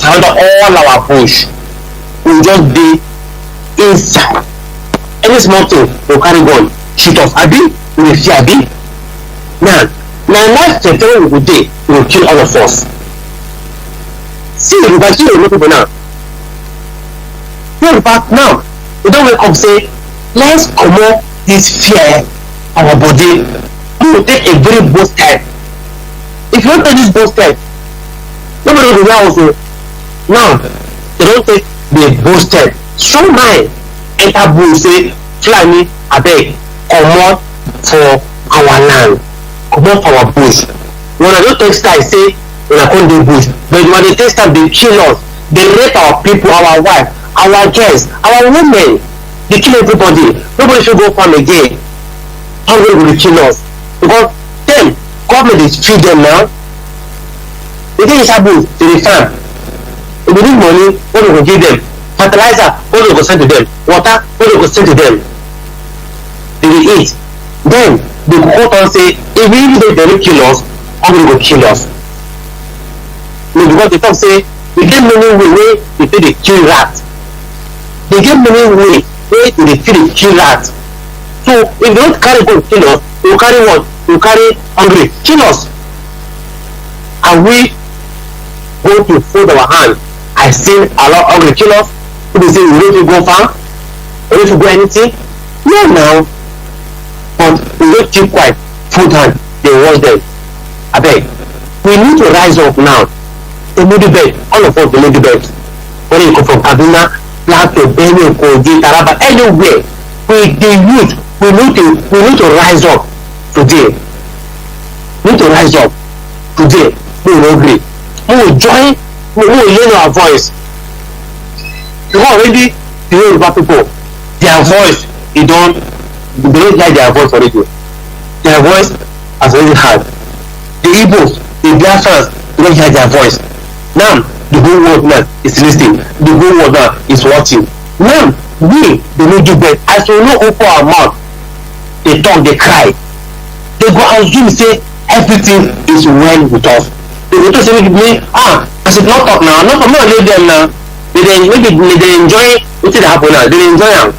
surrender all our bush. We just be inside. Any small thing will carry gun, shoot us. Abi, we will fear Abi. Now life threatening we go dey, we will kill all of us. See, we can kill a lot of people now. Now, we don't wake up say, let's comot this fear our body. We will take a very bold step. If you don't take this bold step, nobody will be here also. Now, they don't take the bold step. Strong mind enter bush say, Fulani, abeg, comot for our land, comot for our bush. When I don't take style say, when I come dey bush, but when they take style, they kill us, they rape our people, our wife, our girls, our women, they kill everybody. Nobody should go farm again. How will they kill us? Because them, government is feed them now. They take inside bush to the farm. If they need money, what we go give them? Fertilizer, what we go send to them? Water, what we go send to them? They will eat. Then they go out and say, if really they don't kill us, how will they go kill us? Because they talk say, we get many way they pay the kill rat. They get many way they pay the kill rat. So if they don't carry go kill us, they will carry what? They will carry hungry, kill us. And we go to fold our hand. I see allow hungry kill us. People say we need to go far, we need to go anything. No now. But we don't keep quiet, fold hand, they watch them. I beg. We need to rise up now. The middle bed, all of us the middle bed. When you come from Kaduna, Plateau, Benue, Kogi, Taraba, anywhere, with the youth, we need to rise up today. We need to rise up today. We will agree. We will join. We will hear our voice. Because already the Yoruba people, their voice, they don't hear their voice already. Their voice has already heard. The Igbos, the Biafras, they don't hear their voice. Now the whole world now is listening. The whole world now is watching. Now we they no do bad. As we no open our mouth, they talk, they cry. They go assume say everything is well with us. They go to say me, I should not talk now. I'm not let them now. They enjoy what's happen now. They enjoy them.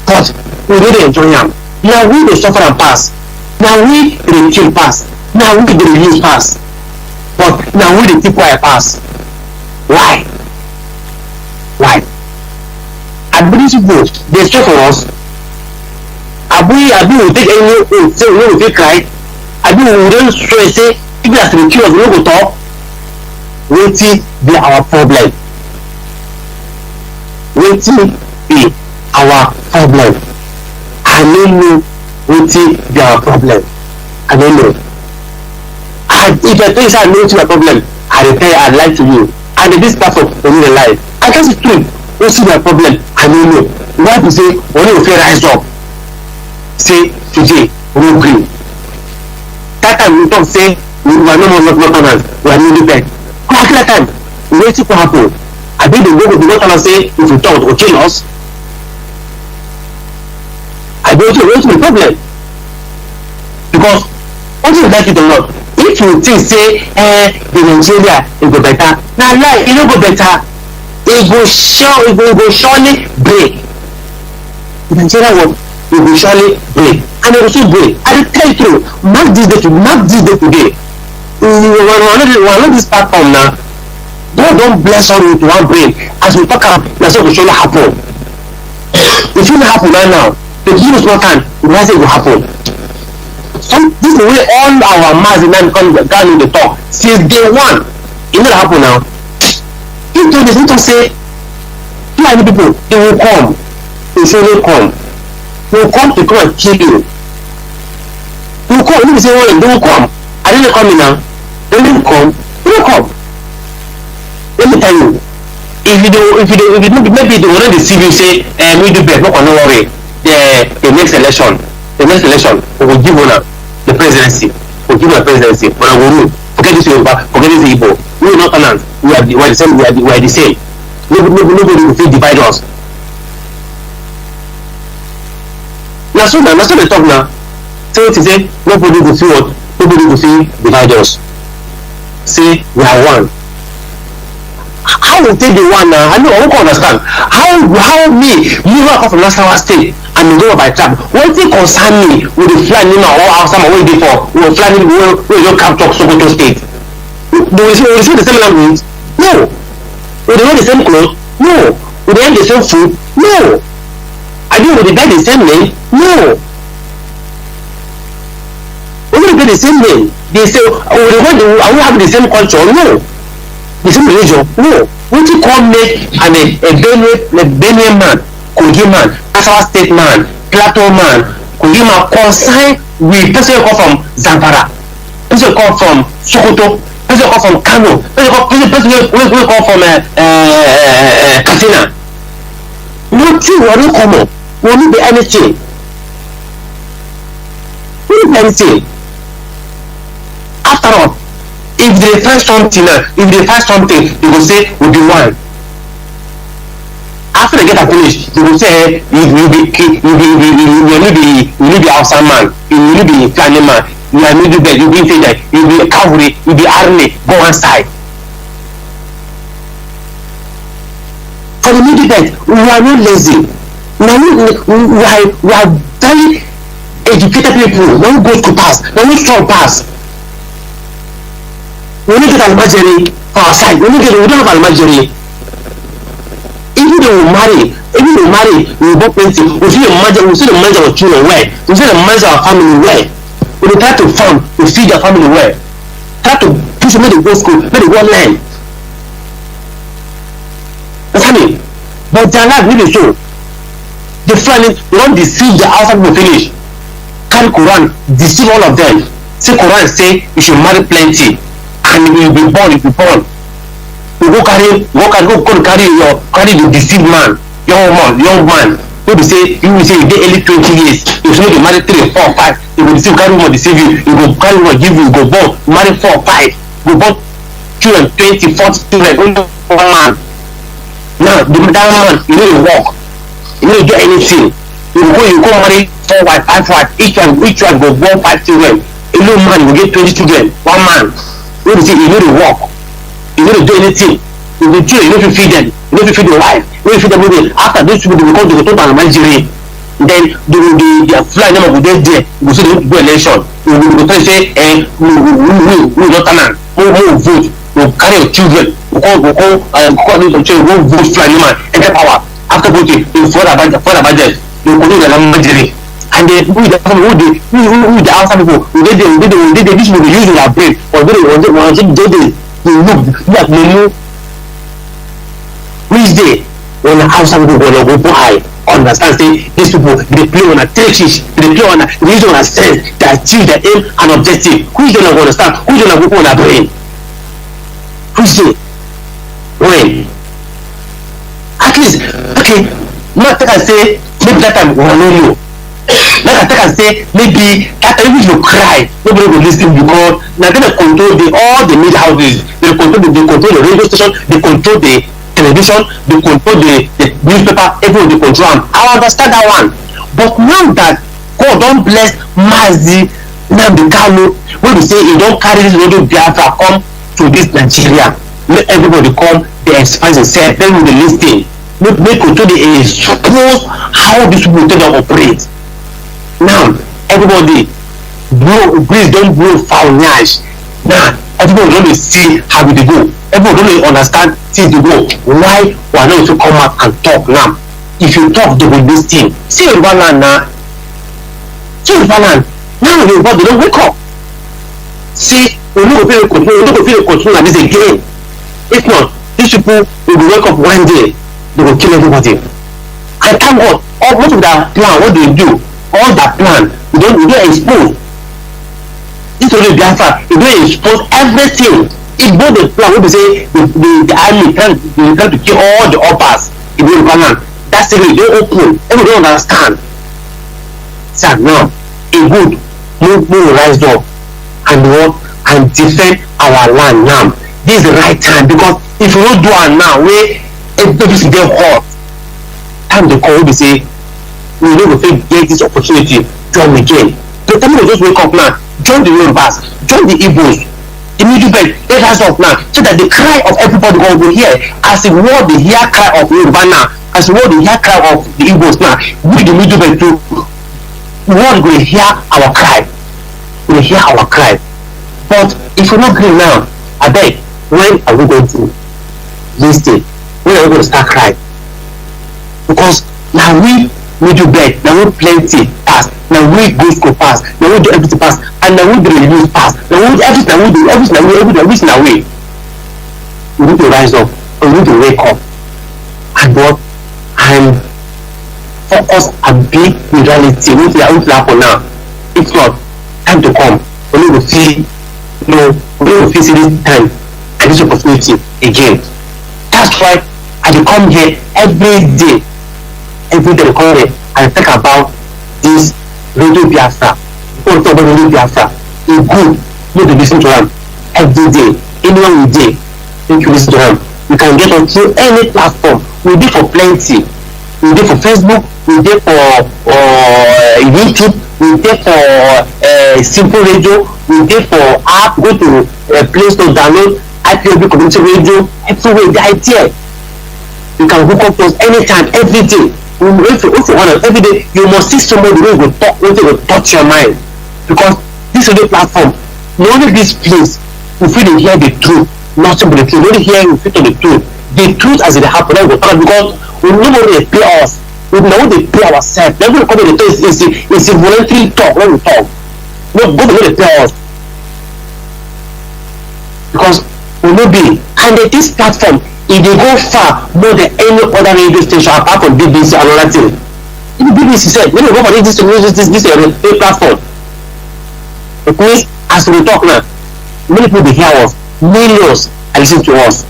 But we really enjoy them. Now we dey suffer and pass. Now we dey kill pass. Now we dey use pass. But now we dey keep quiet pass. Why? Ability vote, they stress for us. Abi will take any oath, say we will take cry. Abi we don't stress say if we are to kill us, we go talk. Wetin be our problem? Wetin be our problem? I don't know wetin be our problem. I don't know. And if I think I know what's my problem, I repair, I'd lie to you. And this platform for me alive. I guess it's true. What's my problem? I don't know. Why to say, when you feel rise up, say today, we will agree. That time we talk say, we are no more Northerners, we are newly back. After that time, we wait to happen. I think the way the Northerners say, if we talk, will kill us. I don't know what's my problem. Because, what do you like it or not? If you think say the Nigeria it go better, now lie, it no go better. It go surely break. The Nigeria will surely break, and it will still break. I will tell you, mark this day today. We are not this platform now. God don't bless us with one brain. As we talk about, that's what will surely happen. It will happen right now. The use no time, it will happen. This is the way all our Mazi men come down in the talk since day one. It will happen now. If they listen to say, Fulani people, they will come. They say they come. They will come to come and kill you. They will come. Let me say, they will come. Are they not coming now? They will come. They will come. Let me tell you. If you maybe they will not deceive you, say, we do better, no worry. The next election, we will give one the presidency. We'll give one the presidency. But I will rule. Forget this Yoruba, forget this Ipob. We are not Northerners. We are the same. We are the same. Nobody will feel divide us. Now so they talk now. Say what you say. Nobody will feel what. Nobody will feel divide us. Say we are one. how we take the one now? I know I won't understand. How me come from Nasarawa State and go by tribe. What thing concern me with the Fulani now or HAUSA what they for? We Fulani we don't come talk Sokoto State. Do we see the same language? No. We don't wear the same clothes? No. We don't have the same food? No. I think we bear the same name? No. We don't bear the same name. They say, are we having the same culture? No. The same religion? No. What you call me a Benue man, Kogi man, Nasarawa State man, Plateau man, Kogi man, consign with person who come from Zamfara, person who come from Sokoto, person who come from Kano, person who come from Katsina. Nothing will not come up. We won't be anything. We won't be anything. After all, if they find something, they will say we'll be one. After they get finished, they will say you will be HAUSA man, you will be Fulani man, you are middle bed, you will be that, you will be cavalry, you will be army, go one side. For the middle bed, we are not lazy. We are very educated people. Now we go to pass, now we strong pass. We don't get Almajiri for our side. We don't have Almajiri. Even they will marry, we will both plenty. We see the manager of children well. We see the manager of our family well. We will try to fund, to feed their family well. Try to push them to go school, let them go learn. That's me. But their life really show. The Fulani, they don't deceive the outside people finish. Carry Quran, deceive all of them. Say Quran say you should marry plenty. And you will be born, you go carry the deceived man, young man. You will say you dey early 20 years. You should not marry 3, 4, 5. You will deceive, carry woman deceive you. You go carry woman give you. You go born, marry 4, 5. You go born children 20, 40 children. Only one man. Now that man, you need to work. You need to get anything. You go marry 4 wives, 5 wives. Each one go born 5 children. A little man will get 20 children. One man. You need to work. You need to do anything. You need to feed them. You need to feed your wife. You need to feed them everything. After those people will come to the top and Nigeria. Then the fly number will get there. You will see the election. You will say, we will not turn on. We will vote. We will carry your children. We will vote fly number. Enter power. After voting, you will further budget. You will continue the Nigeria. And then who the outside people, this will be using our brain, or they look like Menu. Which day when the outside people go high, understand say these people they play on a techish, they play on a reason and sense to achieve their aim and objective. Who's gonna understand? Who's gonna go on a brain? Which day? When? At least, okay, not that I say maybe that time we will know you. Like I can say maybe that time you cry, nobody will listen because now they control all the media houses, they control the radio station, they control the television, they control the newspaper, everyone they control them. I understand that one. But now that God don't bless Mazi now the Kano, when we say he don't carry this radio Biafra come to this Nigeria, let everybody come, they expand themselves, then we listen. Make control the suppose how these people take them operate. Now, everybody, breeze don't blow foul nash. Now, everybody don't see how we go. Everybody don't understand things to go. Why we are not to come out and talk now? If you talk, they will listen. See Yoruba land now. Now Yoruba, they don't wake up. See, we don't feel control like this again. If not, these people will wake up one day, they will kill everybody. I thank God, most of their plan, what they do, all that plan, we don't expose. This only Biafra, we don't expose everything. If both the plan, what we say, the army trying to kill all the uppers in the land, that's it, they open, everybody understand. So now, a good move rise up and work and defend our land now. This is the right time because if we don't do it now, everything get hot. Time they call, we say, we need to get this opportunity, join again. The time we just wake up now, join the Yorubas, join the Igbos, the middle belt, let us up now, so that the cry of everybody will hear, as the world they hear cry of Yoruba now, as the world they hear cry of the Igbos now, we the middle belt too, the world will hear our cry, will hear our cry. But if we're not green now, I beg, when are we going to listen? When are we going to start crying? Because now we middle belt, now we plenty pass, now we go school pass, now we do everything pass, and now we do reviews pass, now we do everything, now we do everything now we. We need to rise up, we need to wake up, and what, and focus and be the reality. We need to happen now. If not, time to come, we need to feel, we need to face this time and this opportunity again. That's why I come here every day they come here and talk about this Radio Biafra. People talk about Radio Biafra. It's good. You need to listen to them every day. Anyone we day, think you listen to them. You can get on through any platform. We do for plenty. We do for Facebook. We do for YouTube. We do for Simple Radio. We do for app. Go to Play Store, download Ipob Community Radio. Everywhere the idea. You can hook up to us anytime, every day. If you want to, every day, you must see somebody who will talk, who will touch your mind. Because this is the platform. Not only this place, we feel to hear the truth, not simply the truth. Only here we feel to the truth. The truth as it happens, because we nobody pay us. We know they pay ourselves. Then we come to the truth. It's a voluntary talk when we talk. No, nobody pay us. Because we know be, and this platform, if they go far more than any other radio station apart from BBC and other thing. The BBC said, when you go for this platform, it means as we talk now, many people hear us, millions are listening to us.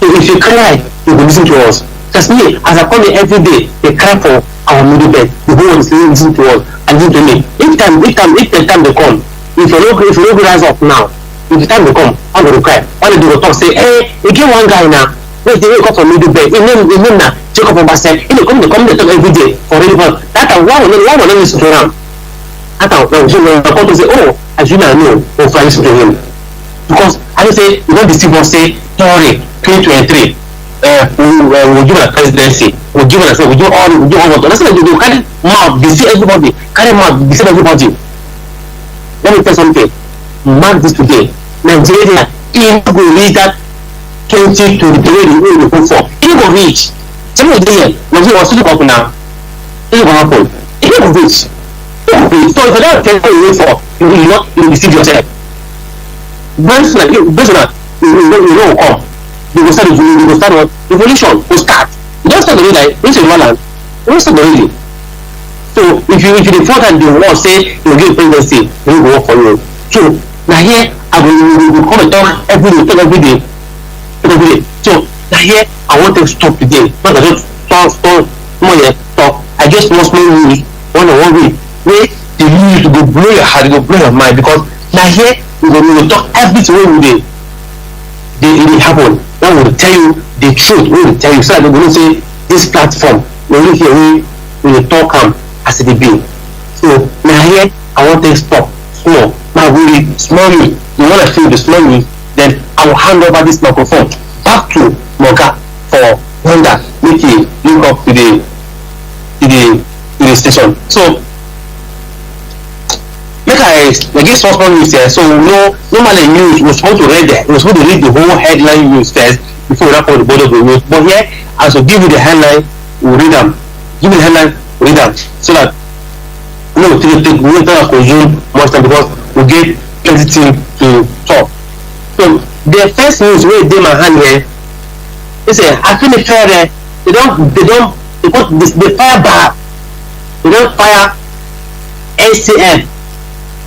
So if you cry, you will listen to us. Because me, as I come here every day, they cry for our middle bed. The whole one is listening to us and listen to me. If the time they come, if you don't rise up now, if the time they come, I'm going to cry. One of them will talk, say, hey, you get one guy now. Wait, they wake up from middle bed. In name now, Jacob and Basel. They come to talk every day for really fun. That time, why will not listen to him? That time, when we come to say, oh, as you now know, we'll listen to him. Because I say, you don't deceive us, say, sorry, 2023, we'll give a presidency, we'll give all, that's what they do. Carry mouth, deceive everybody. Carry mouth, deceive everybody. Let me tell something. Mark this today. Nigeria, in will read that 20 to the way we go for. It will reach. Some of the year, when we was still up now, it will happen. It will reach. So if you don't tell what you wait for, you will not deceive yourself. Once like you know come. They will start what revolution will start. You don't start already like this is one land. You don't start already. So if you the fourth and the war say you give presidency, they will work for you. So now here I will come and talk every day. So now here I want to stop today. Not I just talk I just want small news one week. Wait the news will blow your heart, will blow your mind, because now here we will talk everything every day. It will happen. One will tell you the truth. We will tell you, so that we will say this platform we will hear we will talk as it be. So now here I want to stop small. Now we small me. You want to feel the small me, then I will hand over this microphone back to Moga for Wanda, make it link up to the station. So make I get small news here. So normally news was supposed to read there. We were supposed to read the whole headline news first before we wrap up the body of the news. But here I will give you the headline, we read them. Give me the headline, read them. So that we will not consume much time because we get plenty things to talk. So the first news wey dey my hand here is I feel the fire there. They put the fire back. They don't fire ACM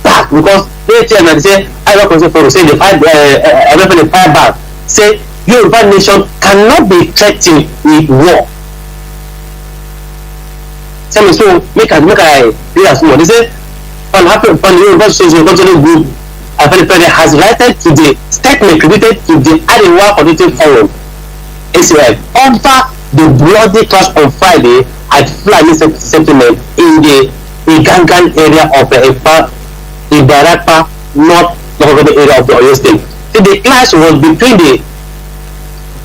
back because they say I don't consider for say the fire the fire back. Say Yoruba nation cannot be threatened with war. So make I read as well. They say on Yoruba social group Afenifere has written to the statement credited to the Arewa Political Forum ACF over the bloody clash on Friday at Fulani settlement in the Igangan area of the Ibarapa North local area of the Oyo State. So the clash was between the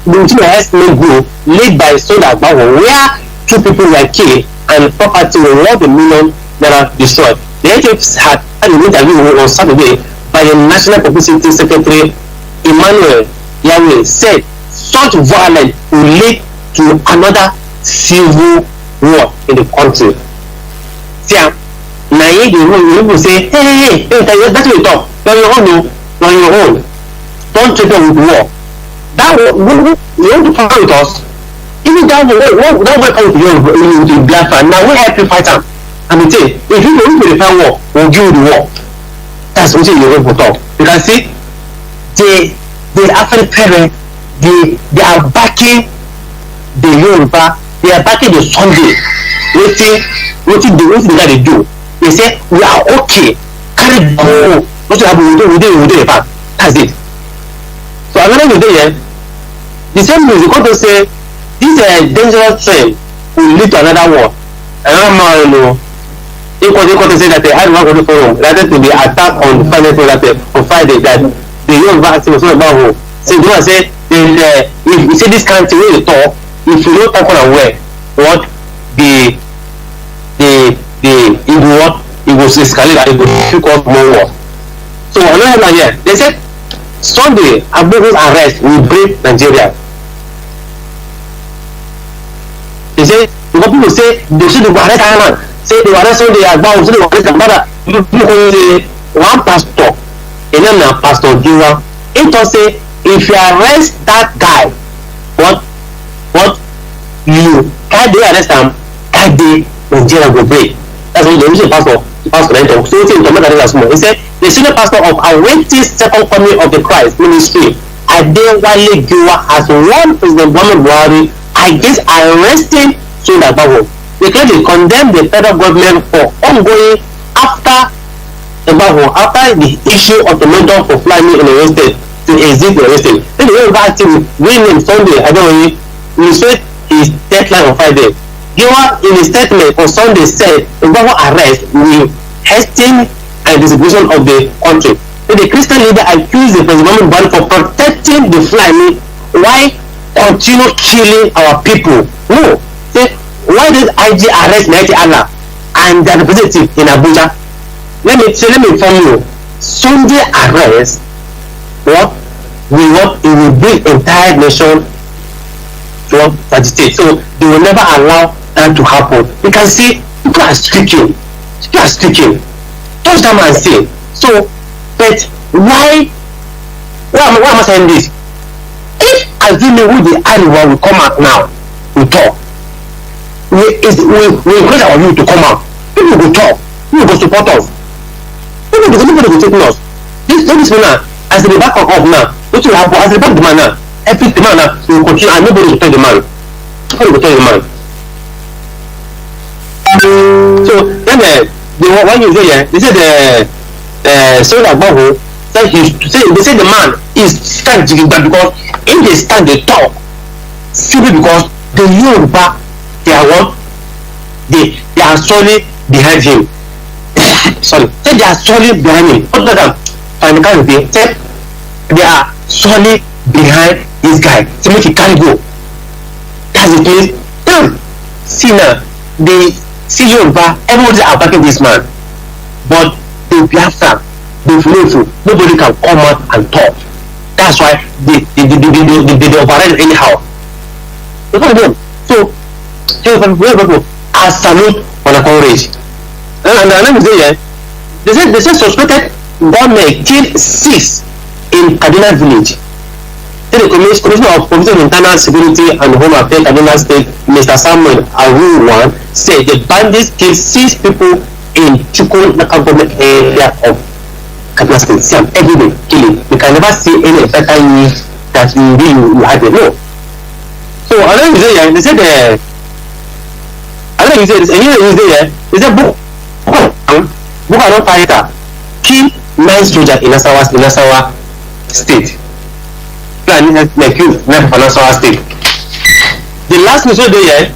herdsmen group led by Soda Agbawo, where 2 people were killed and property was $1 million destroyed. The HFs had an interview on Saturday by the National Publicity Secretary Emmanuel Yahweh said such violence will lead to another civil war in the country. See, now you say, hey, that's what you talk. On your own. Don't treat them with war. That you want to fight with us. Even that welcome to you with Biafra. Now we help you fight them. And we say, if you don't fight war, we'll give you the war. That's what you want to talk. You can see, they actually parents, they are backing the Yoruba, they are backing the Sunday. What the guy they do? They say we are okay. Carry the what you have we do the back. That's it. So another day, the same news because they say this dangerous trend will lead to another war. Another man, you know. They say that they had one of the forum rather to be attacked on Friday that the Yoruba was not about who. So they say if you say this kind of thing when you talk, if you don't talk on aware what it was escalate and it will pick up more war. So another one here, they said Sunday Agbo's arrest will break Nigeria. They say because people say they should arrest Ireland, say they arrest Sunday Agbo, say they arrest Amada. One pastor, and then Pastor Giwa, it was say if you arrest that guy, what you can't they arrest him, can't they Nigeria will break. That's what the pastor then talk. So it's in Johnathan small. He said the senior pastor of awaiting second coming of the Christ ministry, Adewale Giwa, has warned President Muhammadu Buhari against arresting Soda Agbawo. They clearly condemned the federal government for ongoing after the issue of the mentor for Fulani in the state to exit the state. Then the Yoruba team winning Sunday, I don't know, he said his deadline on Friday. Giwa in a statement on Sunday said the Agbawo arrest will hasten and distribution of the country. So the Christian leader accused the President Buhari for protecting the Fulani while continue killing our people. No, say why did IG arrest Mighty Allah and their representative in Abuja? Let me inform you. Sunday arrest it will bring entire nation to agitate. So they will never allow that to happen. You can see people are speaking. Touch that man say. So, but why am I saying this? If assuming who the Ariwa will come out now, we talk. We encourage our youth to come out. People will talk. People will support us. Nobody will take us. This man now, as they back up now, what will happen? As they back the man now, every man now will continue and nobody will tell the man. Nobody will tell the man. So then when you say they say the Soda Agbawo they say the man is stand because if they stand they talk simply because the Yoruba they are what they are solely behind him. Sorry, say they are solely behind him. What that and the kind of thing say they are solely behind this guy to make he can't go. That's the case. See now the see Yoruba, everybody are backing this man, but the Biafra, the Fulani, nobody can come out and talk. That's why they operate anyhow. Look at them. So, I salute on a courage. And let me say, they say suspected gunmen killed 6 in Kaduna village. The Commissioner of Provision Internal Security and Home Affairs Kaduna State, Mr. Samuel Aruwan, said the bandits killed 6 people in Chukwu local government area of Kaduna State. See, every day killing. You can never see any better news that you had it. No. So another you say they said they said Boko fighter killed 9 soldiers in Nassau State. Like you, not Nassau State. The last news they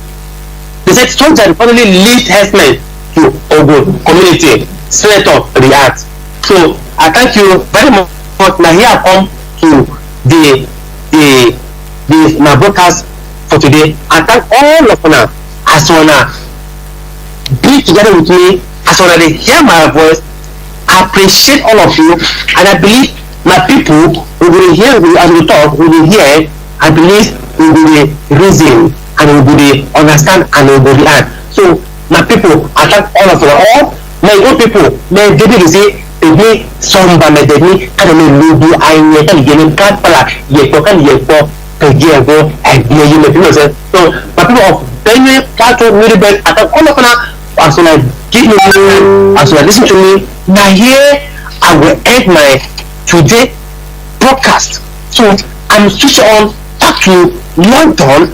said soldiers finally lead herdsmen to Ogun community straight up react. So I thank you very much. Now here come to my broadcast for today. I thank all of you as wanna be together with me, as wanna hear my voice. I appreciate all of you, and I believe my people will hear as we talk, we will hear. I believe we will reason and we will understand and we will react. So my people, I thank all of you. All my own people, may David say, "They somba me David, and me lubu aye kan yeni kapala ye to kan ye to kejego and ye me people say." So my people of Benue, Plateau, Mirabel, I thank all of you. As well as give me, as well listen to me. Now here I will end my today broadcast. So I'm switching on back to London,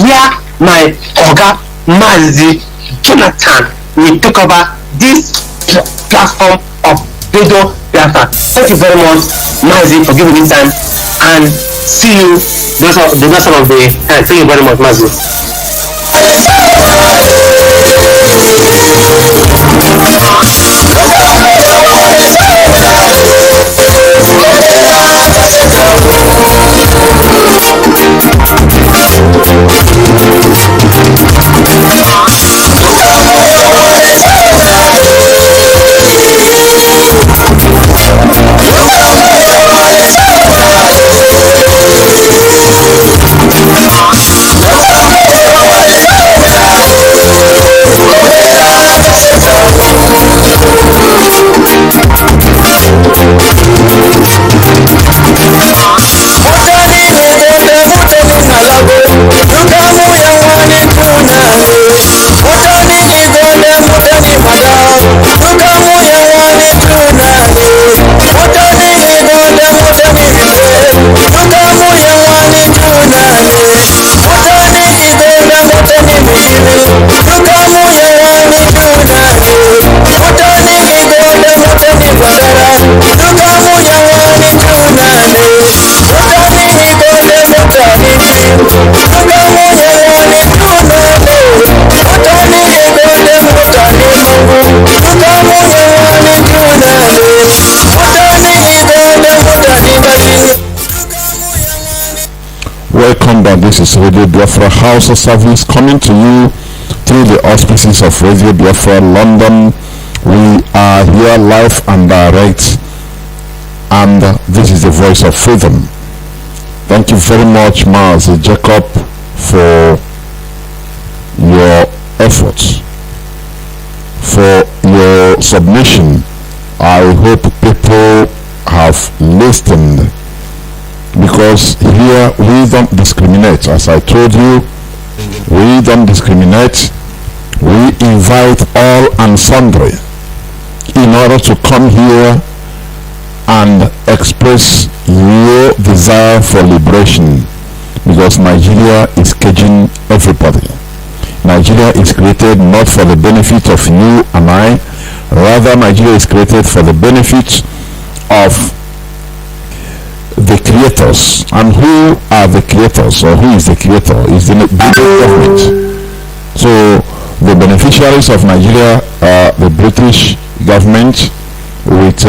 where my Oga Mazi Johnathan will take over this platform of Radio Biafra. Thank you very much, Mazi, for giving me time, and see you the rest of the day. Thank you very much, Mazi. Welcome back. This is Radio Biafra HAUSA service coming to you through the auspices of Radio Biafra London. We are here live and direct, and this is the voice of freedom. Thank you very much, Mazi Jacob, for your efforts, for your submission. I hope people have listened, because here we don't discriminate. As I told you, we don't discriminate. We invite all and sundry in order to come here and express your desire for liberation, because Nigeria is caging everybody. Nigeria is created not for the benefit of you and I, rather Nigeria is created for the benefit of the creators. And who are the creators, or who is the creator? Is the government. So the beneficiaries of Nigeria are the British government with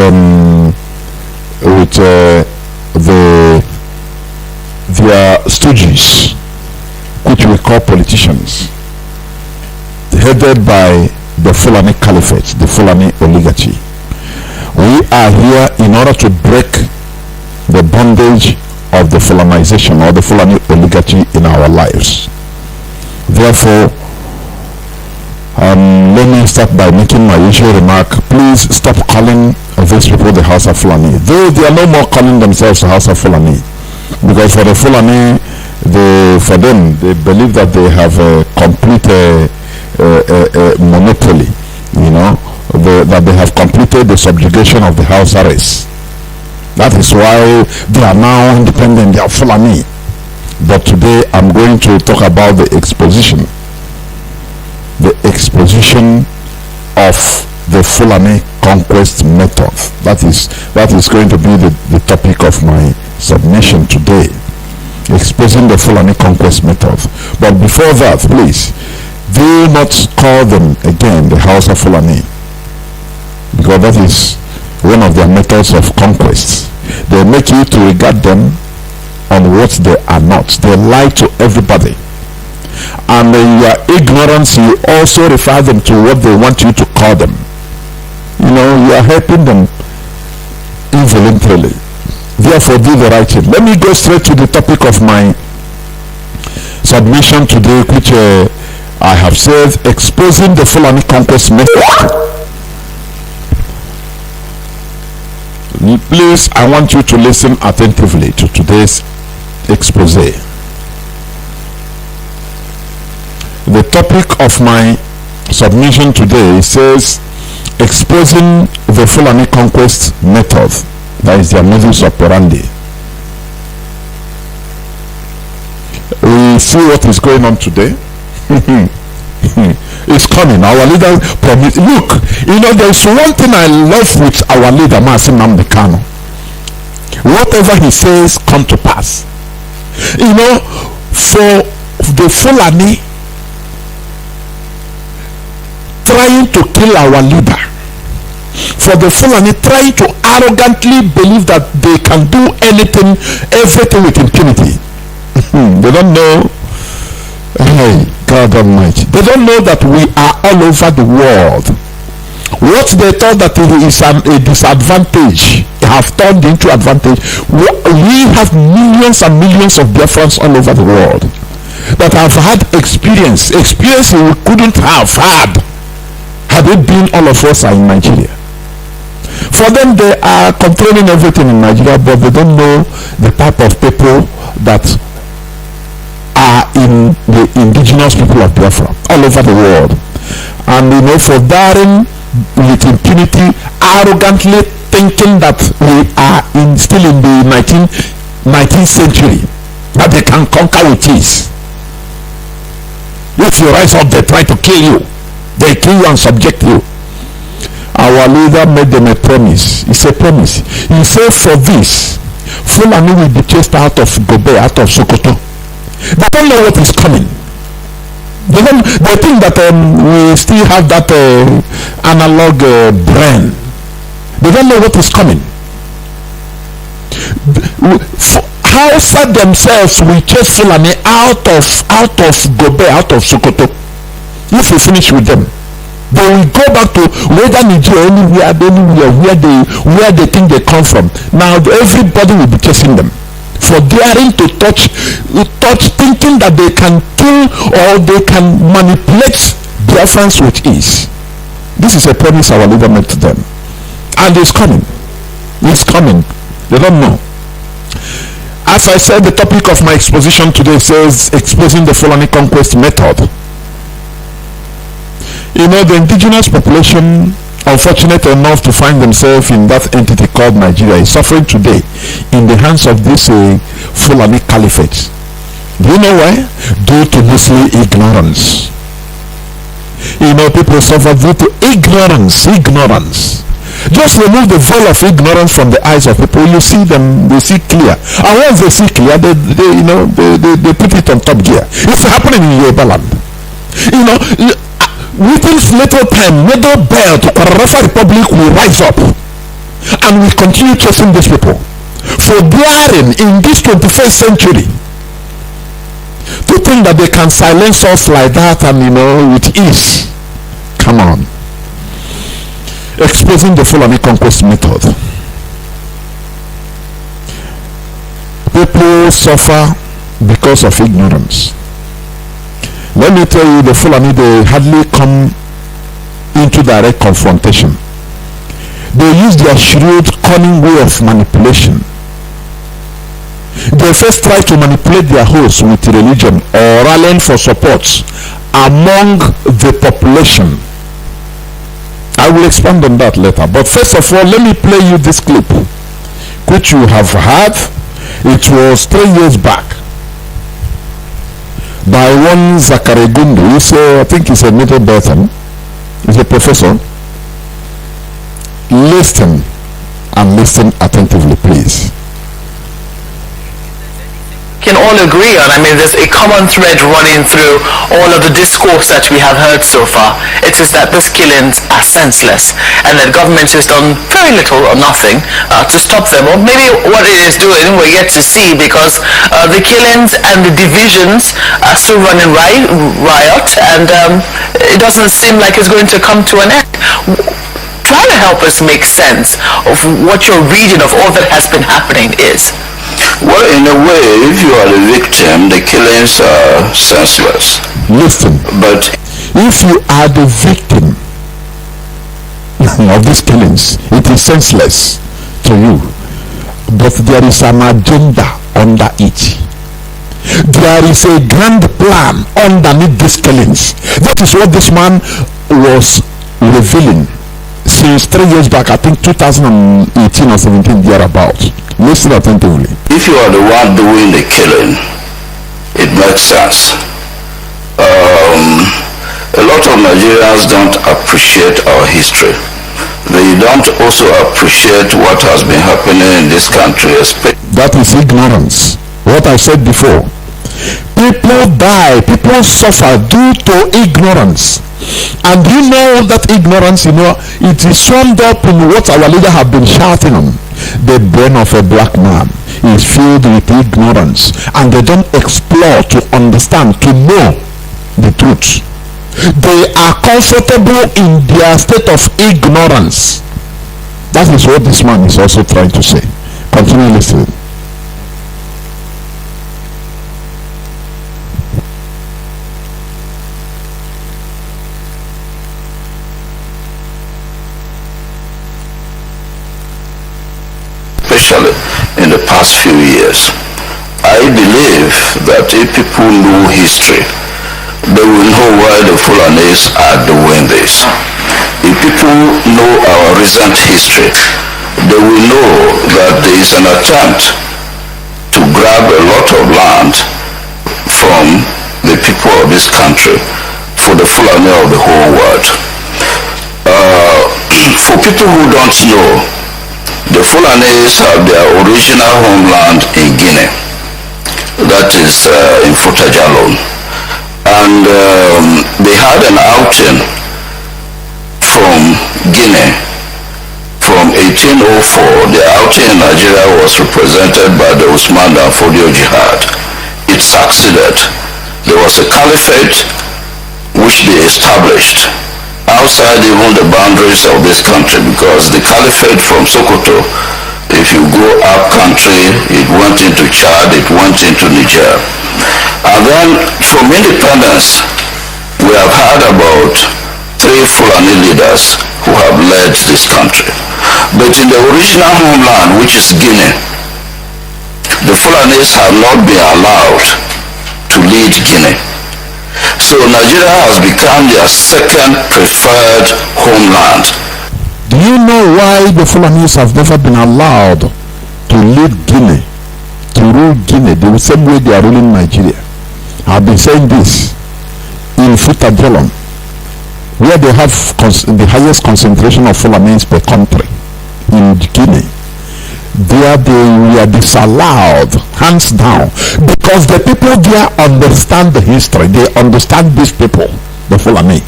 their stooges, which we call politicians, headed by the Fulani Caliphate, the Fulani oligarchy. We are here in order to break the bondage of the Fulanization or the Fulani oligarchy in our lives. Therefore, let me start by making my usual remark. Please stop calling these people the House of Fulani. Though they are no more calling themselves the House of Fulani, because for the Fulani, for them, they believe that they have a complete monopoly, that they have completed the subjugation of the HAUSA race. That is why they are now independent, they are Fulani. But today I'm going to talk about the exposition of the Fulani conquest method. That is going to be the topic of my submission today. Exposing the Fulani conquest method. But before that, please, do not call them again the House of Fulani, because that is one of their methods of conquest. They make you to regard them on what they are not. They lie to everybody. And in your ignorance, you also refer them to what they want you to call them. You know, you are helping them involuntarily. Therefore, do the right thing. Let me go straight to the topic of my submission today, which I have said, exposing the Fulani conquest method. Please, I want you to listen attentively to today's expose. The topic of my submission today says exposing the Fulani conquest method. That is their modus operandi. We see what is going on today. It's coming. Our leader promised. Look, you know, there's one thing I love with our leader, Mazi Kano. Whatever he says come to pass. You know, for the Fulani trying to kill our leader, for the Fulani trying to arrogantly believe that they can do anything, everything with impunity. They don't know. Hey, God Almighty. They don't know that we are all over the world. What they thought that is a disadvantage have turned into advantage. We have millions and millions of Biafrans all over the world that have had experience we couldn't have had it been all of us are in Nigeria. For them, they are controlling everything in Nigeria, but they don't know the type of people that are in the indigenous people of Biafra all over the world. And you know, for daring with impunity, arrogantly thinking that we are still in the 19th century, that they can conquer with ease. If you rise up, they try to kill you. They kill you and subject you. Our leader made them a promise. It's a promise. He said, for this, Fulani will be chased out of Gobe, out of Sokoto. They don't know what is coming. They think that we still have that analog brain. They don't know what is coming. HAUSA themselves will chase Fulani out of Gobe, out of Sokoto. If we finish with them, they will go back to whether Nigeria, anywhere where they think they come from. Now everybody will be chasing them for daring to touch, thinking that they can kill or they can manipulate Biafrans with ease. This is a promise our leader made to them, and it's coming. It's coming. They don't know. As I said, the topic of my exposition today says exposing the Fulani conquest method. You know, the indigenous population, unfortunate enough to find themselves in that entity called Nigeria, is suffering today in the hands of this Fulani caliphate. Do you know why? Due to mostly ignorance. You know, people suffer due to ignorance. Just remove the veil of ignorance from the eyes of people, you see them, they see clear. And once they see clear, they put it on top gear. It's happening in Yoruba land. You know, within little time, Middle Belt, Kwarafa Republic will rise up and will continue chasing these people for daring in this 21st century to think that they can silence us like that and, you know, with ease. Come on. Exposing the Fulani conquest method. People suffer because of ignorance. Let me tell you, the Fulani, they hardly come into direct confrontation. They use their shrewd, cunning way of manipulation. They first try to manipulate their hosts with religion or rallying for support among the population. I will expand on that later. But first of all, let me play you this clip, which you have heard. It was 3 years back, by one Zachary Gundu. I think he's a Middle Belton. He's a professor. Listen, and listen attentively, please. can all agree on. I mean, there's a common thread running through all of the discourse that we have heard so far. It is that these killings are senseless and that government has done very little or nothing to stop them. Or maybe what it is doing, we're yet to see, because the killings and the divisions are still running riot, and it doesn't seem like it's going to come to an end. Try to help us make sense of what your reading of all that has been happening is. Well, in a way, if you are the victim, the killings are senseless. Listen, But if you are the victim of these killings, it is senseless to you. But there is an agenda under it. There is a grand plan underneath these killings. That is what this man was revealing since 3 years back, I think 2018 or 17, thereabout. Listen attentively. if you are the one doing the killing, it makes sense. A lot of Nigerians don't appreciate our history. They don't also appreciate what has been happening in this country, especially. That is ignorance. What I said before. People die, people suffer due to ignorance. And you know that ignorance, it is summed up in what our leader have been shouting on. The brain of a black man is filled with ignorance, and they don't explore to understand, to know the truth. They are comfortable in their state of ignorance. That is what this man is also trying to say. Continue listening. Especially in the past few years. I believe that if people know history, they will know why the Fulanis are doing this. If people know our recent history, they will know that there is an attempt to grab a lot of land from the people of this country for the Fulani of the whole world. For people who don't know, the Fulanis have their original homeland in Guinea. That is in Futajalon. And they had an outing from Guinea from 1804. The outing in Nigeria was represented by the Usman Dan Fodio Jihad. It succeeded. There was a caliphate which they established outside even the boundaries of this country, because the caliphate from Sokoto, if you go up country, it went into Chad, it went into Niger. And then from independence, we have had about 3 Fulani leaders who have led this country. But in the original homeland, which is Guinea, the Fulanis have not been allowed to lead Guinea. So Nigeria has become their second preferred homeland. Do you know why the Fulanis have never been allowed to lead Guinea, to rule Guinea the same way they are ruling Nigeria? I've been saying this. In Futajalon, where they have the highest concentration of Fulanis per country, in Guinea, there they were disallowed, hands down, because the people there understand the history. They understand these people, the Fulani.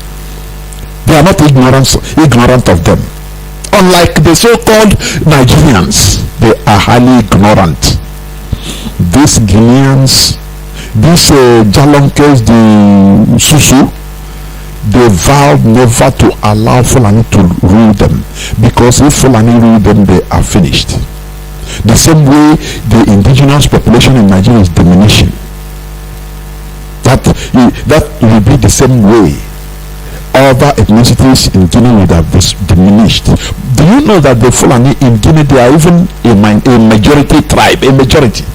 They are not ignorant of them. Unlike the so-called Nigerians, they are highly ignorant. These Guineans, these Jalonkes, the Susu, they vowed never to allow Fulani to rule them, because if Fulani rule them, they are finished. The same way the indigenous population in Nigeria is diminishing. That will be the same way other ethnicities in Guinea would have diminished. Do you know that the Fulani in Guinea, they are even a majority tribe, a majority,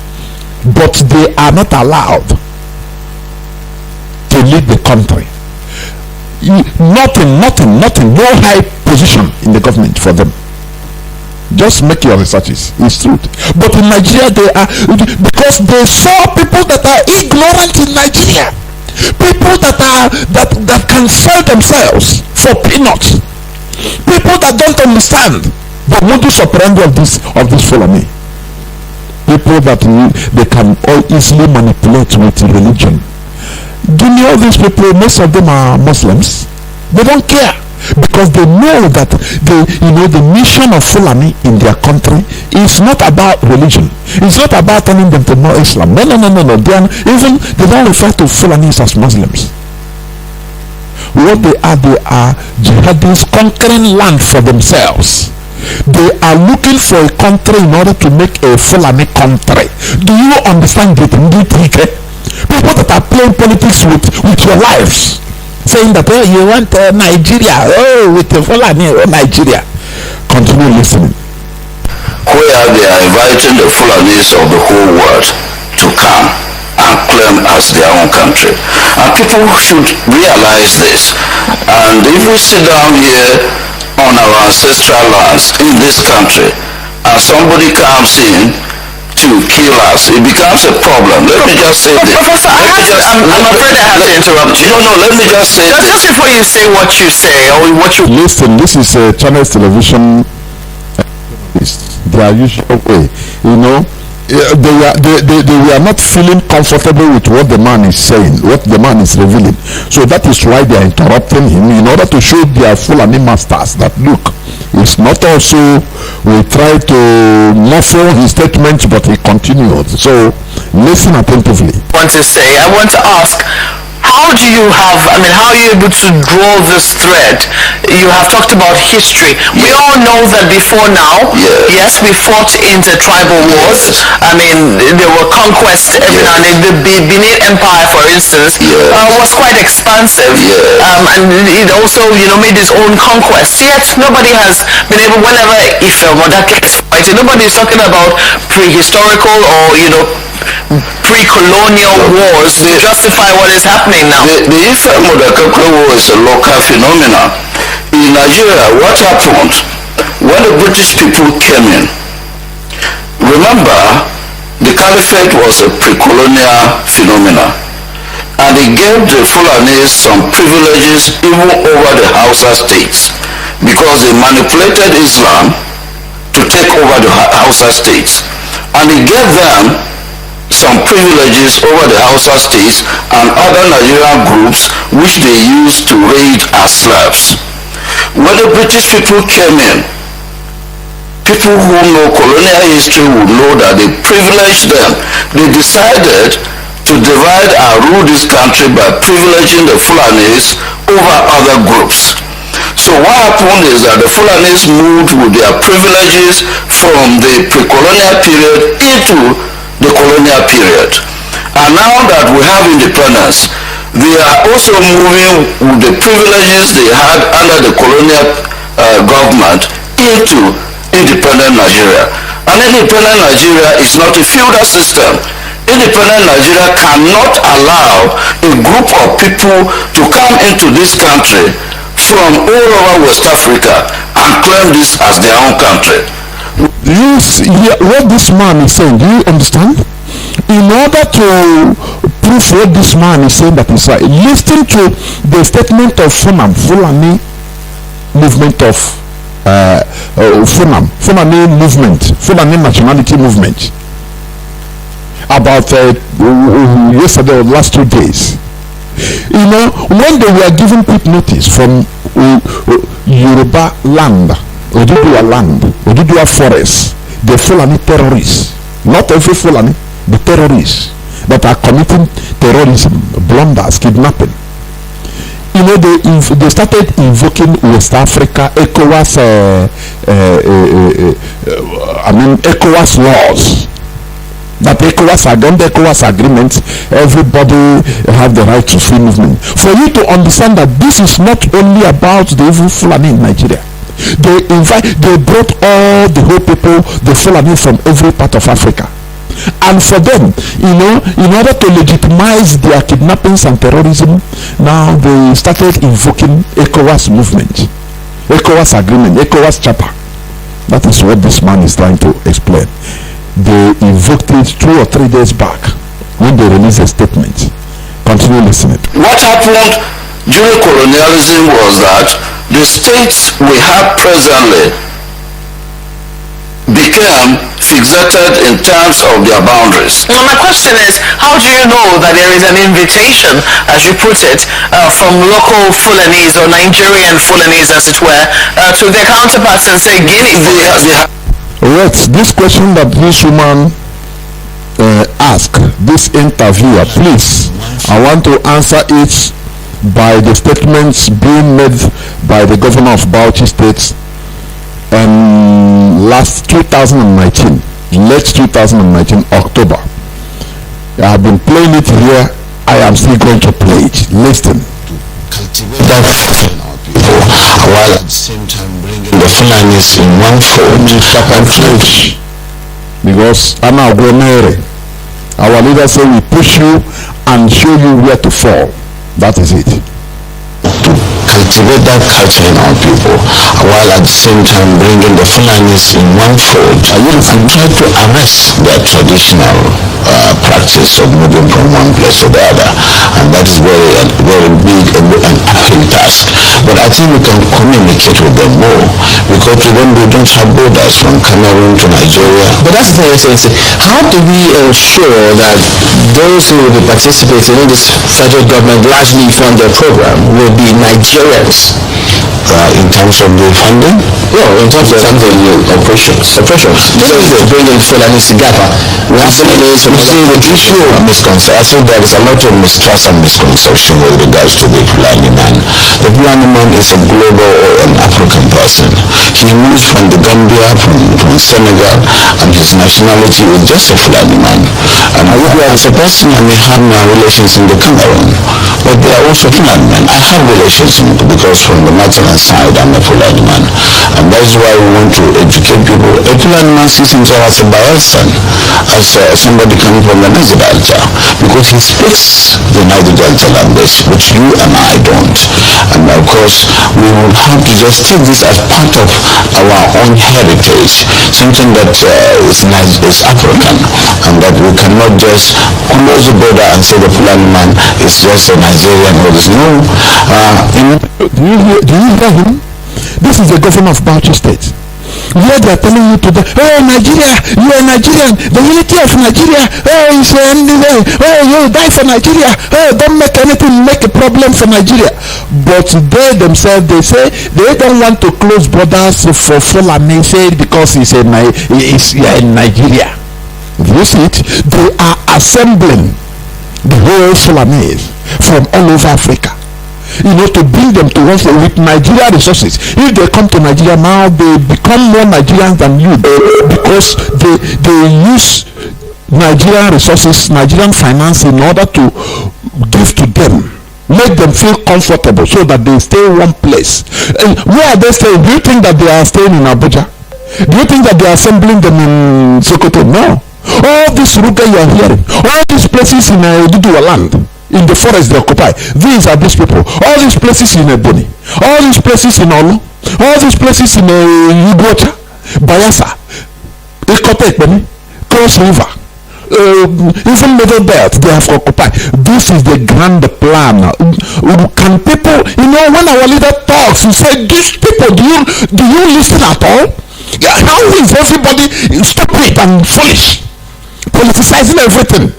but they are not allowed to lead the country. Nothing, no high position in the government for them. Just make your researches. It's truth. But in Nigeria, they are, because they saw people that are ignorant in Nigeria, people that can sell themselves for peanuts, people that don't understand the modus operandi of this Fulani. people that they can all easily manipulate with religion. Give me all these people, most of them are Muslims. They don't care because they know that the mission of Fulani in their country is not about religion. It's not about turning them to more Islam. No. They don't refer to Fulanis as Muslims. What they are jihadis conquering land for themselves. They are looking for a country in order to make a Fulani country. Do you understand it? People that are playing politics with your lives, saying that you want Nigeria, with the Fulani, Nigeria. Continue listening. Where they are inviting the Fulanis of the whole world to come and claim as their own country. And people should realize this. And if we sit down here on our ancestral lands in this country and somebody comes in to kill us, it becomes a problem. Let me just say this. Professor, I'm afraid I have to interrupt you. No, let me just say this. Just before you say what you say, or what you... Listen, this is Channels Television. Their usual way. They were not feeling comfortable with what the man is saying, what the man is revealing. So that is why they are interrupting him in order to show their Fulani masters that look, it's not also, we try to muffle his statements, but he continued. So listen attentively. I want to ask, how are you able to draw this thread? You have talked about history. We all know that before now, yes, we fought intertribal wars. I mean, there were conquests every now and then. The Benin Empire, for instance, was quite expansive. And it also, made its own conquests. Yet, nobody has been able, whenever Ipob or that gets fighting, nobody is talking about prehistorical or, pre-colonial wars to justify what is happening now. The Ipob war is a local phenomenon. In Nigeria, what happened when the British people came in? Remember, the Caliphate was a pre-colonial phenomenon, and they gave the Fulanis some privileges even over the HAUSA states because they manipulated Islam to take over the HAUSA states, and they gave them some privileges over the HAUSA states and other Nigerian groups which they used to raid as slaves. When the British people came in, people who know colonial history would know that they privileged them. They decided to divide and rule this country by privileging the Fulanis over other groups. So what happened is that the Fulanis moved with their privileges from the pre-colonial period into the colonial period. And now that we have independence, they are also moving with the privileges they had under the colonial government into independent Nigeria. And independent Nigeria is not a feudal system. Independent Nigeria cannot allow a group of people to come into this country from all over West Africa and claim this as their own country. Do you see what this man is saying? Do you understand? In order to prove what this man is saying that is right, listen to the statement of Fulani movement of Fulani movement, Fulani nationality movement, about yesterday or last 2 days. When they were given quick notice from Yoruba land, Oduduwa forest, the Fulani terrorists, not every Fulani, the terrorists that are committing terrorism, blunders, kidnapping. They started invoking West Africa, ECOWAS, ECOWAS laws. That ECOWAS agreements, everybody have the right to free movement. For you to understand that this is not only about the evil Fulani in Nigeria. They brought all the whole people, the Fulani from every part of Africa. And for them, in order to legitimize their kidnappings and terrorism, now they started invoking ECOWAS movement, ECOWAS agreement, ECOWAS charter. That is what this man is trying to explain. They invoked it 2 or 3 days back when they released a statement. Continue listening. What happened during colonialism was that the states we have presently became fixated in terms of their boundaries. Well, my question is, how do you know that there is an invitation, as you put it, from local Fulanese or Nigerian Fulanese, as it were, to their counterparts in, say, Guinea? Right, this question that this woman asked, this interviewer, please, I want to answer it by the statements being made by the governor of Bauchi State last 2019, late 2019, October. I have been playing it here. I am still going to play it. Listen. Cultivate that in our people, while at the same time bringing the Fulanis in one fold. Because our leader say we push you and show you where to fall. That is it. Cultivate that culture in our people, while at the same time bringing the Fulanis in one fold and try to arrest their traditional practice of moving from one place to the other. And that is very big and uphill task. But I think we can communicate with them more, because to them we don't have borders from Cameroon to Nigeria. But that's the thing, Excellency. How do we ensure that those who will be participating in this federal government largely funded program will be Nigerians? In terms of the funding? No, in terms of operations. Just to bring in Fulani Sigapa. The issue of misconception, I think there is a lot of mistrust and misconception with regards to the Fulani man. The Fulani man is a global or an African person. He moves from the Gambia, from Senegal, and his nationality is just a Fulani man. And as a person, I may have my relations in the Cameroon, but they are also Fulani men. I have relations because from the maternal side, I'm a Fulani man. And that is why we want to educate people. A Fulani man sees himself as a Bayelsan, as somebody coming from the Niger Delta, because he speaks the Niger Delta language, which you and I don't. And of course, we will have to just take this as part of our own heritage, something that is African, and that we cannot just close the border and say the Fulani man is just a Nigerian or this. No. Do you hear him? This is the governor of Bauchi State. Where they are telling you today, oh Nigeria, you are Nigerian, the unity of Nigeria, oh it's anyway, oh you die for Nigeria, oh don't make anything make a problem for Nigeria. But they themselves, they say they don't want to close borders for Fulani, say because it's in Nigeria. You see it? They are assembling the whole Fulani from all over Africa, to bring them to one with Nigeria resources. If they come to Nigeria now, they become more Nigerians than you, because they use Nigerian resources, Nigerian finance in order to give to them, make them feel comfortable so that they stay in one place. And where are they staying? Do you think that they are staying in Abuja? Do you think that they are assembling them in Sokoto? No. All this Ruga you are hearing, all these places in Ududua land, in the forest they occupy, these are these people. All these places in Ebony, all these places in Olu, all these places in Ugota, Bayelsa, Ikotepeni, Cross River, even Middle Belt, they have occupied. This is the grand plan. Can people, when our leader talks, he said, these people, do you listen at all? How is everybody stupid and foolish, politicizing everything?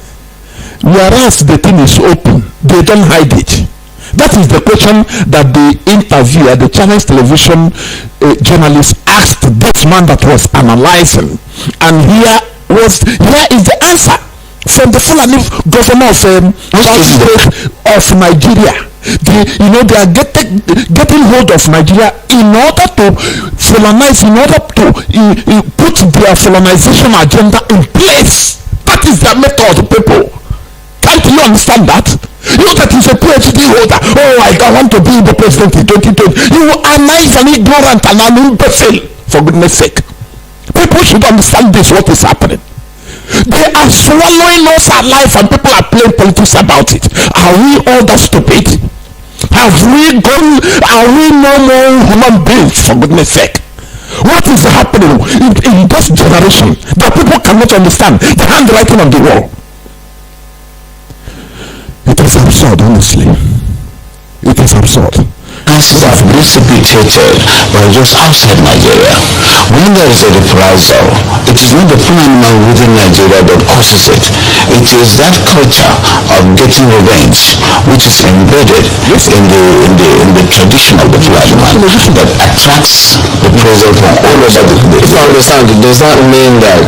Whereas the thing is open, they don't hide it. That is the question that the interviewer, the Chinese television journalist, asked this man that was analyzing, and here is the answer from the Fulani governor of Nigeria. They are getting hold of Nigeria in order to Fulanize, in order to put their Fulanization agenda in place. That is their method, people. Can't you understand that? You that is a PhD holder. Oh, I want to be the president in 2020. You are naive and ignorant and an imbecile, for goodness sake. People should understand this, what is happening. They are swallowing us alive and people are playing politics about it. Are we all that stupid? Are we no more human beings, for goodness sake? What is happening in this generation that people cannot understand? The handwriting on the wall. It is absurd, honestly. It is absurd. This is agitated by just outside Nigeria. When there is a reprisal, it is not the Fulani man within Nigeria that causes it. It is that culture of getting revenge, which is embedded in the tradition of the Fulani man, that attracts reprisal from all over the place. If I understand, does that mean that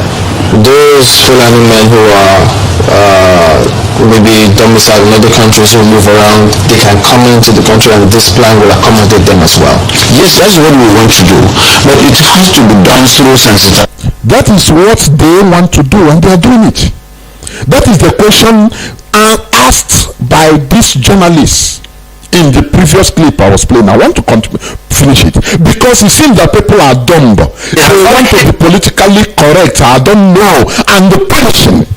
those Fulani men who are maybe domiciled in other countries who move around, they can come into the country and this plan will accommodate them as well? Yes, that's what we want to do, but it has to be done through sensitization. That is what they want to do, and they are doing it. That is the question asked by this journalist in the previous clip I was playing. I want to finish it because it seems that people are dumb. They want to be politically correct. I don't know, and the perishing.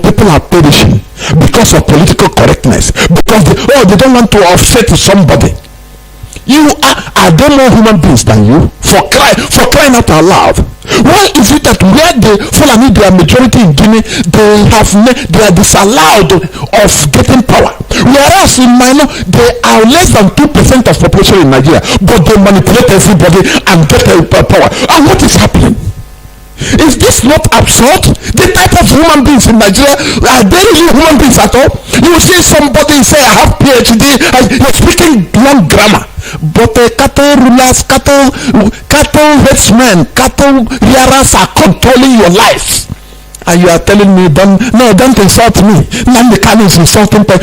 People are perishing because of political correctness, because they don't want to offset somebody. Are there more human beings than you? For crying out loud. Why is it that where the Fulani, they are majority in Guinea, they are disallowed of getting power, whereas in minor they are less than 2% of population in Nigeria, but they manipulate everybody and get power? And what is happening? Is this not absurd? The type of human beings in Nigeria, are they really human beings at all? You see somebody say, I have PhD, and you're speaking long grammar. But cattle rulers, cattle headsmen, cattle rearers are controlling your life. And you are telling me, don't insult me. Namdekan is insulting people.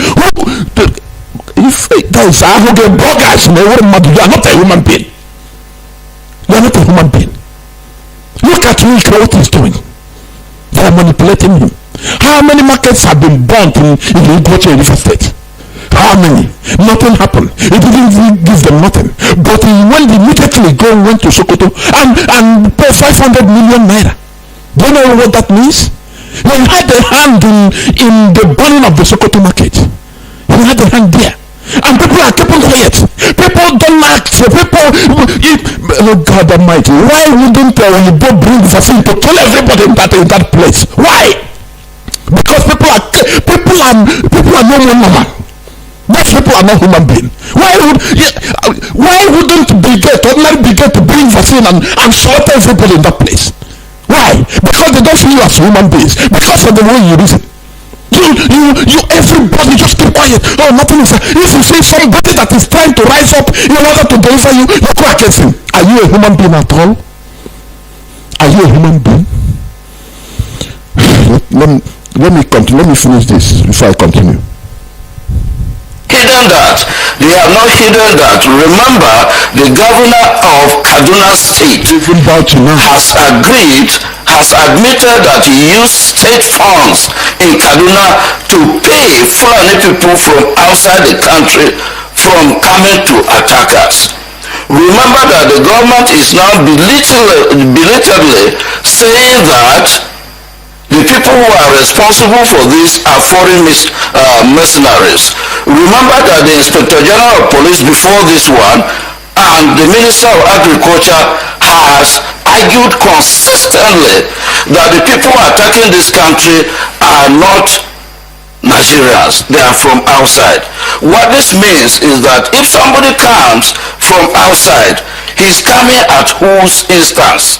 If there is bloggers, you are not a human being. You are not a human being. Look at what he's doing. They are manipulating him. How many markets have been burnt in the Ipob River State? How many? Nothing happened. It didn't give them nothing. But he went to Sokoto and pay 500 million naira. Do you know what that means? He had a hand in the burning of the Sokoto market. He had a hand there. And people are keeping quiet. People don't act. Oh God Almighty, why wouldn't Ipob bring vaccine to kill everybody in that place? Why? Because people are no more normal. Those people are not human beings. Why wouldn't ordinary brigade to bring vaccine and slaughter everybody in that place? Why? Because they don't see you as human beings. Because of the way you reason. You everybody just keep quiet. Oh, nothing is. If you see somebody that is trying to rise up in order to deliver you, you go against him. Are you a human being at all? Are you a human being? Let me continue. Let me finish this before I continue. Hidden that. They have not hidden that. Remember, the governor of Kaduna State has admitted that he used state funds in Kaduna to pay Fulani people from outside the country from coming to attack us. Remember that the government is now belatedly saying that the people who are responsible for this are foreign mercenaries. Remember that the Inspector General of Police before this one and the Minister of Agriculture has argued consistently that the people attacking this country are not Nigerians, they are from outside. What this means is that if somebody comes from outside, he's coming at whose instance?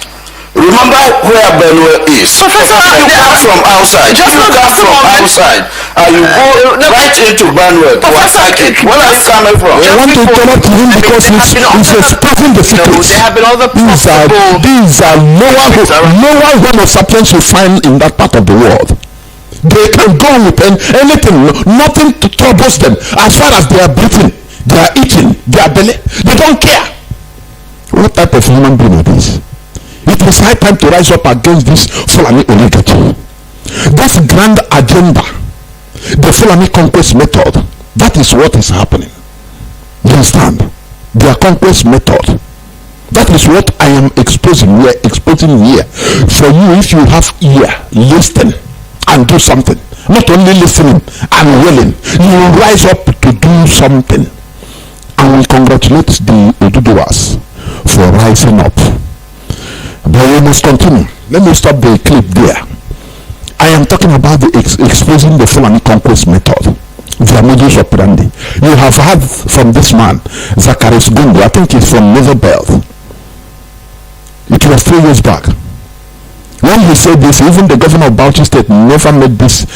Remember where Benue is. Professor, you come from outside. If you come from outside and you go right into Benue to attack it, where are you coming from? I want to interrupt him because he's exposing the secrets. There have been other These are lower Homo sapiens you find in that part of the world. They can go with anything, nothing to troubles them. As far as they are breathing, they are eating, they are belly, they don't care. What type of human being are these? It is high time to rise up against this Fulani oligarchy. This grand agenda, the Fulani conquest method, that is what is happening. You understand? Their conquest method. That is what I am exposing. We are exposing here. For you, if you have ear, listen and do something. Not only listening and willing, you will rise up to do something. And we congratulate the Oduduwas for rising up. But we must continue. Let me stop the clip there. I am talking about the exposing the Fulani conquest method. their modus operandi. You have heard from this man, Zacharias Gundu, I think he's from Nether Belt. It was 3 years back. When he said this, even the governor of Bauchi State never made this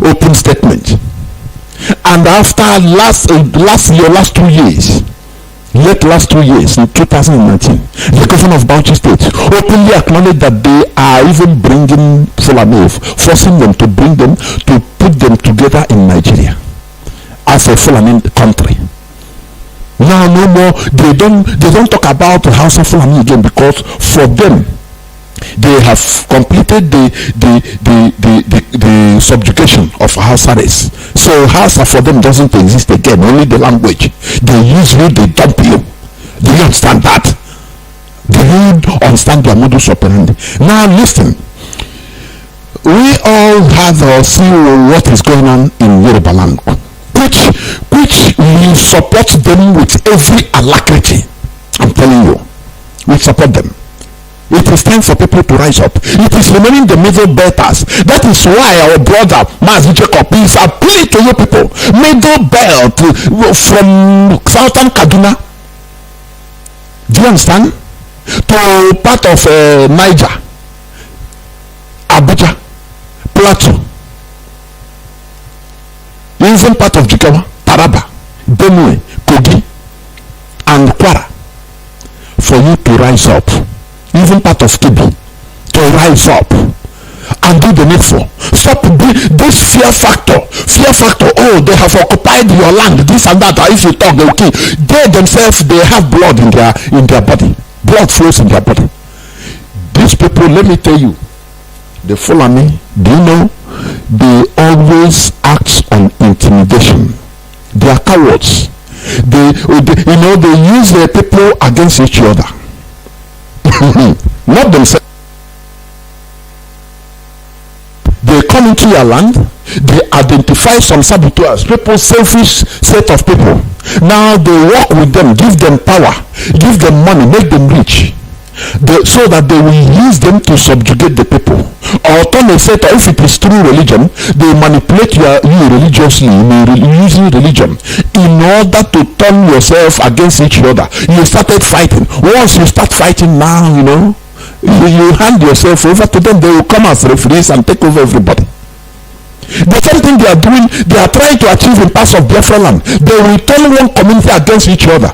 open statement. And after last 2 years, last 2 years, in 2019, the governor of Bauchi State openly acknowledged that they are even bringing Fulani, forcing them to bring them, to put them together in Nigeria as a Fulani country. Now no more, they don't talk about the HAUSA Fulani again, because for them, they have completed the subjugation of Hausa race. So Hausa for them doesn't exist again, only the language. They use you, they dump you. Do you understand that? Do you understand their modus operandi? Now listen, we all have see what is going on in Yoruba land, which we support them with every alacrity. I'm telling you, we support them. It is time for people to rise up. It is remaining the middle belters. That is why our brother Mazi is appealing to you people. Middle belt from southern Kaduna. Do you understand? To part of Niger, Abuja, Plateau, even part of Jigawa, Taraba, Benue, Kogi, and Kwara, for you to rise up. Even part of Kebbi, to rise up and do the needful. Stop this fear factor. Oh, they have occupied your land, this and that. If you talk, they will kill. They themselves, they have blood in their body. Blood flows in their body. These people, let me tell you, the Fulani, do you know, they always act on intimidation. They are cowards. They use their people against each other. Not themselves. They come into your land, they identify some saboteurs, people, selfish set of people. Now they work with them, give them power, give them money, make them rich, so that they will use them to subjugate the people. Or turn a set, if it is through religion, they manipulate you religiously, using religion, in order to turn yourself against each other. You started fighting. Once you start fighting now, you hand yourself over to them. They will come as referees and take over everybody. The same thing they are doing, they are trying to achieve in parts of Biafra land. They will turn one community against each other.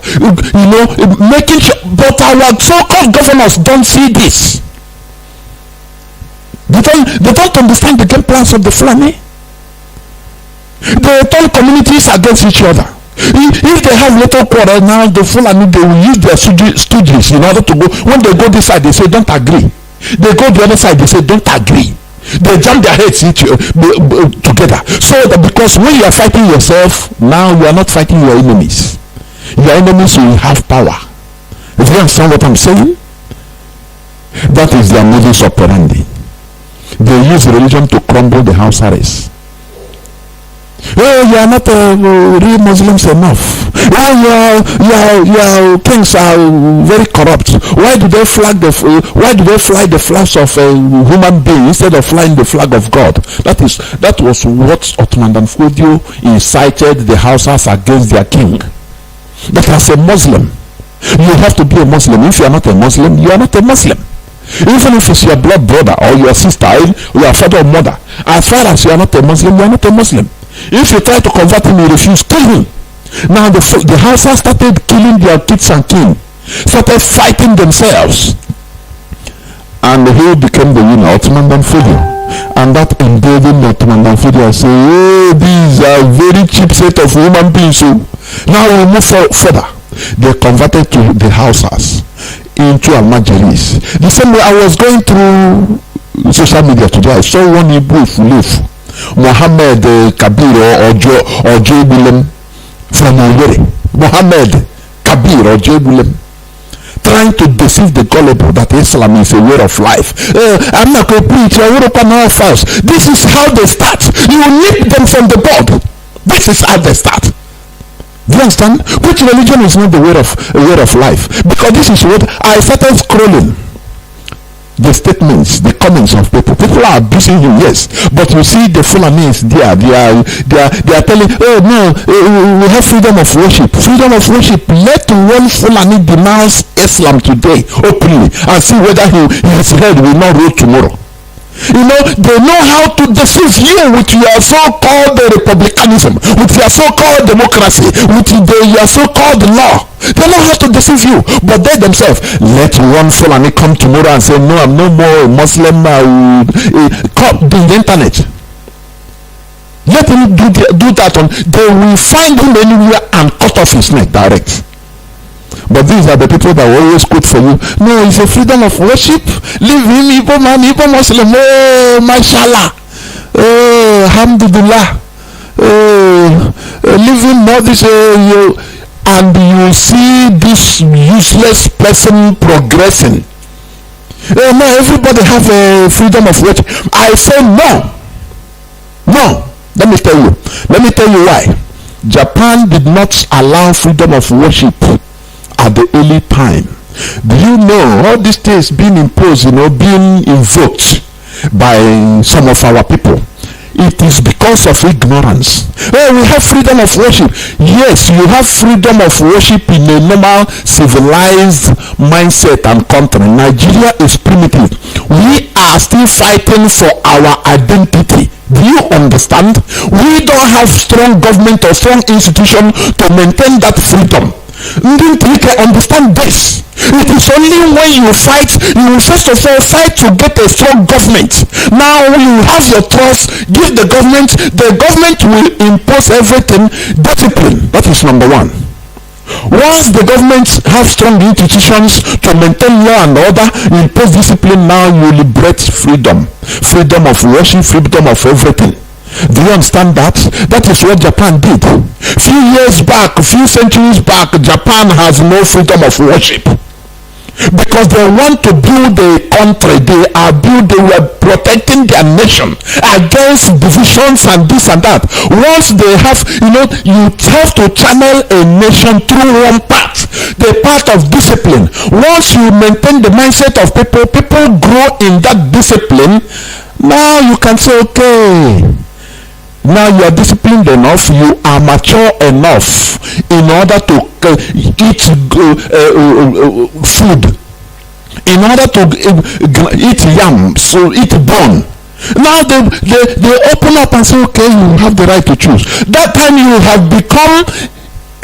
Making sure, but our so-called governors don't see this. They don't understand the game plans of the Fulani. They turn communities against each other. If they have little quarrel now, the Fulani, they will use their stooges in order to go. When they go this side, they say don't agree. They go the other side, they say don't agree. They jam their heads together. So that, because when you are fighting yourself, now you are not fighting your enemies. Your enemies will have power. If you understand what I'm saying, that is their modus operandi. They use religion to crumble the Hausa race. Oh, you are not real Muslims enough. Oh, your kings are very corrupt. Why do they fly the flags of a human being instead of flying the flag of God? That was what Ottoman Dan Fodio incited the Hausas against their king. But as a Muslim, you have to be a Muslim. If you are not a Muslim, you are not a Muslim. Even if it's your blood brother or your sister or your father or mother, as far as you are not a Muslim, you are not a Muslim. If you try to convert him, you refuse, kill him. Now the Hausa started killing their kids and kin, started fighting themselves, and who became the winner? Ottoman Dan Fodio. And that emboldened Ottoman Dan Fodio and say, oh, these are very cheap set of human beings. So now we move further. They converted to the Hausas into Almajiris. The same way I was going through social media today, I saw one Igbo Fulani, Mohammed Kabir or Joe Willem from Owerri. Mohammed Kabir or Joe Willem, trying to deceive the gullible that Islam is a way of life. I'm not going to preach. I will open our house. This is how they start. You nip them from the bud. This is how they start. Do you understand? Which religion is not the way of life? Because this is what I started scrolling. the statements, the comments of people. People are abusing him, yes, but you see the Fulanis there, they are telling, oh no, we have freedom of worship. Freedom of worship. Let one Fulani denounce Islam today openly and see whether his head will not roll tomorrow. You know, they know how to deceive you with your so-called republicanism, with your so-called democracy, with your so-called law. They know how to deceive you, but they themselves, let one Fulani come tomorrow and say, no, I'm no more a Muslim. Caught the internet. Let him do that. They will find him anywhere and cut off his neck direct. But these are the people that will always quote for you. No, it's a freedom of worship. Leave him, Ipob man, Ipob Muslim. Oh, mashallah. Oh, alhamdulillah. Leave him, not this. And you see this useless person progressing. No, everybody have a freedom of worship. I say no. No. Let me tell you why. Japan did not allow freedom of worship at the early time. Do you know all these things being imposed, being invoked by some of our people? It is because of ignorance. Oh, we have freedom of worship. Yes, you have freedom of worship in a normal civilized mindset and country. Nigeria is primitive. We are still fighting for our identity. Do you understand? We don't have strong government or strong institution to maintain that freedom. You can understand this. It is only when you fight, you will first of all fight to get a strong government. Now you have your trust, give the government will impose everything. Discipline, that is number one. Once the government have strong institutions to maintain law and order, impose discipline, now you liberate freedom of worship, freedom of everything. Do you understand that? That is what Japan did. Few years back, few centuries back, Japan has no freedom of worship. Because they want to build a country, they were protecting their nation against divisions and this and that. Once they have, you have to channel a nation through one path, the path of discipline. Once you maintain the mindset of people grow in that discipline. Now you can say, okay, now you are disciplined enough, you are mature enough in order to eat food, in order to eat yam, so eat bone. Now they open up and say, okay, you have the right to choose. That time you have become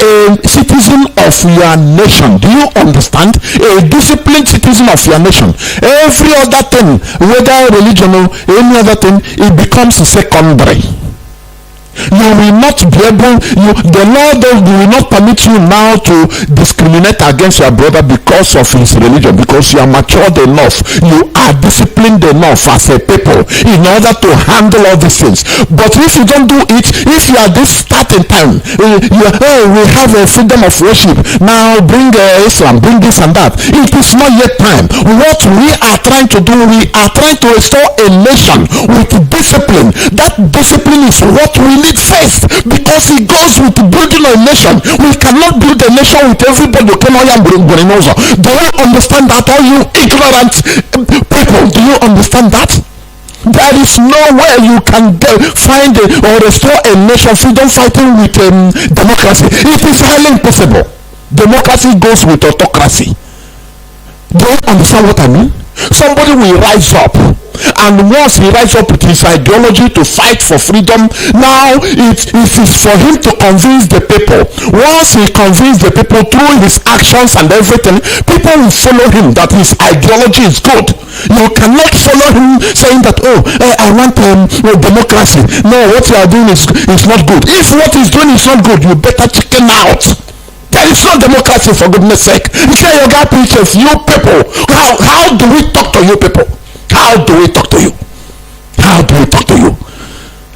a citizen of your nation. Do you understand? A disciplined citizen of your nation. Every other thing, whether religion or any other thing, it becomes secondary. You will not be able, the law will not permit you now to discriminate against your brother because of his religion, because you are matured enough, you are disciplined enough as a people in order to handle all these things. But if you don't do it, if you are this starting time, we have a freedom of worship, now bring Islam, bring this and that. It is not yet time. What we are trying to do, we are trying to restore a nation with discipline. That discipline is what we need first, because it goes with building a nation. We cannot build a nation with everybody. Do you understand that, all you ignorant people? Do you understand that? There is no way you can find or restore a nation freedom fighting with democracy. It is highly impossible. Democracy goes with autocracy. Do you understand what I mean? Somebody will rise up, and once he rises up with his ideology to fight for freedom, now it is for him to convince the people. Once he convinces the people through his actions and everything, people will follow him that his ideology is good. You cannot follow him saying that, I want democracy. No, what you are doing is not good. If what he's doing is not good, you better chicken out. There is no democracy, for goodness sake. You say, yoga preachers, you people, how do we talk to you people? How do we talk to you? How do we talk to you?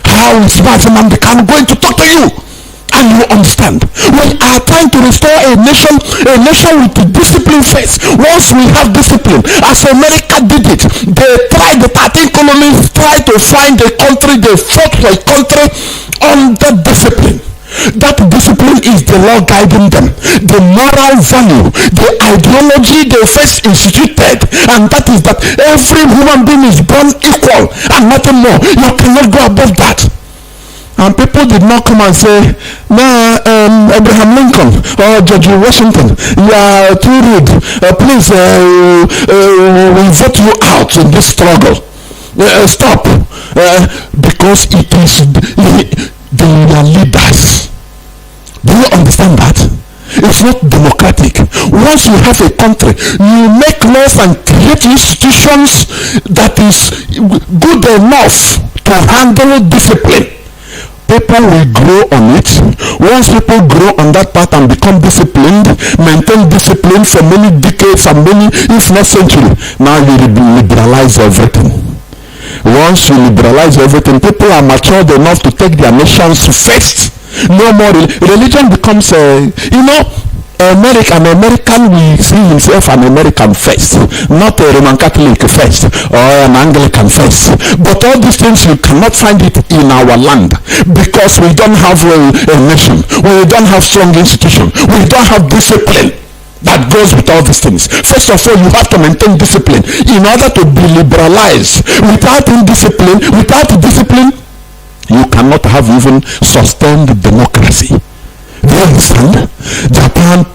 How is Mazi going to talk to you? And you understand, we are trying to restore a nation with discipline first. Once we have discipline, as America did it, they tried, the 13 colonies tried to find a country, they fought for a country under discipline. That discipline is the law guiding them. The moral value, the ideology they first instituted, and that is that every human being is born equal and nothing more. You cannot go above that. And people did not come and say, no, Abraham Lincoln or George Washington, you are too rude. Please, we vote you out in this struggle. Stop. Because it is they are leaders. Do you understand that? It's not democratic. Once you have a country, you make laws and create institutions that is good enough to handle discipline. People will grow on it. Once people grow on that path and become disciplined, maintain discipline for many decades and many, if not centuries, now you liberalize everything. Once you liberalize everything, people are matured enough to take their nations first. No more religion becomes an American will see himself an American first, not a Roman Catholic first or an Anglican first. But all these things you cannot find it in our land because we don't have a nation, we don't have strong institution, we don't have discipline that goes with all these things. First of all, you have to maintain discipline in order to be liberalized. Without discipline, you cannot have even sustained democracy. Do you understand? Japan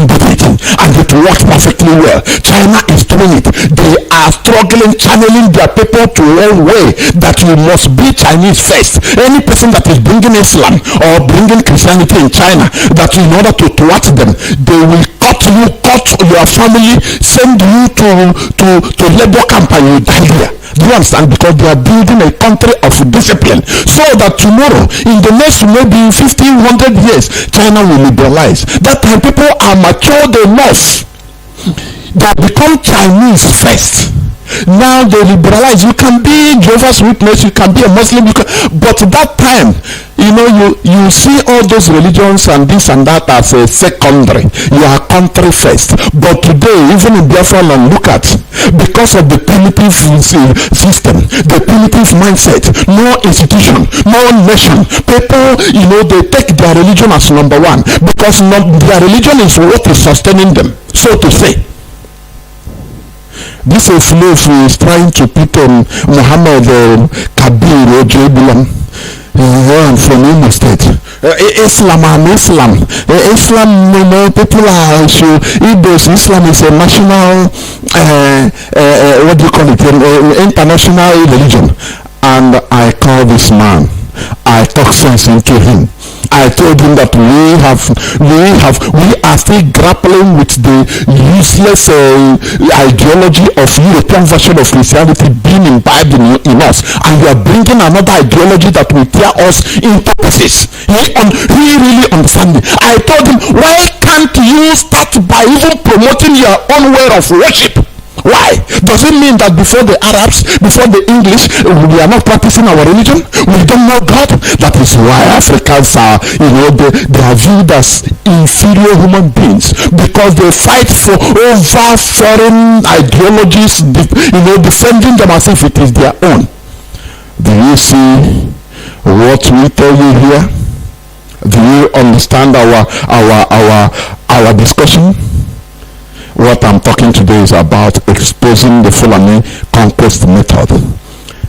did it and it worked perfectly well. China is doing it. They are struggling, channeling their people to one way that you must be Chinese first. Any person that is bringing Islam or bringing Christianity in China, that in order to thwart them, they will cut your family, send you to labor camp and you die here. Do you understand? Because they are building a country of discipline, so that tomorrow, in the next maybe 100 years, China will liberalize. That time people are matured enough that become Chinese first. Now they liberalize. You can be Jehovah's Witness, you can be a Muslim, but that time, you see all those religions and this and that as a secondary. You are country first. But today, even in Biafra land, look at, because of the primitive system, the primitive mindset, no institution, no nation, people, they take their religion as number one because their religion is what is sustaining them, so to say. This slave is trying to put Muhammad Kabir Ojebulam from Imo State. Islam, people are Islam is a national, what do you call it, international religion. And I call this man, I talk sense into him. I told him that we are still grappling with the useless ideology of European version of Christianity being imbibed in us, and we are bringing another ideology that will tear us into pieces. He really understands me. I told him, why can't you start by even promoting your own way of worship? Why? Does it mean that before the Arabs, before the English, we are not practicing our religion? We don't know God? That is why Africans are, they are viewed as inferior human beings, because they fight for over foreign ideologies, defending them as if it is their own. Do you see what we tell you here? Do you understand our discussion? What I'm talking today is about exposing the Fulani conquest method.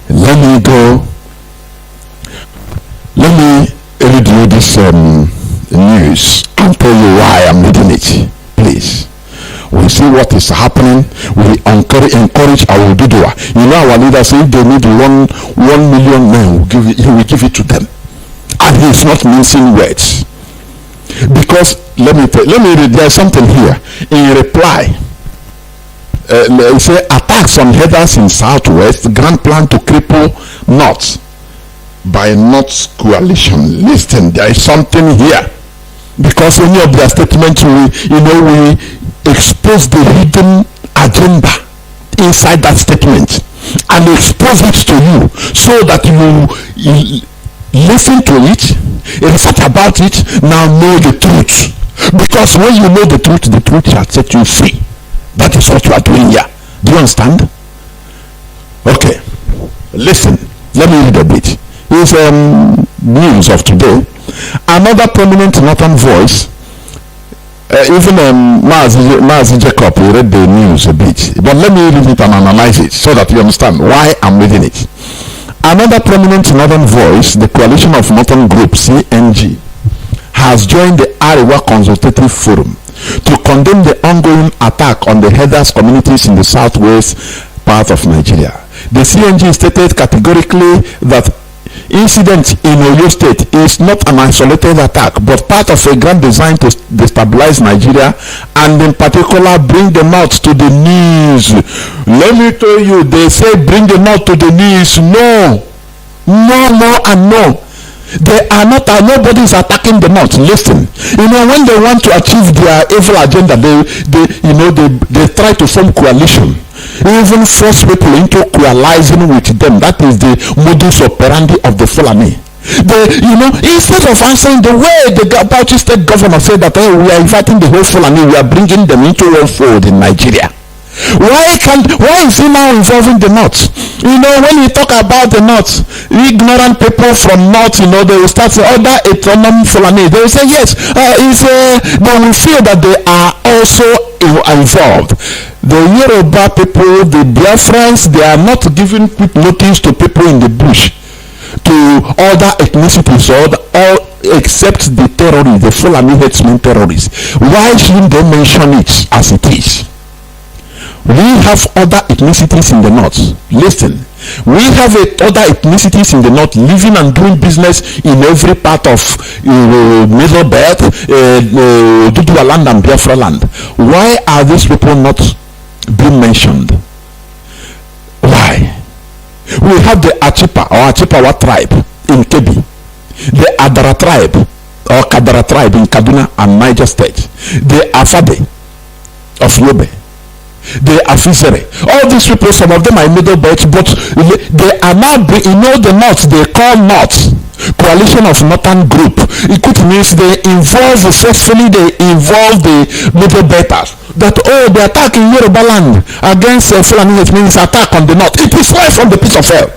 Let me read you this news and tell you why I'm reading it. Please. We see what is happening. We encourage our Dudua. Our leaders, if they need 1 million men, he will give it to them. And he's not mincing words. Because let me read, there's something here in reply. Say attacks on headers in southwest, grand plan to cripple North by North coalition. Listen, there is something here, because any of their statements we expose the hidden agenda inside that statement and expose it to you, so that you listen to it, research about it, now know the truth. Because when you know the truth shall set you free. That is what you are doing here. Do you understand? Okay. Listen, let me read a bit. It's news of today. Another prominent northern voice, even Mazi Jacob, he read the news a bit, but let me read it and analyze it so that you understand why I'm reading it. Another prominent northern voice, the coalition of northern group CNG, has joined the Arewa Consultative Forum to condemn the ongoing attack on the Heathers communities in the southwest part of Nigeria. The CNG stated categorically that incident in Oyo State is not an isolated attack but part of a grand design to destabilize Nigeria and in particular bring the North to the knees. Let me tell you, they say bring the North to the knees. No, and no. They are not, nobody is attacking the North. Listen, when they want to achieve their evil agenda, they try to form coalition, even force people into coalizing with them. That is the modus operandi of the Fulani. Instead of answering the way the Bauchi state governor said that we are inviting the whole Fulani, we are bringing them into one fold in Nigeria. Why is he now involving the North? When we talk about the North, ignorant people from North, they will start saying other autonomous Fulani. They will say yes, they will feel that they are also involved. The Yoruba people, the Biafrans, they are not giving quick notice to people in the bush, to other ethnicities or except the terrorists, the Fulani herdsmen terrorists. Why shouldn't they mention it as it is? We have other ethnicities in the North. Listen, we have other ethnicities in the North living and doing business in every part of Middle Belt, Dudua land and Biafra land. Why are these people not being mentioned? Why? We have the Achipawa tribe in Kebbi, the Adara tribe or Kadara tribe in Kaduna and Niger State, the Afade of Yobe, the Afisere. All these people, some of them are in Middle Belt, but they are now, the North, they call North coalition of northern group. It could mean they involve forcefully, they involve the Middle Belters. That the attack in Yoruba land against Fulani, it means attack on the North. It is right from the pit of hell.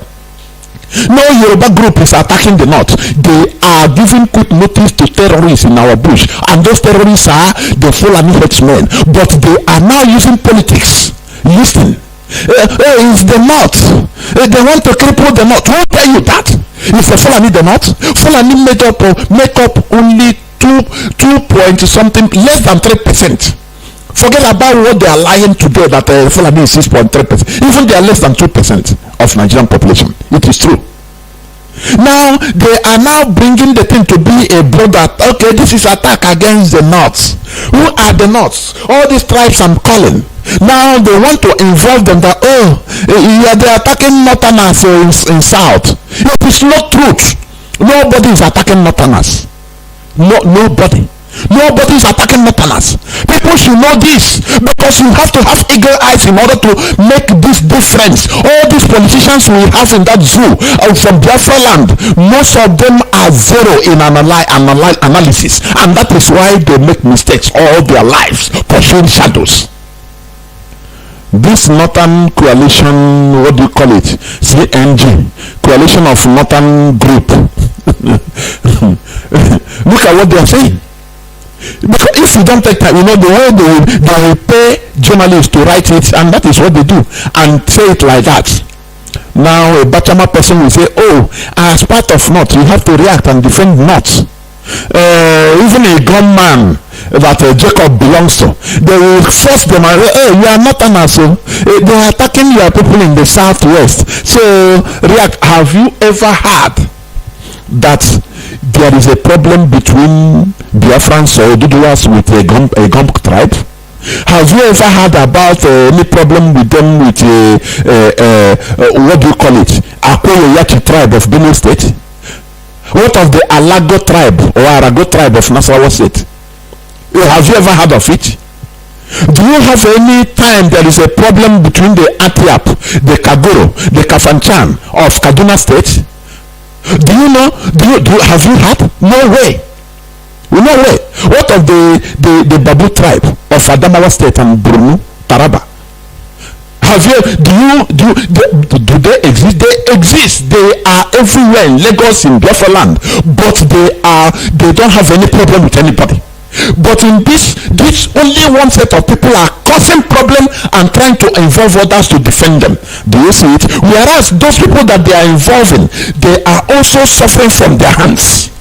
No Yoruba group is attacking the North. They are giving quick notice to terrorists in our bush, and those terrorists are the Fulani herdsmen. But they are now using politics. Listen, it's the North. They want to cripple the North. Who tell you that? It's the Fulani the North. Fulani make up only 2 point something, less than 3%. Forget about what they are lying today that Fulani is 6.3%. Even they are less than 2% of Nigerian population. It is true. Now they are now bringing the thing to be a brother. Okay, this is attack against the North. Who are the Norths? All these tribes I'm calling. Now they want to involve them that they are attacking Northerners in South. It is not truth. Nobody is attacking Northerners. Nobody is attacking Northerners. People should know this, because you have to have eagle eyes in order to make this difference. All these politicians we have in that zoo from Biafra land, most of them are zero in analysis, and that is why they make mistakes all their lives, pursuing shadows. This northern coalition, what do you call it? CNG, coalition of northern group. Look at what they are saying. Because if you don't take time, the way they will pay journalists to write it, and that is what they do, and say it like that. Now a Bachama person will say, as part of North, you have to react and defend North. Even a gunman that Jacob belongs to, they will force them and you are not an asshole. They are attacking your people in the southwest. So react. Have you ever heard that there is a problem between Biafrans or Duduas with a Gump tribe? Have you ever heard about any problem with them with what do you call it, Akoyo Yachi tribe of Benue State? What of the Alago tribe or Arago tribe of Nasarawa State? Have you ever heard of it? Do you have any time there is a problem between the Atiap, the Kagoro, the Kafanchan of Kaduna State? Do you know? Have you heard? No way. No way. What of the Babu tribe of Adamawa State and Borno, Taraba? Have you? Do they exist? They exist. They are everywhere in Lagos, in Biafra land, but they don't have any problem with anybody. But in this only one set of people are causing problem and trying to involve others to defend them. Do you see it? Whereas those people that they are involving, they are also suffering from their hands.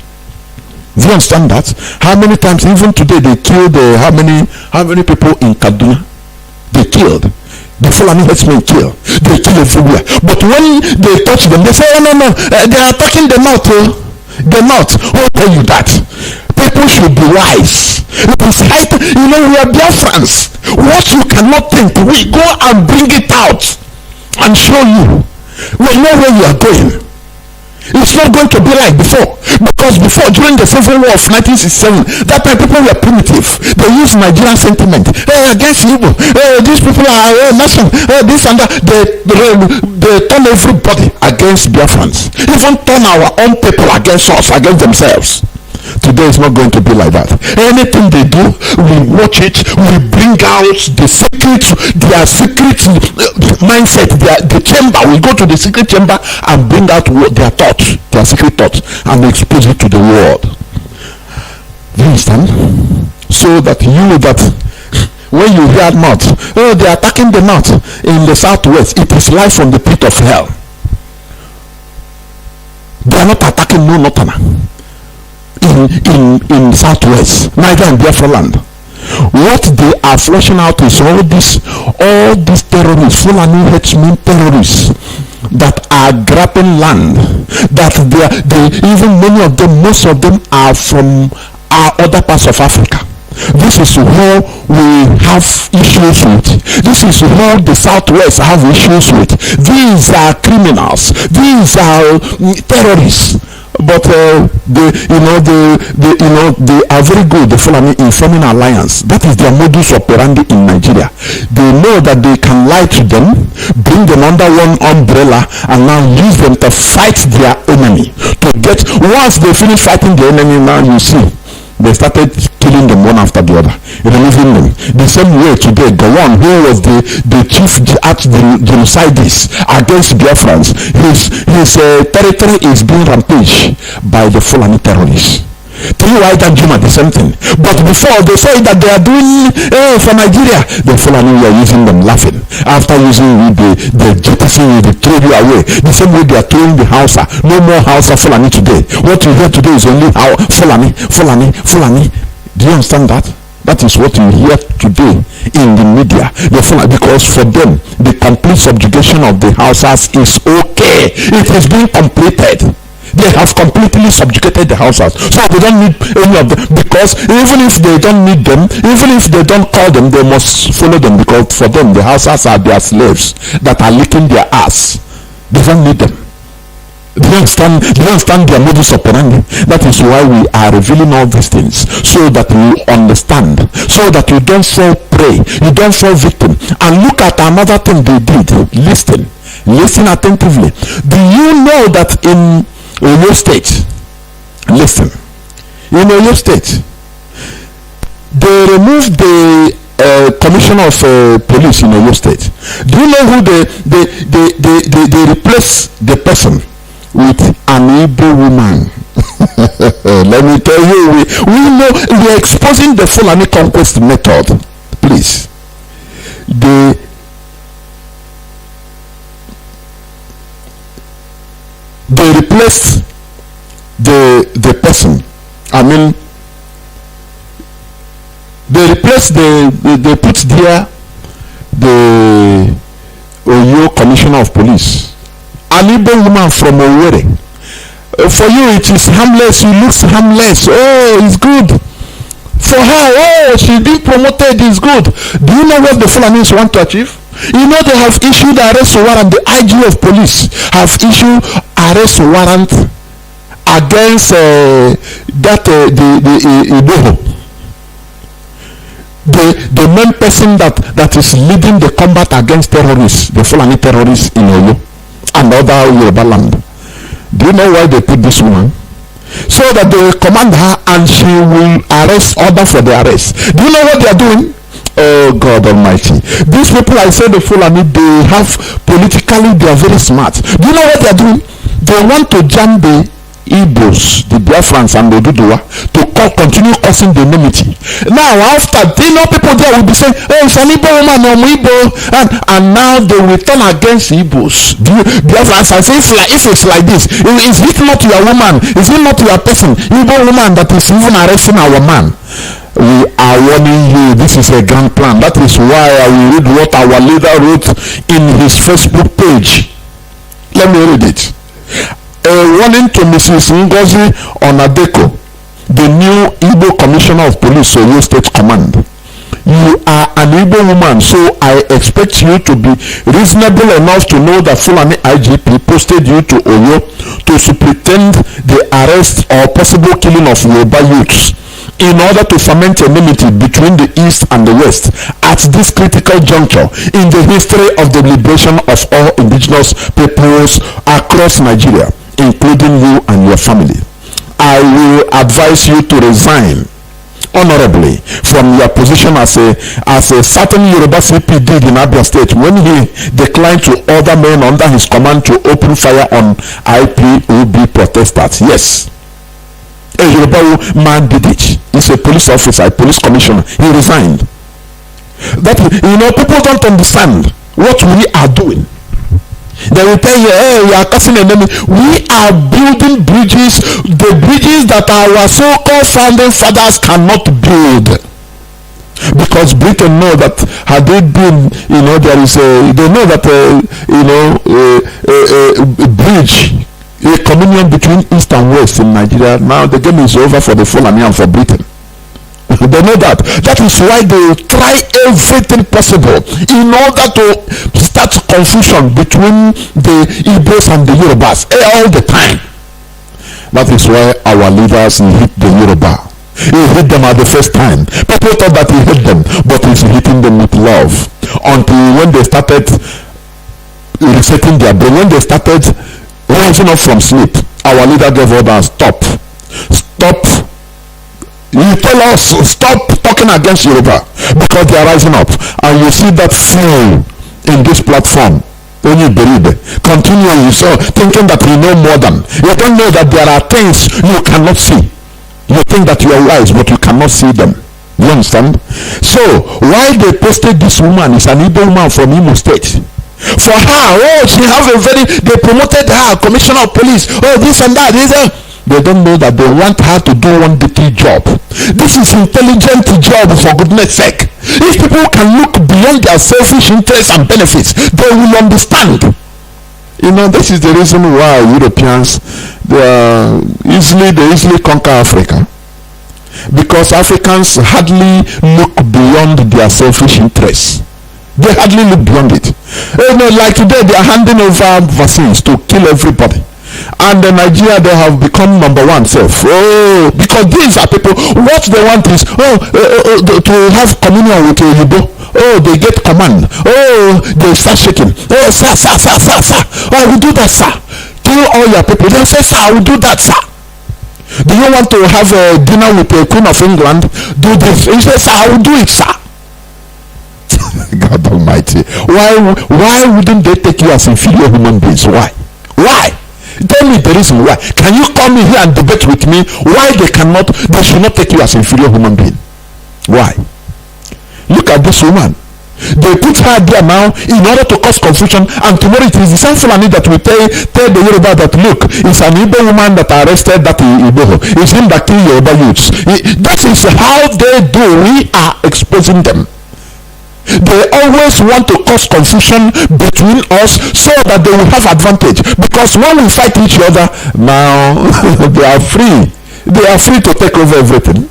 Do you understand that? How many times, even today, they killed how many people in Kaduna? They killed. The Fulani herdsmen kill. They kill everywhere. But when they touch them, they say, oh no, they are attacking the north. The north. Who will tell you that? People should be wise. It is high time. We are Biafrans. What you cannot think, we go and bring it out and show you. We know where you are going. It's not going to be like before, because before, during the Civil War of 1967, that time people were primitive. They used Nigerian sentiment against Igbo. These people are nation. This and that. They turn everybody against Biafrans. Even turn our own people against us, against themselves. Today is not going to be like that. Anything they do, we watch it, we bring out the secret, their secret mindset, the chamber. We go to the secret chamber and bring out their thoughts, their secret thoughts, and expose it to the world. Do you understand? So that when you hear north, they are attacking the north in the southwest, it is life from the pit of hell. They are not attacking no northerner in southwest, neither in Biafra land. What they are flushing out is all these terrorists, Fulani herdsmen terrorists that are grabbing land, that they even many of them, most of them are from other parts of Africa. This is who we have issues with. This is who the southwest have issues with. These are criminals. These are terrorists. But they are very good, the Fulani, in forming alliance. That is their modus operandi in Nigeria. They know that they can lie to them, bring them under one umbrella, and now use them to fight their enemy. Once they finish fighting the enemy, now you see they started killing them one after the other, removing them. The same way today, Gowon, who was the chief genocidist against Biafrans, his territory is being rampaged by the Fulani terrorists. White and Juma, the same thing. But before, they say that they are doing for Nigeria. The Fulani were using them, laughing. After using the jettison, they throw you away. The same way they are throwing the HAUSA. No more HAUSA Fulani today. What you hear today is only Fulani. Do you understand that? That is what you hear today in the media. Because for them, the complete subjugation of the Hausas is okay. It has been completed. They have completely subjugated the Hausas. So they don't need any of them, because even if they don't need them, even if they don't call them, they must follow them, because for them, the Hausas are their slaves that are licking their ass. They don't need them. Do you understand their modus operandi? That is why we are revealing all these things, so that you understand, so that you don't fall prey, you don't fall victim. And look at another thing they did. Listen attentively. Do you know that in Oyo State, listen, in Oyo State, they removed the commissioner of police in Oyo State. Do you know who they replaced the person with? An Igbo woman. Let me tell you, we know, we are exposing the Fulani conquest method. Please, they replaced the person. I mean, they replaced they put there the Oyo commissioner of police, an Igbo woman from Owerri. For you it is harmless, she looks harmless. Oh, it's good. For her, oh, she's been promoted, it's good. Do you know what the Fulanis want to achieve? You know, they have issued arrest warrant. The IG of police have issued arrest warrant against the main person that is leading the combat against terrorists, the Fulani terrorists in Oyo and other Yoruba land. Do you know why they put this woman? So that they will command her and she will arrest, order for the arrest. Do you know what they are doing? Oh God Almighty. These people, I said the Fulani, they have politically, they are very smart. Do you know what they are doing? They want to jam the Igbos, the Biafrans and the Duduwa to continue causing the enmity. Now after, people there will be saying, oh, it's an Igbo woman, Igbo, and now they will turn against Igbos. Biafrans, I say, if it's like this, is it not your woman? Is it not your person, Igbo woman, that is even arresting our man? We are warning you, this is a grand plan. That is why I will read what our leader wrote in his Facebook page. Let me read it. A warning to Mrs. Ngozi Onadeko, the new Igbo Commissioner of Police, Oyo State Command. You are an Igbo woman, so I expect you to be reasonable enough to know that Fulani IGP posted you to Oyo to superintend the arrest or possible killing of Yoruba youths in order to foment enmity between the East and the West at this critical juncture in the history of the liberation of all indigenous peoples across Nigeria, including you and your family. I will advise you to resign honorably from your position as a certain Yoruba CP did in Abia State when he declined to order men under his command to open fire on IPOB protesters. Yes, a Yoruba man did it. He's a police officer, a police commissioner. He resigned. That, people don't understand what we are doing. They will tell you, hey, we are causing an enemy. We are building bridges, the bridges that our so-called founding fathers cannot build. Because Britain know that had they been, there is they know that a bridge, a communion between East and West in Nigeria. Now the game is over for the Fulani and for Britain. They know that. That is why they will try everything possible in order to start confusion between the Igbos and the Yorubas all the time. That is why our leaders hit the Yoruba. He hit them at the first time. People thought that he hit them, but he's hitting them with love. Until when they started resetting their brain, when they started rising up from sleep, our leader gave orders, stop. You tell us, stop talking against Yoruba, because they are rising up. And you see that fool in this platform, when you believe it, continue so thinking that you know more than. You don't know that there are things you cannot see. You think that you are wise, but you cannot see them. You understand? So, why they posted this woman is an Igbo woman from Imo State. For her, she have they promoted her, commissioner of police, this and that, They don't know that they want her to do one dirty job. This is intelligent job, for goodness sake. If people can look beyond their selfish interests and benefits, they will understand. This is the reason why Europeans they easily conquer Africa. Because Africans hardly look beyond their selfish interests. They hardly look beyond it. Like today, they are handing over vaccines to kill everybody. And in Nigeria, they have become number one self. Because these are people, what they want is to have communion with a Igbo. They get command. They start shaking. Sir. I will do that, sir. Tell all your people. They say, sir, I will do that, sir. Do you want to have a dinner with the Queen of England? Do this. He says, sir, I will do it, sir. God Almighty. Why wouldn't they take you as inferior human beings? Why? Tell me the reason why. Can you come in here and debate with me why they should not take you as inferior human being? Why? Look at this woman. They put her there now in order to cause confusion, and tomorrow it is the same Fulani that will tell the Yoruba that, look, it's an Igbo woman that arrested that Igbo. It's him that killed Yoruba youths. That is how they do. We are exposing them. They always want to cause confusion between us so that they will have advantage. Because when we fight each other, now they are free. They are free to take over everything.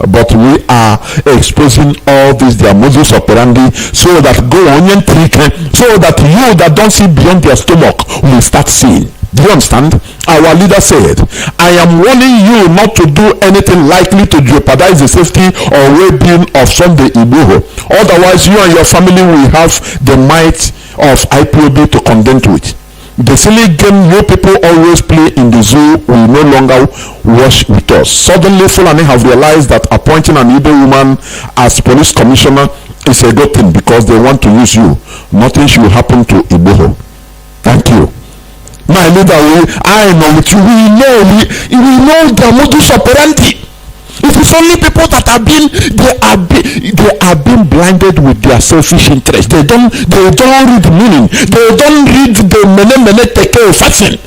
But we are exposing all this, their modus operandi, so that go onion trick, so that you that don't see beyond their stomach will start seeing. Do you understand? Our leader said, I am warning you not to do anything likely to jeopardize the safety or well-being of Sunday Igbo. Otherwise, you and your family will have the might of IPOB to contend with. The silly game you people always play in the zoo will no longer wash with us. Suddenly, Fulani have realized that appointing an Igbo woman as police commissioner is a good thing because they want to use you. Nothing should happen to Igbo. Thank you. My leader, I know with you. We know the modus operandi. It is only people that have been blinded with their selfish interest. They don't read the meaning. They don't read the mene teke fashion.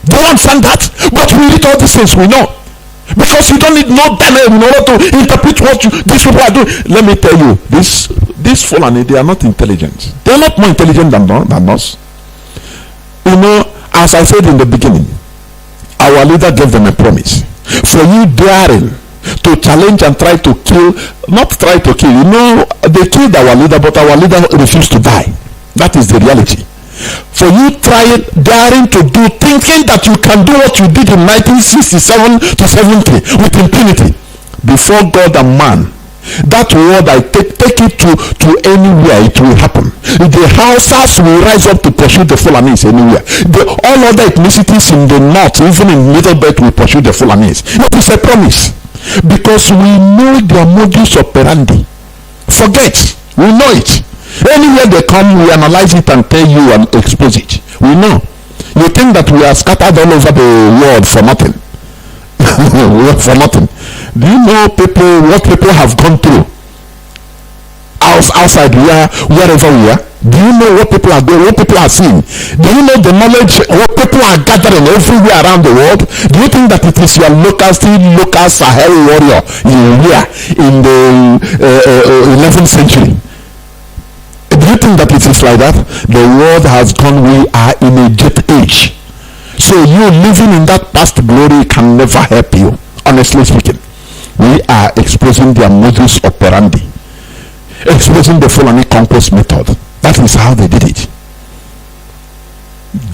They don't understand that. But we read all these things, we know. Because you don't need no time in order to interpret what these people are doing. Let me tell you, this Fulani, they are not intelligent. They are not more intelligent than us. You know, as I said in the beginning, our leader gave them a promise. For you daring to challenge and try to kill, not try to kill, you know, they killed our leader, but our leader refused to die. That is the reality. For you daring to do, thinking that you can do what you did in 1967 to 70 with impunity, before God and man, that word I take it to anywhere, it will happen. The HAUSAs will rise up to pursue the Fulanis anywhere. All other ethnicities in the north, even in Middle Belt, will pursue the Fulanis. It is a promise. Because we know their modus operandi. Forget, we know it. Anywhere they come, we analyze it and tell you and expose it. We know. You think that we are scattered all over the world for nothing. For nothing. Do you know what people have gone through outside wherever we are? Do you know what people are doing, what people are seeing? Do you know the knowledge, what people are gathering everywhere around the world? Do you think that it is your local Sahel warrior in the 11th century? Do you think that it is like that? The world has gone, we are in a jet age. So you living in that past glory can never help you, honestly speaking. We are exposing their modus operandi, exposing the Fulani conquest method. That is how they did it.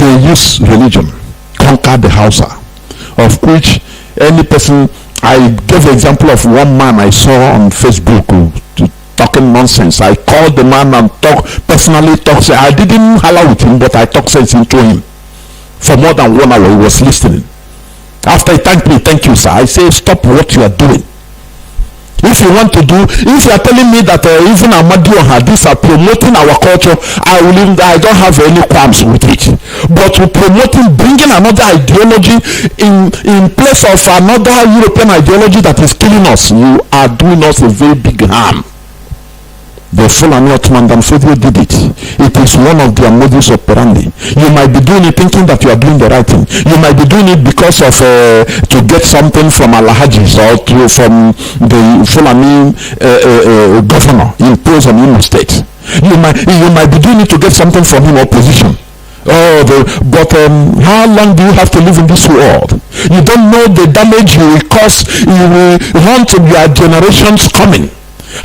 They use religion, conquer the HAUSA, of which any person, I gave the example of one man I saw on Facebook talking nonsense. I called the man and personally talked. I didn't holler with him, but I talked sense into him. For more than 1 hour, he was listening. After he thanked me, thank you, sir. I say, stop what you are doing. If you want to do, if you are telling me that even Ahmadi or Hadith are promoting our culture, I don't have any qualms with it. But promoting, bringing another ideology in place of another European ideology that is killing us, you are doing us a very big harm. The Fulani Ottoman Danfodio did it. It is one of their modus operandi. You might be doing it thinking that you are doing the right thing. You might be doing it because of to get something from Alhajis or from the Fulani governor imposed on Imo State. You might be doing it to get something from him or position. But how long do you have to live in this world? You don't know the damage you will cause. You will haunt your generations coming.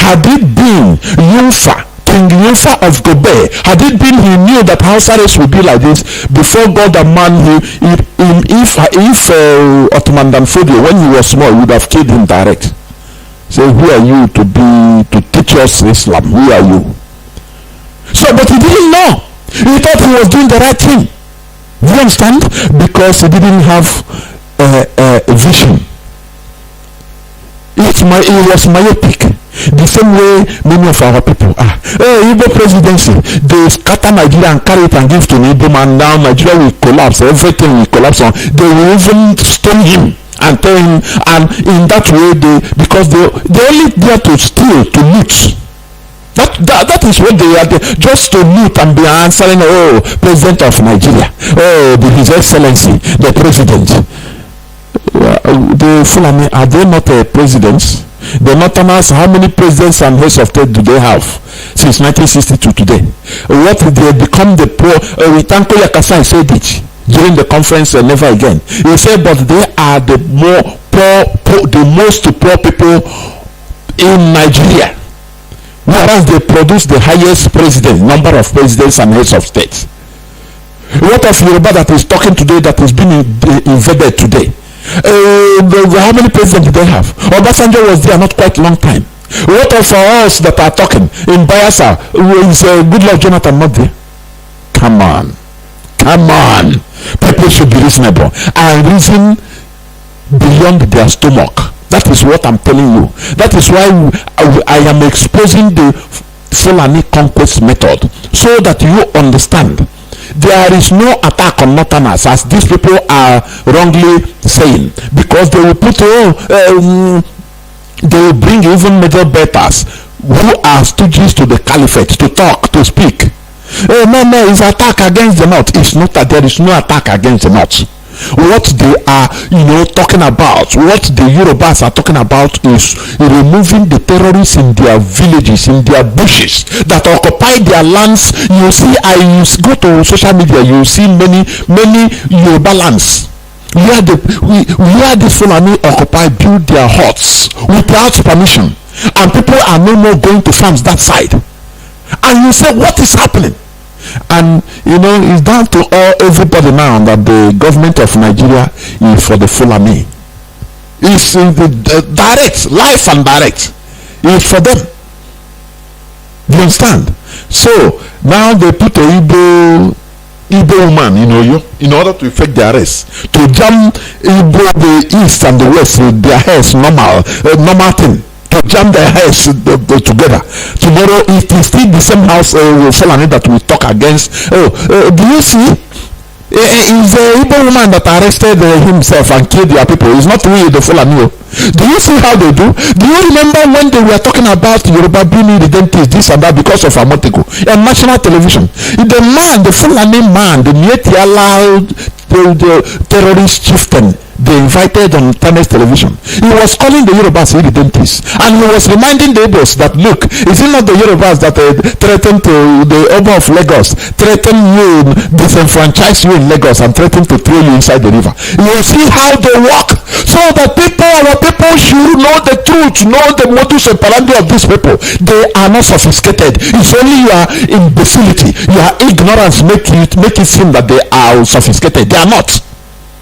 Had it been King Yufa of Gobe, had it been he knew that Hausa race would be like this, before God and man, if Ottoman Danfodio, when he was small, would have killed him direct. Say, who are you to teach us Islam? Who are you? So, but he didn't know. He thought he was doing the right thing. Do you understand? Because he didn't have a vision. It was myopic. The same way many of our people are. Igbo presidency, they scatter Nigeria and carry it and give to Igbo man. Now Nigeria will collapse. Everything will collapse. They will even stone him and tell him. And in that way, because they only there to steal, to loot. That is what they are there, just to loot and be answering. Oh, President of Nigeria. Oh, His Excellency, the President. The Fulani, are they not presidents? The Northerners, how many presidents and heads of state do they have since 1962 today? What did they become the poor? Tanko Yakasai said it during the conference, never again. He said, but they are the most poor people in Nigeria, whereas they produce the highest number of presidents and heads of state. What of Yoruba that is talking today, that is being invaded today? How many presidents do they have? Obasanjo was there not quite a long time. What of us that are talking in Biafra? Is Goodluck Johnathan not there? Come on. Come on, people should be reasonable and reason beyond their stomach. That is what I'm telling you. That is why I am exposing the Fulani conquest method, so that you understand there is no attack on northerners, as these people are wrongly saying, because they will put they will bring even middle betters who are stooges to the caliphate to talk, to speak. No, it's attack against the north. It's not that there is no attack against the north. What they are, talking about, what the Yorubas are talking about, is removing the terrorists in their villages, in their bushes that occupy their lands. You see, go to social media, you see many Yoruba lands where the Fulani occupy, build their huts without permission, and people are no more going to farms that side. And you say, what is happening? And it's down to everybody now that the government of Nigeria is for the Fulani. It's direct, life and direct. It's for them. Do you understand? So now they put a Igbo woman, in order to effect their arrest, to jam Igbo the east and the west with their hairs normal thing. To jam their heads together. Tomorrow it is still the same house Fulani that we talk against. Do you see? Is the Igbo woman that arrested himself and killed their people. It's not we, the Fulani. Do you see how they do? Do you remember when they were talking about Yoruba being identities, this and that, because of Amoteko on national television? The Fulani man, the Mietiala, the terrorist chieftain, they invited on Times television. He was calling the Yorubas irredentists, and he was reminding the Igbos that, look, is it not the Yorubas that threatened to the Oba of Lagos, threatened you, disenfranchise you in Lagos, and threatened to throw you inside the river? You see how they work, so that our people should know the truth, know the modus operandi of these people. They are not sophisticated. It's only your imbecility, your ignorance make it seem that they are sophisticated. They are not.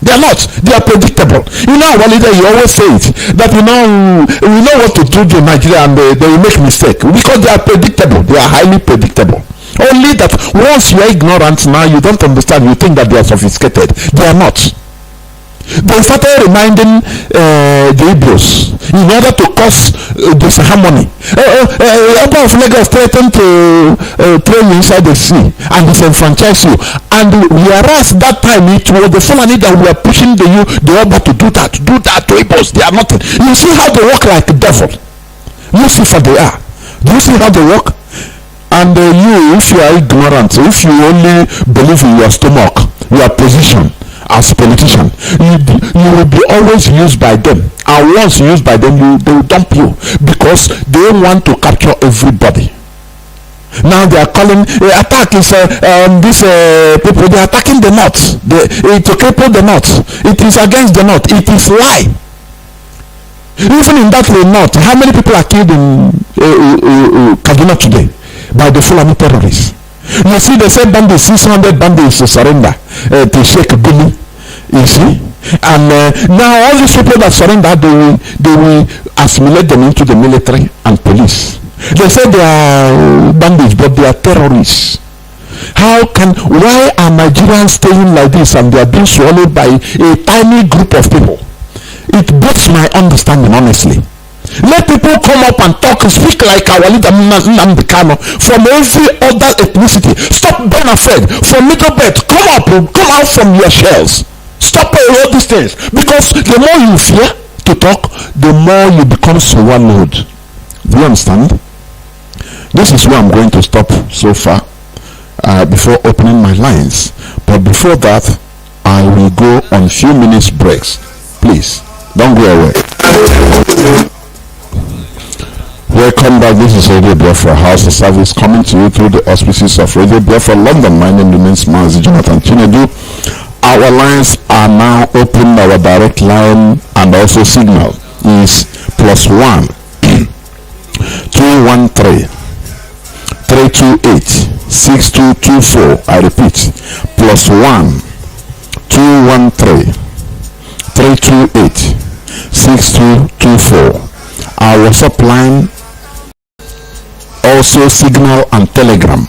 They are not. They are predictable. Our leader, you always say it, that we know what to do to Nigeria, and they will make mistake, because they are predictable. They are highly predictable. Only that once you are ignorant, now you don't understand, you think that they are sophisticated. They are not. They started reminding the Igbos in order to cause disharmony. Oba of Lagos threatened to throw you inside the sea and disenfranchise you. And whereas that time it was the Fulani that were pushing the Oba to do that to Igbos. They are nothing. You see how they work like the devil. Lucifer they are. Do you see how they work? And if you are ignorant, if you only believe in your stomach, your position as a politician, you will be always used by them, and once used by them, they will dump you, because they want to capture everybody. Now they are calling attack is these people, they are attacking the north, to cripple the north. It is against the north. It is lie. Even in that north, how many people are killed in Kaduna today by the Fulani terrorists? You see, the same bandits, 600 bandits to surrender to Sheikh Gumi. You see, and now all these people that surrender, they will assimilate them into the military and police. They say they are bandits, but they are terrorists. Why are Nigerians staying like this, and they are being swallowed by a tiny group of people? It breaks my understanding, honestly. Let people come up and talk, speak like our leader Nnamdi Kanu, from every other ethnicity. Stop being afraid. From Middle Belt, come out from your shells. Stop all these things, because the more you fear to talk, the more you become swallowed. Do you understand? This is where I'm going to stop so far before opening my lines. But before that, I will go on few minutes breaks. Please don't go away. Welcome back. This is Radio Biafra HAUSA service, coming to you through the auspices of Radio Biafra London. My name remains Mazi, Johnathan. Our lines are now open. Our direct line and also signal is +1 213 328 6224. I repeat, +1 213 328 6224. Our WhatsApp line, also signal and telegram,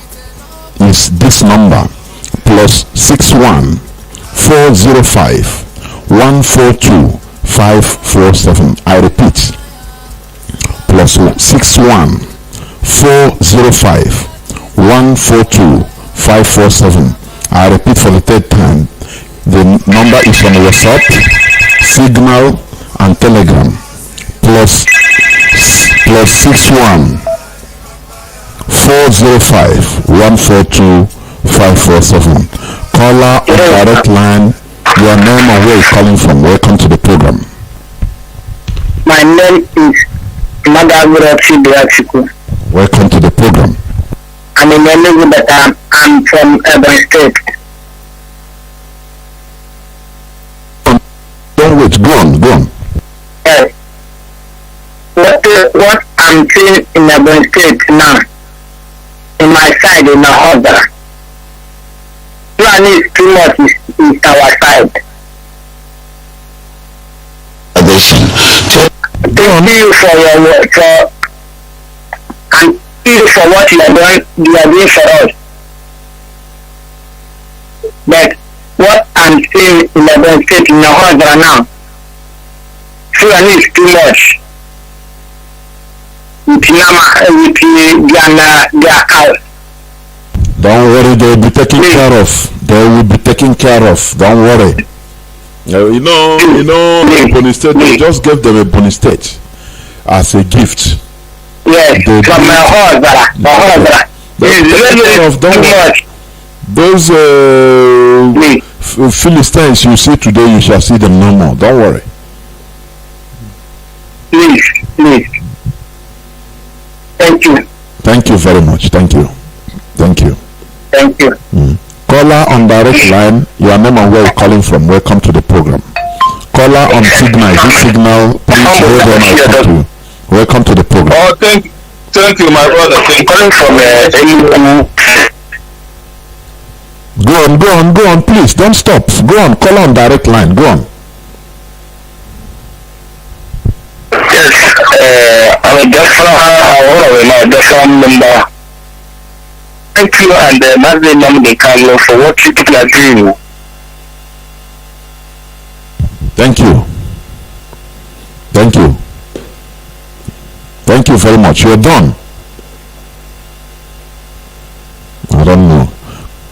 is this number, plus 61 405 142 547. I repeat, plus 61 405 142 547. I repeat for the third time. The number is on WhatsApp, Signal, and Telegram. Plus 61 405 142 547. Caller on direct line. Your name and where you're calling from. Welcome to the program. My name is Magagura. Welcome to the program. I'm in Enugu, but I'm from Ebonyi State. Don't wait. Go on. Yes. What I'm seeing in Ebonyi State now, in my side, in my HAUSA, Fulani is too much is our side. Thank you for your work, and for what you are doing for us. But what I'm seeing in the state in the HAUSA now, Fulani is too much. With their cows. Don't worry, they will be taken care of. They will be taken care of. Don't worry. You know, Ebonyi State, they just gave them Ebonyi State as a gift. Yes, from my HAUSA. Don't worry. Those Philistines you see today, you shall see them no more. Don't worry. Please. Thank you. Thank you very much. Thank you. Caller on direct line, your name and where you're calling from. Welcome to the program. Caller on Signal. This Signal, please hold on. I'll talk to you. Welcome to the program. Oh, thank you, my brother. I'm calling from Go on, please. Don't stop. Go on. Call on direct line. Go on. Yes, I'm a Biafra member. Thank you and Mazi Namde for what you people are doing. Thank you very much. You're done. I don't know.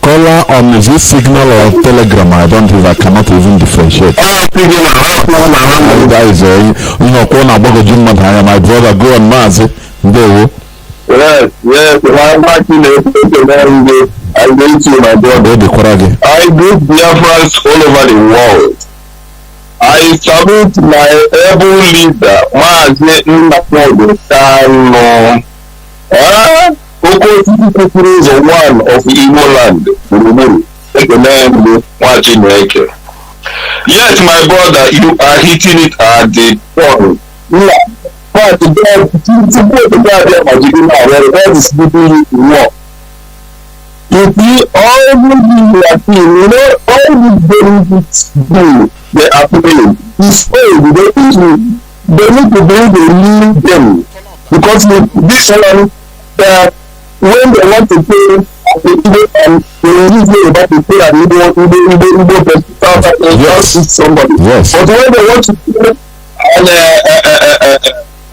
Caller on is this Signal or Telegram? I cannot even differentiate. Guys, my brother, go on Mazi. Yes, I'm watching it. I greet you, my brother. I greet Biafrans all over the world. I salute my able leader, Mazi Namde. Oko is one of Igbo land. Yes, my brother, you are hitting it at the point. But the God is giving you work. If you always are seeing, all these benefits they are paying. It's paid. They need to be able to leave them. Because this one, when they want to pay, they usually about to pay and somebody. Yes. But when they want to pay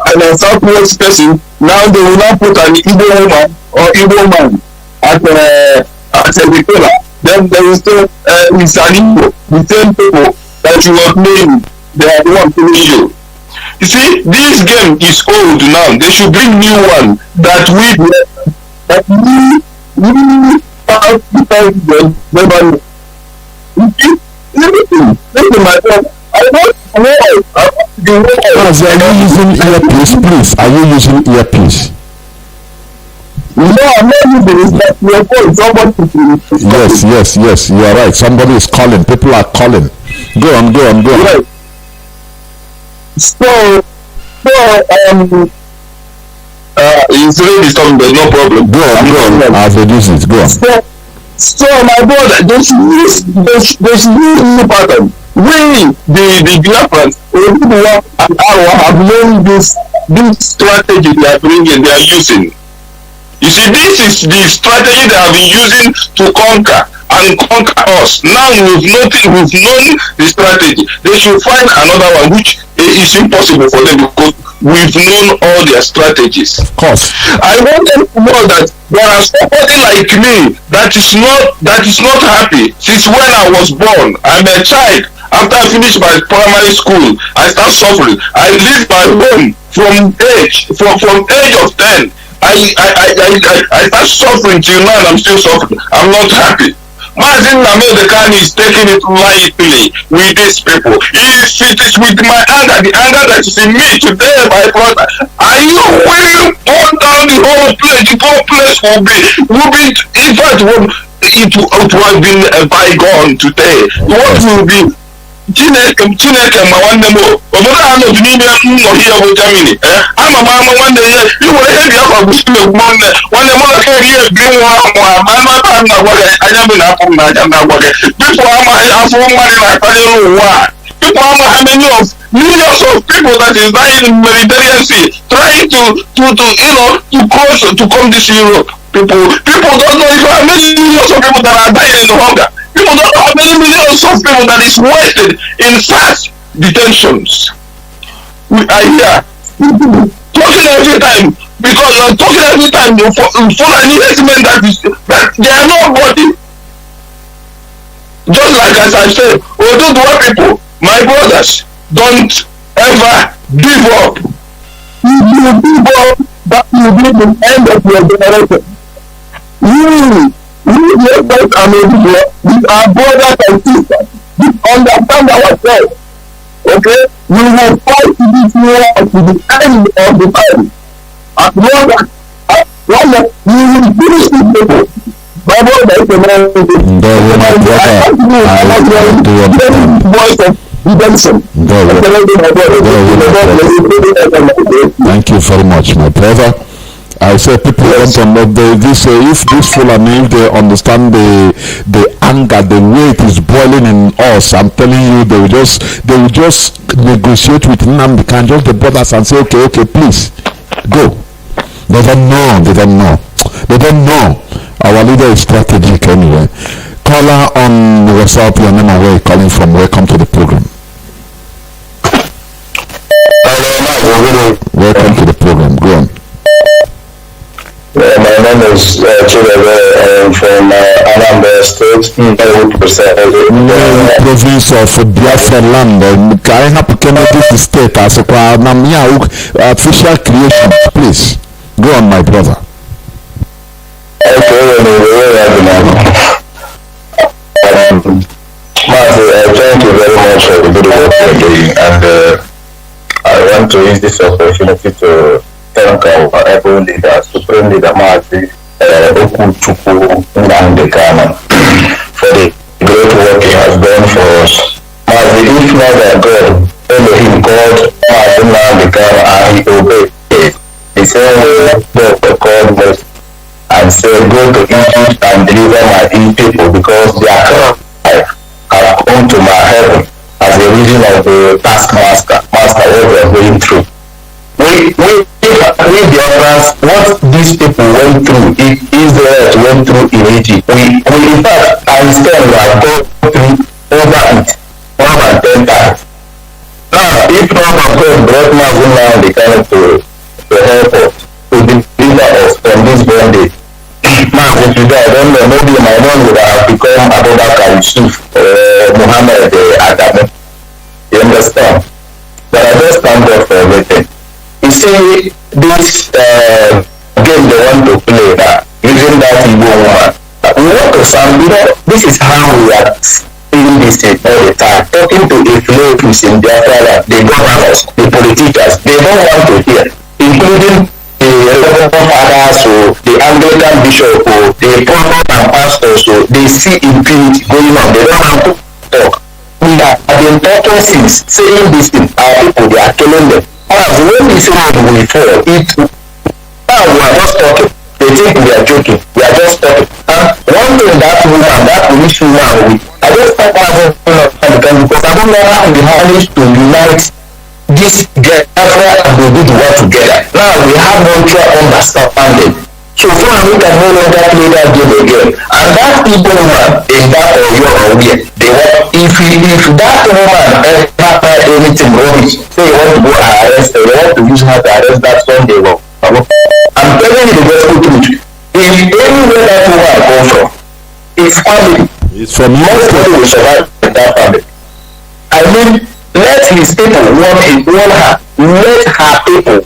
and a Southwest person, now they will not put an Igbo woman or Igbo man as a retailer. Then there is still it's an Igbo, the same people that you are playing, they are the one playing you. You see, this game is old now. They should bring new one that we have them never know. You see, listen, my friend, I don't know. Are you using earpiece, please? Are you using earpiece? No, I'm not using it. Your phone, somebody. Yes. You are right. Somebody is calling. People are calling. Go on. Right. So, it's really something, there's no problem. Go on. I've reduced it. Go on. So my brother, they should use new pattern. We, the Biafrans, have known this strategy they are bringing, they are using. You see, this is the strategy they have been using to conquer. and conquer us. Now we've known the strategy. They should find another one, which is impossible for them because we've known all their strategies. Of course. I want them to know that there are somebody like me that is not happy since when I was born. I'm a child. After I finished my primary school, I start suffering. I leave my home from age of 10. I start suffering till now and I'm still suffering. I'm not happy. Mazi is taking it lightly with these people. If it is with my anger, the anger that is in me today, my brother, are you willing to burn down the whole place? The whole place will be in fact, it would have been a bygone today. What will be? Chineke ma nwanne m obodo a nọdụ n'ime nnọhi ya bụ Germany ama nwanne ya iwere ihe Biafra bụ Shalom nwanne m na ihe ebi nwa amụ ama anụata na-agwa gị anya m na-apụ m n'aja na-agwa gị people amaghị afọ mmadụ na-akpaliri ụwa a people amaghị how many of millions of people that is dying in Mediterranean Sea trying to cross to come this Europe. People don't know if how many millions of people that are dying in hunger. People don't know how many millions of people that is wasted in such detentions. We are here talking every time because you're talking every time for an investment that they are nobody. Just like as I said, Oduduwa people, my brothers, don't ever give up. If you give up, that will be the end of your generation. We are brothers and sisters. We understand ourselves. Okay? We will fight this war to the end of the time. As long as we will finish this people. My brother is a man. Voice of redemption. Thank you very much, my brother. I say people want to know if this Fulani, if they understand the anger, the way it is boiling in us, I'm telling you, they will just negotiate with Nnamdi Kanu, just the brothers, and say, okay, please go. They don't know. Our leader is strategic anyway. Caller on WhatsApp, your name and where you're calling from. Welcome to the program. Welcome to the program. Go on. My name is Chidebe. I'm from Anambra State, province of Biafra land. I have Kennedy State as a official creation. Please go on, my brother. Mazi, thank you very much for the good work you're doing, and I want to use this opportunity to thank our able leader, Supreme Leader Mazi Okuchukwu Nnamdi Kanu for the great work he has done for us. Mazi, if not that God, Elohim God, Mazi Nnamdi Kanu, and he obeyed it. The same way God called Moses and said, go to Egypt and deliver my people because their cry have come to my heaven as a reason of the taskmaster, what we are going through. We Biafrans, what these people went through, Israel went through in Egypt, we in fact, understand we have gone through over it more than 10 times. Now, if not of God brought Mazi Nnamdi Kanu to help us, to deliver us from this bondage, Mazi, today, I don't know, maybe my mom would have become Abubakar Yusuf or Muhammad Adamu. You understand? But I just thank God for everything. You see, this game they want to play now, using that Igbo woman, we want to sound, this is how we are seeing this thing all the time. Talking to the slaves in Biafra, the governors, the politicians, they don't want to hear, including the Reverend fathers, so the Anglican bishop, the prophet and pastors, so they see impunity going on. They don't want to talk. We have been talking since, saying this thing, our people, they are killing them. As when this road will fall, now we are just talking. They think we are joking. We are just talking. And one thing that woman, that police woman, I just thought because I don't know how we managed to unite this Biafra and we do work together. Now we have mutual understanding. So Fulani can no longer play that game again. And that Igbo woman in that Oyo or where they want, if that woman ever tried anything rubbish, say you want to go arrest her, you want to use her to arrest that Sunday work. I'm telling you the gospel truth. If anywhere that woman comes from, his family, It's from nobody will survive in that family. I mean, let his people want her. Let her people,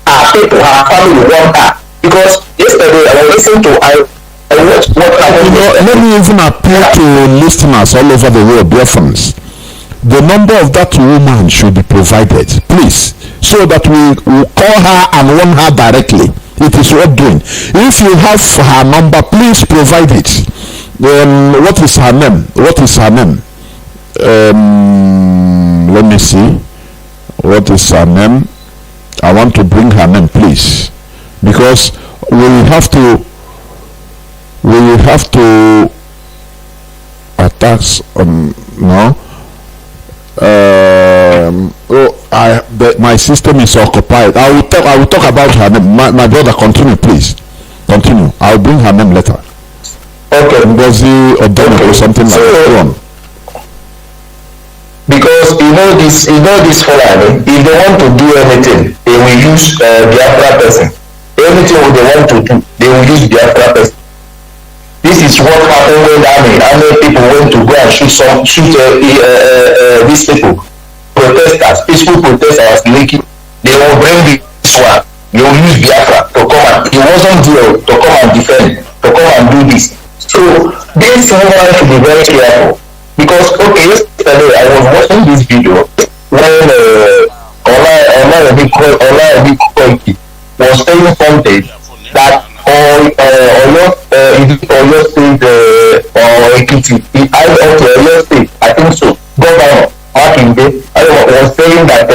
her family want her. Because yesterday I was listening to I watched what happened. Let me even appeal to listeners all over the world, dear friends. The number of that woman should be provided, please, so that we will call her and warn her directly. It is worth doing. If you have her number, please provide it. What is her name? What is her name? Let me see. What is her name? I want to bring her name, please, because we will have to attacks on no. My system is occupied. I will talk about her name. My brother, continue, please. Continue. I'll bring her name later. Okay. Mazi or Johnathan or something like that. Go on. Because this Fulani, if they want to do anything, they will use Biafra person. Anything they want to do, they will use Biafra person. This is what happened when army people went to go and shoot these people, protesters, peaceful protesters making. They will bring this one. They will use Biafra to come and, he wasn't there to come and defend, to come and do this. So this woman should be very careful. Because yesterday I was watching this video when Ola was saying something that Oyo State or Ekiti, Oyo State, I think so, Governor Makinde was saying that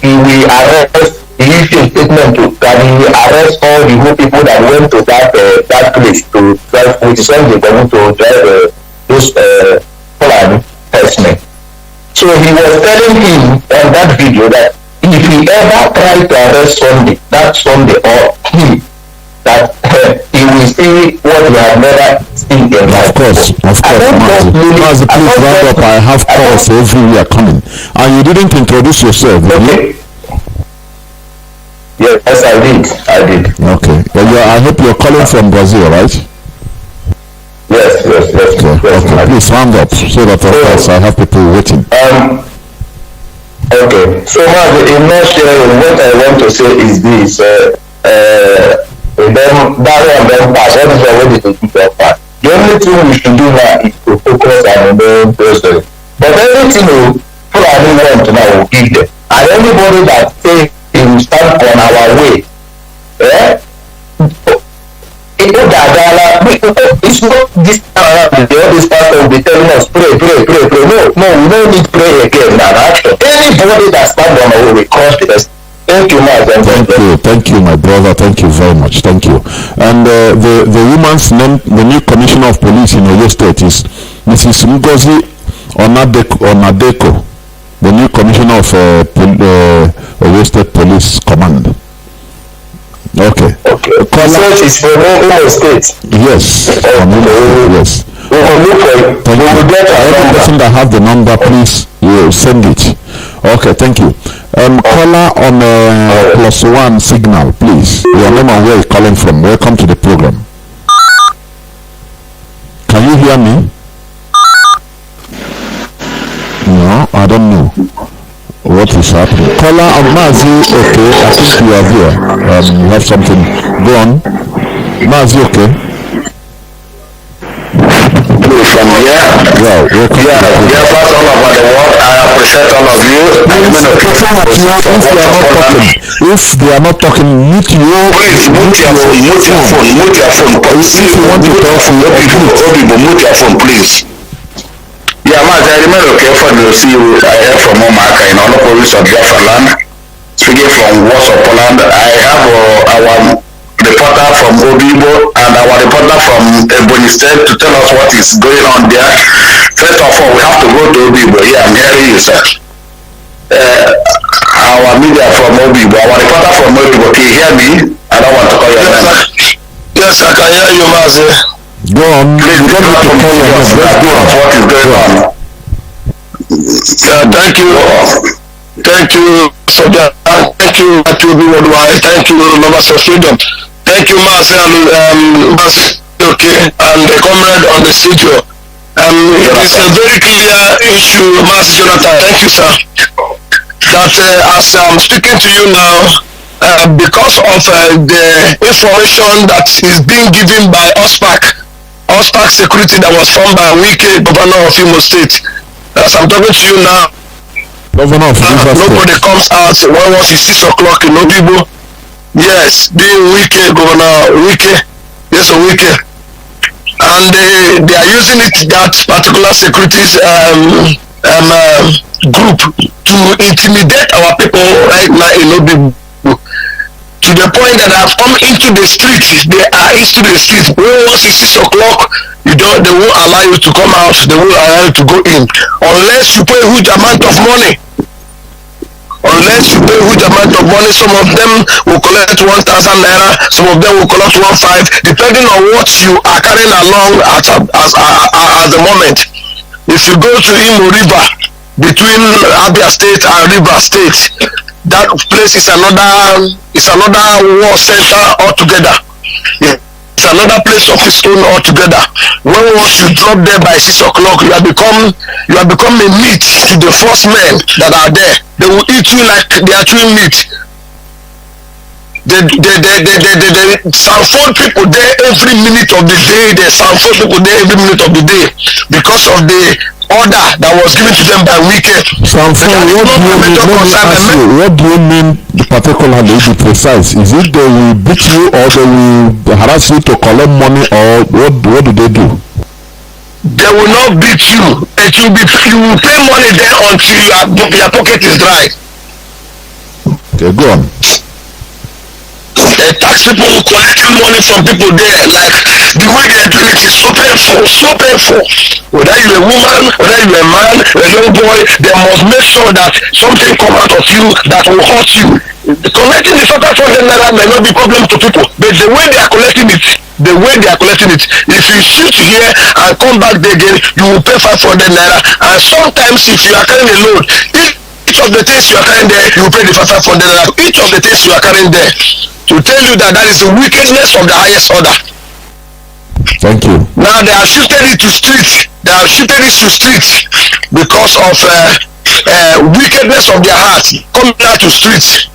he will arrest, he issued a statement that he will arrest all the whole people that went to that place to drive, which is when they were going to drive those Fulani herdsmen. So he was telling him on that video that if he ever tried to arrest that Sunday or him, that he will see what he had never seen in life. Of course, Mazi, please round up. I have calls everywhere coming. And you didn't introduce yourself, did you? Yes, I did. Okay. Well, I hope you're calling from Brazil, right? Yes. Okay. Please round up so that of course I have people waiting. Okay. So now in nutshell, what I want to say is this: then that one then pass. What is already to do that part? The only thing we should do now is to focus on the process. But everything Fulani want now will give them. And anybody that say he will stand on our way, it's not this time around. All this pastor will be telling us pray. No, we don't need pray again now. Anybody that stands on our way will cross the rest. Thank you, Mazi. Thank you, my brother. Thank you very much. Thank you. And the woman's name, the new commissioner of police in Oyo State is Mrs. Ngozi Onadeko, the new commissioner of Oyo State Police Command. Okay. Research is from Oyo State. Yes. Yes. We will look for it. Every person that have the number, please send it. Okay, thank you. Caller on +1 signal, please. Your name and where you're calling from. Welcome to the program. Can you hear me? No, I don't know. What is happening? Caller on Mazi, okay, I think you are here. You have something. Go on. Mazi, okay. From here. Wow, welcome. First all over the world, I appreciate all of you. If they are not talking, mute you. Please mute your phone. If you want to talk to people, mute your phone, please. Yeah, Mazi, I remember for the CEO I heard from Omaka in all the police of Biafra land. Speaking from Warsaw, Poland, I have our reporter from Obibo and our reporter from Ebony State to tell us what is going on there. First of all, we have to go to Obibo. Yeah, I'm hearing you, sir. Our media from Obibo, our reporter from Obibo, can you hear me? I don't want to call your name. Yes, I can hear you, Mazi. Go on. Please You don't need to call your name. Let's go on. What is going on? Thank you. Thank you, Soldier. Thank you, Atubi Worldwide. Thank you, Lovers of Freedom. Thank you, Mazi and Mazi, okay, and the comrade on the studio. It is a very clear issue, Mazi Johnathan. Thank you, sir. That as I'm speaking to you now, because of the information that is being given by OSPAC security that was formed by Wike, governor of Imo State. As I'm talking to you now, Governor of nobody comes out when once it's 6 o'clock in Obibo. Yes, being Wike, Governor Wike, yes, Wike. And they are using that particular securities group to intimidate our people right now in Obibo. To the point that I've come into the street. They are into the street. Once it's 6 o'clock, they won't allow you to come out. They won't allow you to go in unless you pay a huge amount of money. Some of them will collect 1,000 naira. Some of them will collect 1,500, depending on what you are carrying along at the moment. If you go to Imo River between Abia State and River State, that place is another war center altogether. It's another place of its own altogether. When once you drop there by 6 o'clock, you have become a meat to the first men that are there. They will eat you like they are chewing meat. They sanford people there every minute of the day. They sanford people there every minute of the day because of the order that was given to them by Wike. Sanford, what do you mean particularly, to be precise? Is it they will beat you or they will harass you to collect money, or what do they do? They will not beat you. You will pay money there until your pocket is dry. Okay, go on. They tax people collecting money from people there. Like the way they are doing it is so painful, so painful. Whether you're a woman, whether you're a man, a young boy, they must make sure that something come out of you that will hurt you. Collecting the 500 naira may not be problem to people, but the way they are collecting it, if you shoot here and come back there again, you will pay 500 naira. And sometimes if you are carrying a load, each of the things you are carrying there, you will pay the 500 naira. Each of the things you are carrying there, to tell you that is the wickedness of the highest order. Thank you. Now they have shifted it to streets. Because of wickedness of their heart coming out to streets.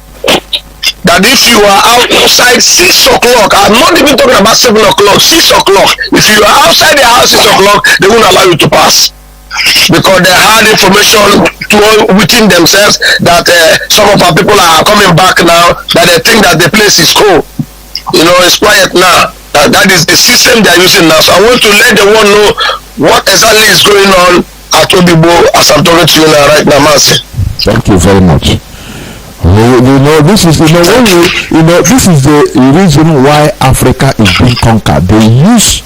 That if you are outside 6 o'clock, I'm not even talking about 7 o'clock, 6 o'clock. If you are outside the house 6 o'clock, they won't allow you to pass. Because they had information within themselves that some of our people are coming back now, that they think that the place is cool. It's quiet now. That is the system they are using now. So I want to let the world know what exactly is going on at Obibo as I'm talking to you now right now, Mazi. Thank you very much. This is this is the reason why Africa is being conquered. They use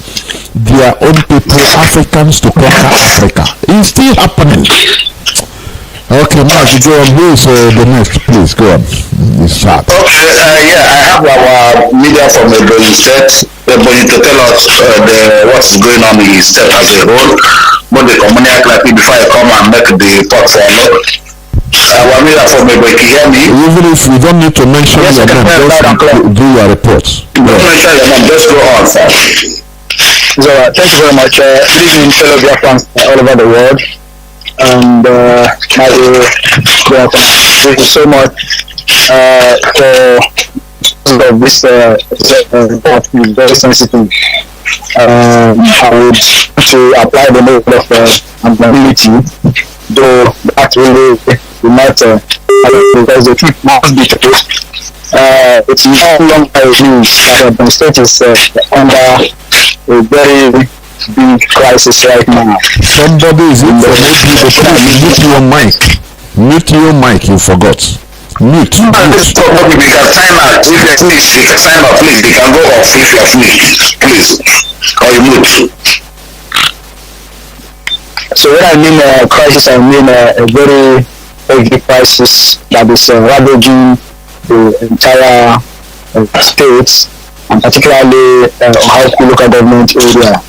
their own people, Africans, to conquer Africa. It's still happening. Okay, Mazi, go on. Who is the next? Please go on. It's hard. Okay, I have our media from the state, but to tell us what is going on in his state as a whole. But the community like before I come and make the talk for you. Our media from the can you hear me? Even if we don't need to mention your name, just do your reports. Don't mention your name, just go on, sir. So, thank you very much. Good evening, fellow Biafrans all over the world. And thank you so much for this report. Is very sensitive. I would to apply the mode of accountability, though that really will not because the truth must be told. It's no longer a news that the state is under a very big crisis right now. Somebody is in mute your mic. Mute your mic, you forgot. Mute. We can time out. If there's need, we can time out, please. We can go off if you have need, please. Or you mute. So when I mean crisis, I mean a very heavy crisis that is ravaging the entire state, and particularly Ohio local government area.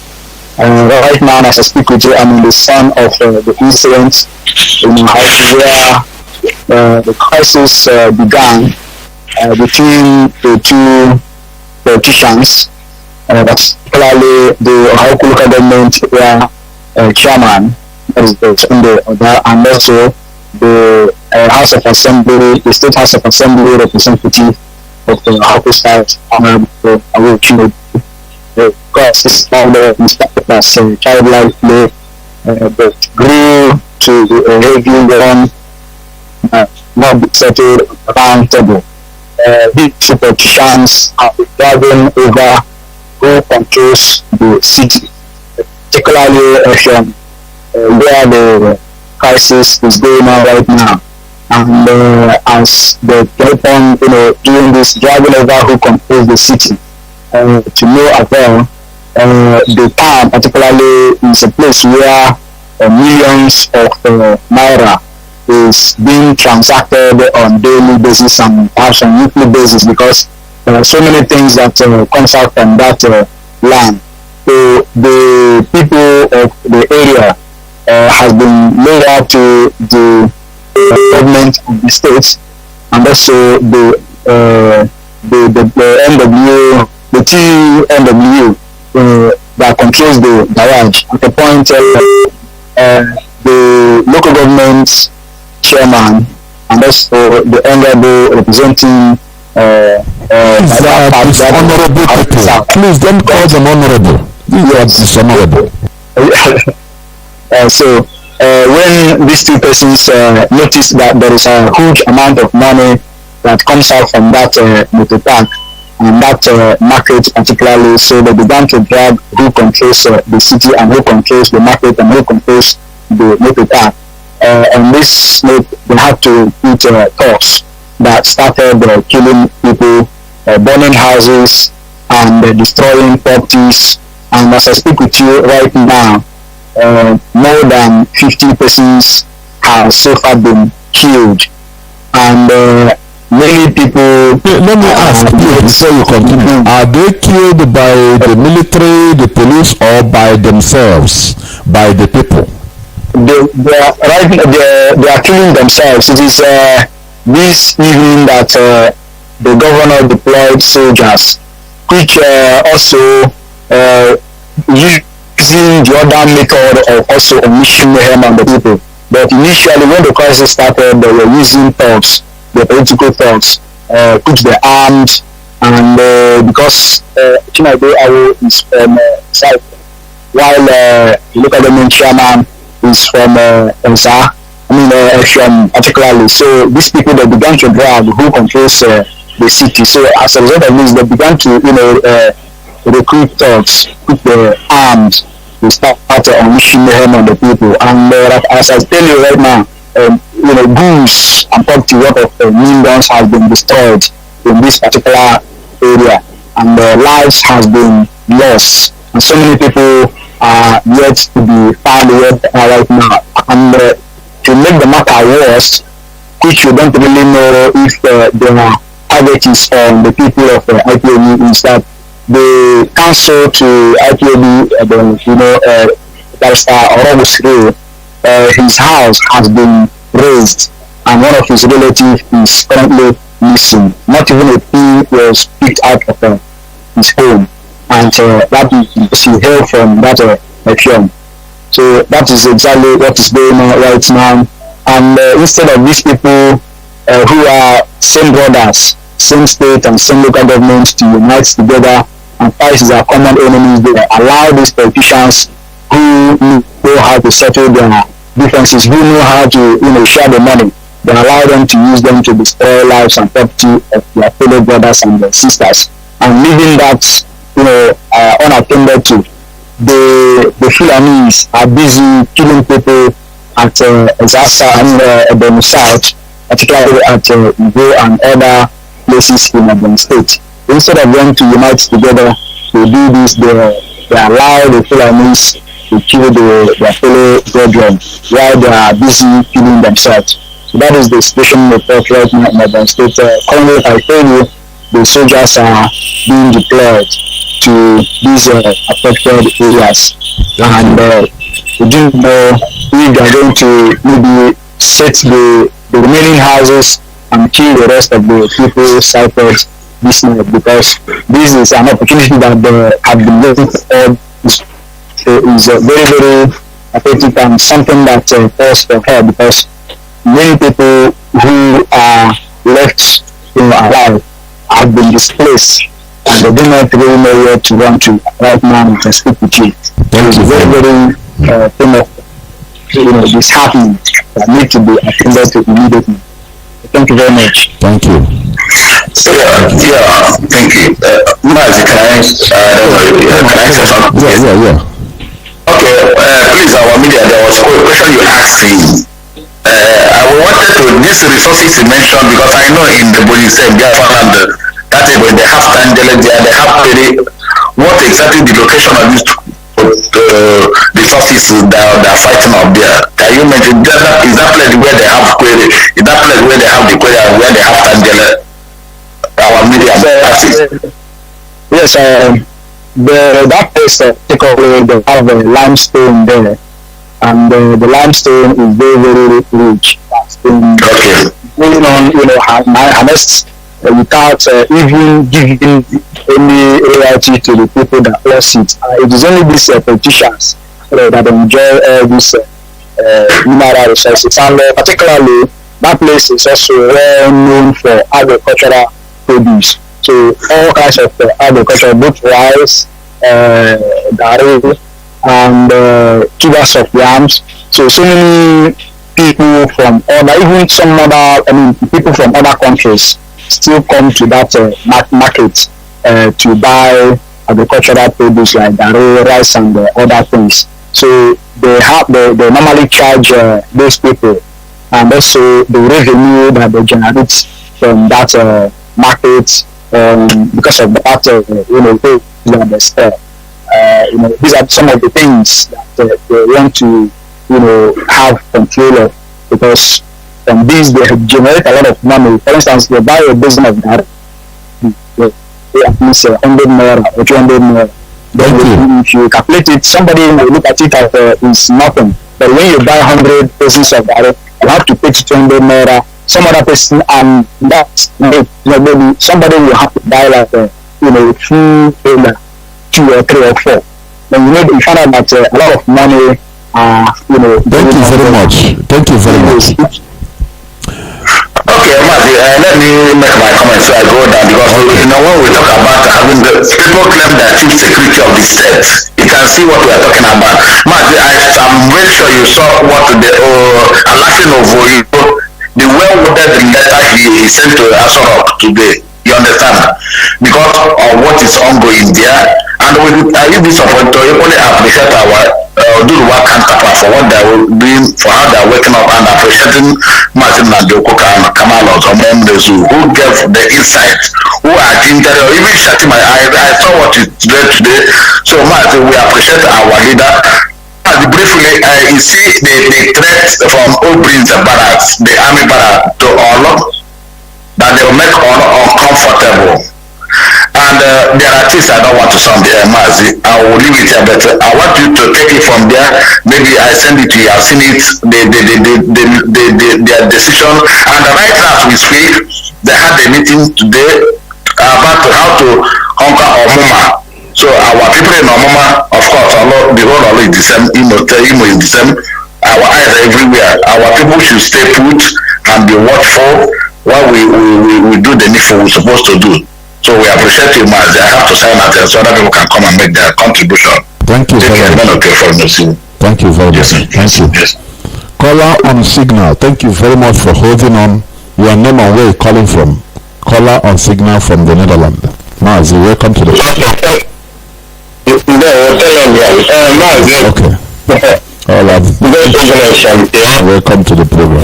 Right now, as I speak with you, I'm in the scene of the incident in Ohio where the crisis began between the two politicians, particularly the Ohio local government area chairman, that is the Sunday, and also the House of Assembly, the State House of Assembly representative of the Ohio State, because this founder started as a childlike play, but grew to a heavy one, not be settled round table. These two politicians are driving over who controls the city, particularly from where the crisis is going on right now. And as they keep on, doing this, driving over who controls the city, to no avail, the town particularly is a place where millions of naira is being transacted on daily basis and perhaps on weekly basis, because there are so many things that comes out from that land. So the people of the area has been laid out to the government of the state, and also the NW, the TNW that controls the garage. At the point, the local government chairman and also the NW representing honorable people. Please don't call them honorable. These are dishonorable. So when these two persons notice that there is a huge amount of money that comes out from that motor park and that market particularly, so they began to drag who controls the city and who controls the market and who controls the motor park. And this made they had to put talks that started killing people, burning houses, and destroying properties. And as I speak with you right now, more than 50 persons have so far been killed, and many people. Let me ask you before you continue. Are they killed by the military, the police, or by themselves, by the people? They are killing themselves. It is this evening that the governor deployed soldiers, which also using the other method of also unleashing mayhem on the people. But initially, when the crisis started, they were using thugs, the political thugs, which they armed, and because Chinado Awo is from South, while the local government chairman is from Ensa, from particularly. So these people, they began to drag who controls the city. So as a result of this, they began to recruit thugs, which were armed. They start unleashing mayhem on the people. And as I tell you right now, goods and property worth of millions has been destroyed in this particular area, and lives has been lost, and so many people are yet to be found right now. And to make the matter worse, which you don't really know if their target is on the people of IPOB, is that the council to IPOB, Barrister Orobusri, his house has been razed, and one of his relatives is currently missing. Not even a pin was picked out of his home, and that is he hailed from that film. So that is exactly what is going on right now. And instead of these people who are same brothers, same state and same local governments to unite together and fight their common enemies, they allow these politicians who know how to settle their differences, who know how to share the money. They allow them to use them to destroy lives and property of their fellow brothers and their sisters, and leaving that unattended to. The Fulanis are busy killing people at Zasa and the South, particularly at Ipob and other places in the state. Instead of them to unite together to do this, they allow the Fulanis to kill their fellow brethren while they are busy killing themselves. So that is the situation report right now in the state. Currently, I tell you, the soldiers are being deployed to these affected areas. And we didn't know if they are going to maybe set the remaining houses and kill the rest of the people cited this night, because this is an opportunity that they have been waiting for. Is very, very pathetic and something that calls for her, because many people who are left alive have been displaced and they do not really know where to run to right now and can speak with you. It's very, very thing of disheartening that need to be attended to immediately. Thank you very much. Thank you. Yeah, thank you. Mazi, can I say something? Yeah. Okay, please, our media, there was a question you asked him. I wanted to, these resources you mentioned, because I know in the Boyise, Biafra land, that is when they have Tangele there, they have Peri. What exactly the location of these resources that are fighting up there? Can you mention that? Is that place where they have query? Is that place where they have the query and where they have Tangele? Our media, yes, that place take away, they have a limestone there, and the limestone is very, very rich. Okay. Going on, harvest without even giving any royalty to the people that lost it. It is only these politicians that enjoy these mineral resources, and particularly that place is also well known for agricultural produce. So all kinds of agriculture, both rice, dairy, and tubers of yams. So many people from people from other countries still come to that market to buy agricultural produce like dairy, rice, and other things. So they normally charge those people, and also the revenue that they generate from that market. Because of that, that they sell. These are some of the things that they want to, have control of, because from these they generate a lot of money. For instance, they buy a dozen of that, they at least 100 naira or 200 naira. Then if you calculate it, somebody may look at it as it's nothing. But when you buy 100 dozens of that, you have to pay 200 naira. Some other person, and that's maybe somebody will have to buy like few 2 or 3 or 4. Then you find out that a lot of money. Thank you very much. Okay, Mazi, let me make my comment so I go down, because when we talk about having the people claim that chief security of the state, you can see what we are talking about. Mazi, I'm very sure you saw what the Alassane of the well-worded letter he sent to Asorok today. You understand? Because of what is ongoing there, and I use this opportunity to equally appreciate our Duruwa counterpart for what they are doing, for how they are waking up, and appreciating Martin Nandokoka and Kamalos or Memrezu, who gave the insight, who are ginger, or even shutting my eyes. I saw what you did today. So Martin, we appreciate our leader. Briefly, you see the threat from Obrin's barracks, the army barracks, to all, that they will make all uncomfortable. And there are things I don't want to sound there, Mazi. I will leave it here, but I want you to take it from there. Maybe I send it to you. I've seen it, their decision. And right now, as we speak, they had a meeting today about how to conquer Omuma. So our people in Omuma, of course, the whole of it is the same. Imo is the same. Our eyes are everywhere. Our people should stay put and be watchful while we do the needful we're supposed to do. So we appreciate you, Mazi. I have to sign out so other people can come and make their contribution. Thank you very much. Thank you very much. Thank you. Yes. Caller on signal. Thank you very much for holding on. Your name and where you're calling from. Caller on signal from the Netherlands. Mazi, welcome to the program. Okay. All right. Welcome to the program.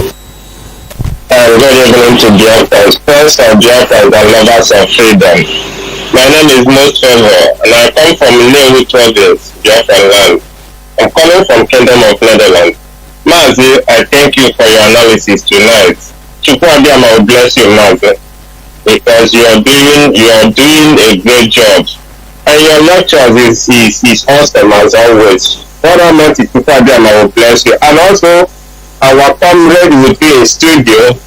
Good evening to Biafra, friends of Biafra and lovers of freedom. My name is Most Favor, and I come from Lewi province, Biafra land. I'm coming from Kingdom of Netherlands. Mazi, I thank you for your analysis tonight. Chukwadiama will bless you, Mazi. because you're doing a great job. And your lectures is awesome as always. What I meant is people and I will bless you. And also our comrade with me in studio,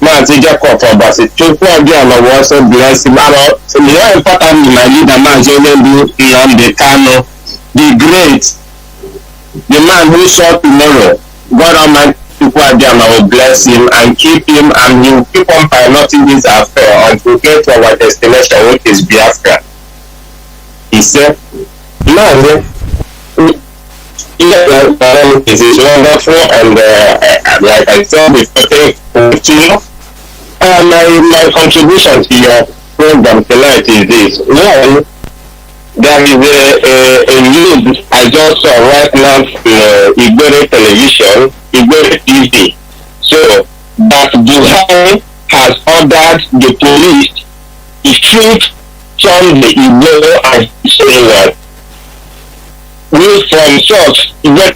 Mazi Jacob Obasi, people and I will also bless him. So more importantly, my leader Mazi the Kano, the great, the man who saw tomorrow. God Almighty, people and I will bless him and keep him, and he will keep on piloting this affair until we get to our destination, which is Biafra. He said, man, this is wonderful, and like I said before, my contribution to your program tonight is this. One, there is a news I just saw right now from Igbo television, Igbo TV. So that Buhari has ordered the police to shoot from the Igbo and Israel. We from church, Igbo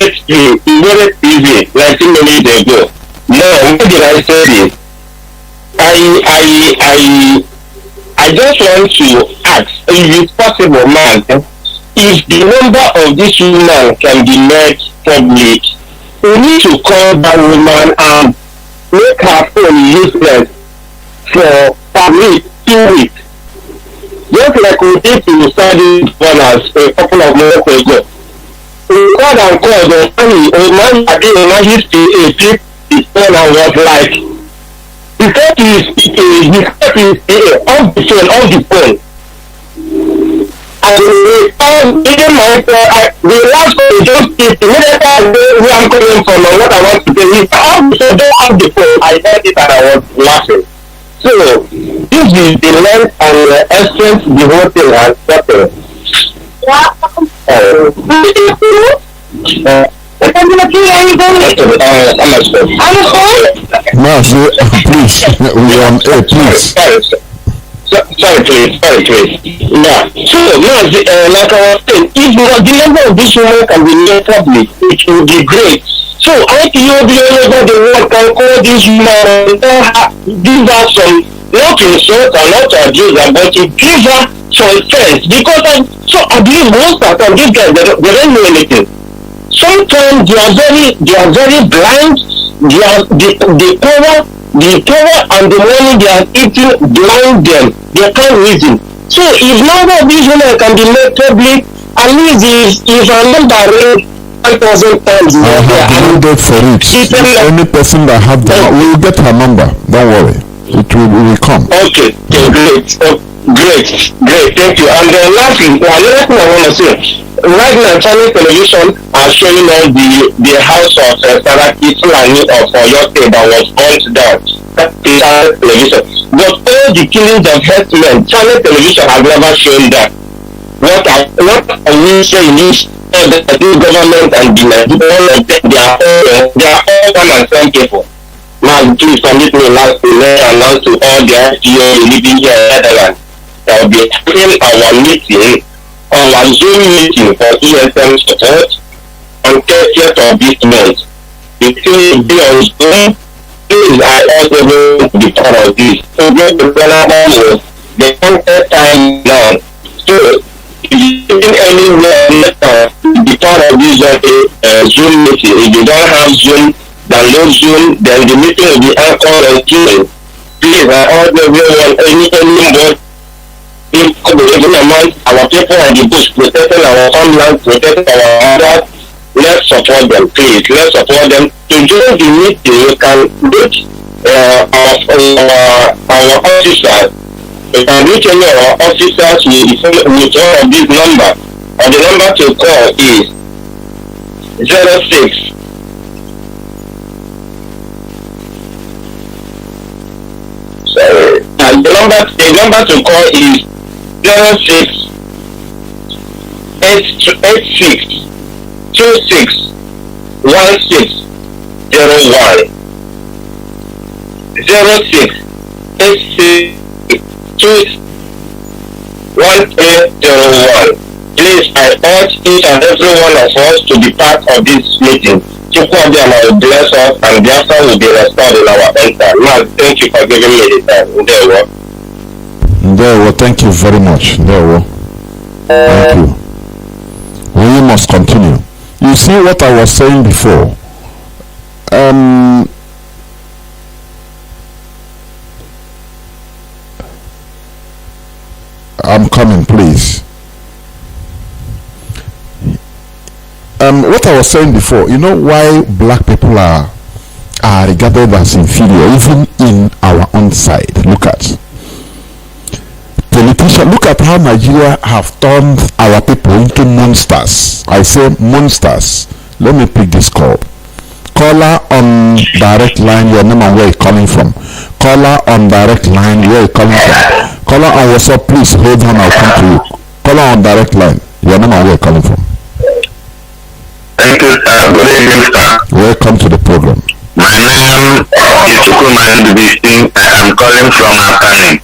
TV, 19 minutes ago. Now, what did I say this? I just want to ask, if it's possible, man, if the number of this woman can be made public, we need to call that woman and make her phone useless for a week, 2 weeks. Just like we did to study bonus a couple of months ago. We called and called the money, his phone and was like, because he's on the phone. And even my the last one just immediately where I'm coming from and what I want to say is on the phone. I heard it and I was laughing. So this is the length and essence the whole thing has gotten. Mazi, please, we are on air, please. Sorry, please. Yeah. So, Mazi, like I was saying, if the number of this woman can be made public, it will be great. So, how do you be able to work and call this woman and give her some, not to insult and not to abuse her, but to give her some sense? Because I believe most of the time, these guys, they don't know anything. Sometimes they are very blind. The power and the money they are eating blind them. They can't reason. So if none of these women can be made public, at least if a number 1,000 times I have no for it. Any person that have that, we will get her number. Don't worry. It will come. Okay, great. Thank you. And then lastly, another thing I want to say. Right now, Chinese television are showing us the house of Saraki Fulani of Oyo State that was burnt down. That's Chinese television. But all the killings of herdsmen, Chinese television has never shown that. What are we saying is that the government and the all of them, they are all one and same people. Now, please permit me last to announce to all the FGO living here in Netherlands that will be having our meeting, our Zoom meeting for ESM support on 30th of this month. It will be on Zoom. Please, I also will be part of this. So, get the program the conquest time now. So, if you in anywhere be part of this Zoom meeting, if you don't have Zoom, download Zoom, then the meeting will be anchored on Zoom. Please, I also will want anybody. Even among our people on the bush, protecting our homeland, protecting our others, let's support them, please. Let's support them. To join the meeting, you can reach our officers. You can reach any of our officers with one of these numbers. And the number to call is 06 sorry. And the number to call is 06 86 26 16 01 06 86 26 1301. Please, I urge each and every one of us to be part of this meeting. Chukwuabiama will bless us and Biafra will be restored in our end time. Now, thank you for giving me the time. There, well, thank you very much. There, well, thank you. We must continue. You see what I was saying before. I'm coming, please. What I was saying before, you know why black people are regarded as inferior, even in our own side. Look at politicians. Look at how Nigeria have turned our people into monsters. I say monsters. Let me pick this call. Caller on direct line, your name and where you're calling from. Caller on direct line, where you're calling from. Caller on WhatsApp, please hold on, I'll come to you. Caller on direct line, your name and where you're calling from. Thank you, sir. Good evening, sir. Welcome to the program. My name is Chukwuma. I am calling from Afghani.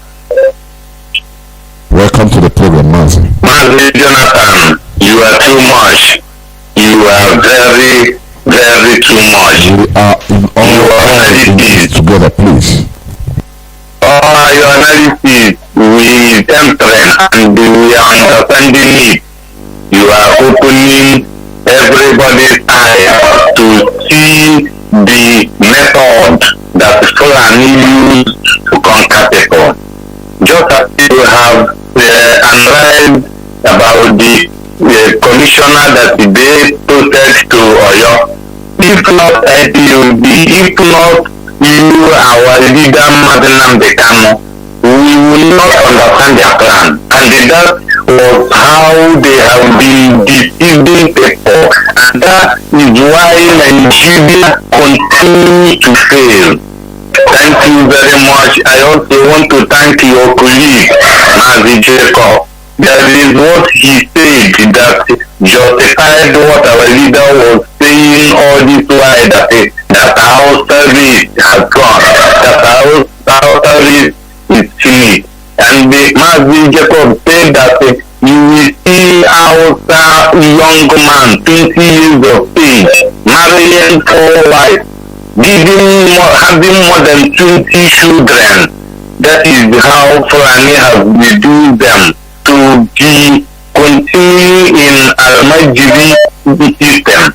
Welcome to the program, Mazi. Mazi Johnathan, you are too much. You are very, very too much. We are in all this together, please. All your analysis we temperate and we are understanding it. You are opening everybody's eyes to see the method that Fulani use to conquer people. Just as you have analyzed about the commissioner that they posted to Oyo, if not IPOB, if not you, our leader, Madam Bekano, we will not understand their plan. And that was how they have been deceiving people. And that is why Nigeria continues to fail. Thank you very much. I also want to thank your colleague, Mazi Jacob. That is what he said that justified what our leader was saying all this while, that our service has gone, that our service is finished. And Mazi Jacob said that you will see HAUSA young man, 20 years of age, marrying 4 wives, having more than 20 children. That is how Fulani has reduced them to be continue in Almajiri system.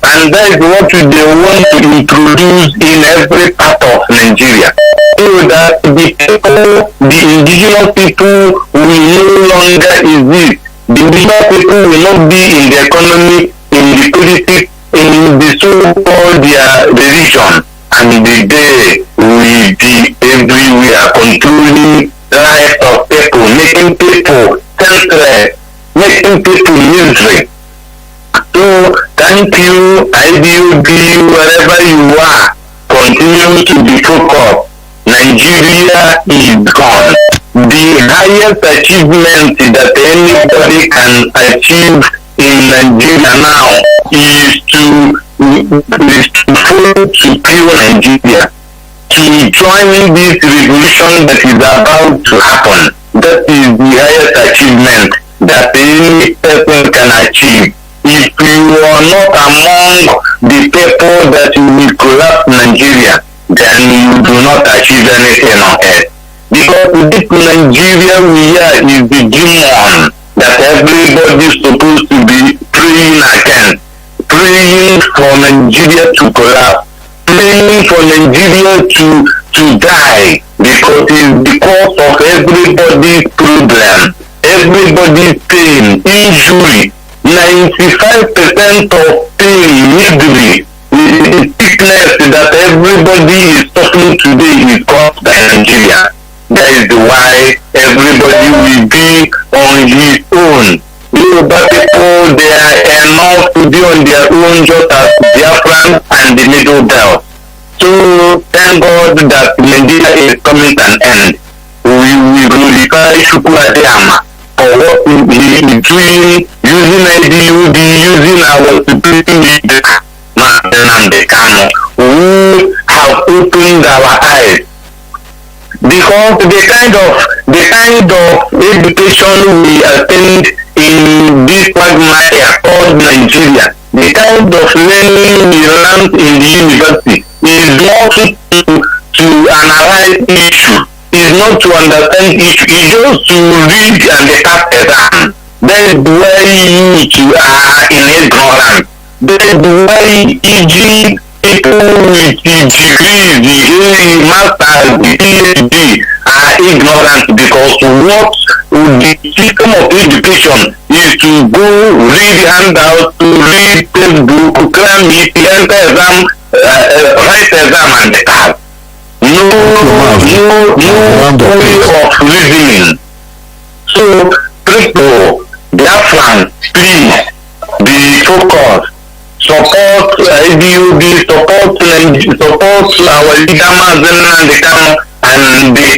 And that is what they want to introduce in every part of Nigeria. So that the people, the indigenous people will no longer exist. The indigenous people will not be in the economy, in the politics, in the so-called their religion. And the day will be everywhere, controlling the lives of people, making people senseless, making people misery. So thank you, IBUB, wherever you are, continue to be focused. Nigeria is gone. The highest achievement that anybody can achieve in Nigeria now is to follow to pure Nigeria, to join this revolution that is about to happen. That is the highest achievement that any person can achieve. If you are not among the people that will collapse Nigeria, then you do not achieve anything on earth. Because this Nigeria we are is the demon that everybody is supposed to be praying against. Praying for Nigeria to collapse, praying for Nigeria to die, because it's because of everybody's problem, everybody's pain, injury. 95% of pain, misery, the sickness that everybody is suffering today is caused by Nigeria. That is why everybody will be on his own. Yoruba people, they are enough to be on their own, just as Biafra and the Middle Belt. So thank God that Nigeria is coming to an end. We will glorify Chukwuadiyama for what he is doing, using IDUB, using our security leader, Johnathan, who have opened our eyes. Because the kind of education we attend in this quagmire called Nigeria, the kind of learning we learn in the university is not to analyze issue, is not to understand issue, it's just to read and the cast exam. That's why you are in ignorance. That's why easy people with degrees, the masters, the PhD are ignorant because what the system of education is to go read handouts, to read textbook, cram it, enter exam, write exam and the cast. No way of reasoning. So, people, Biafran, please be focused. Support IDUB, support our leader Mazi and the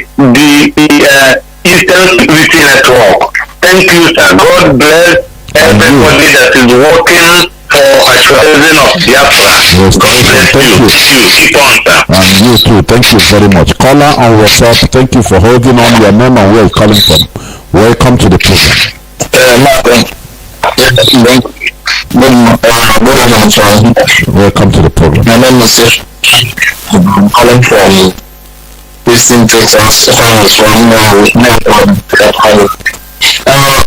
Eastern Security Network. Thank you, sir. God bless everybody that is working for actualizing of Biafra. Yes, God bless you. Keep on, sir. And you too. Thank you very much. Caller on WhatsApp, thank you for holding on. Your name and where you're calling from. Welcome to the program. Welcome to the program. My name is I'm calling from Houston, Texas. From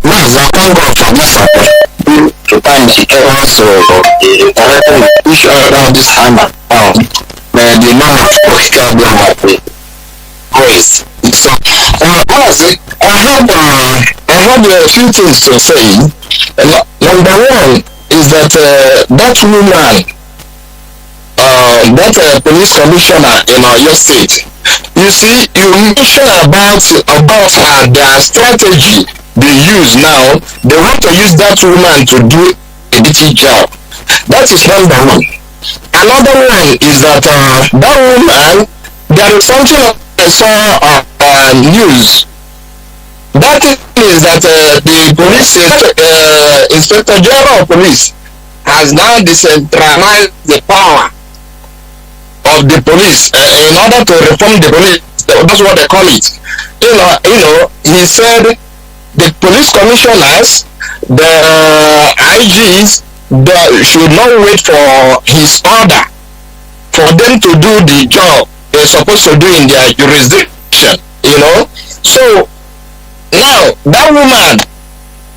Mazi, I thank God for this to find the also the issue around this time around the amount of political blame raised. So Mazi, I have a few things to say. Number one is that that woman, that police commissioner in your state, you see, you mentioned about their strategy they use now. They want to use that woman to do a dirty job. That is number one. Another one is that that woman, there is something I saw news. That is that the police inspector general of police has now decentralized the power of the police in order to reform the police. That's what they call it. You know, he said the police commissioners, the IGs, should not wait for his order for them to do the job they're supposed to do in their jurisdiction. You know, so now that woman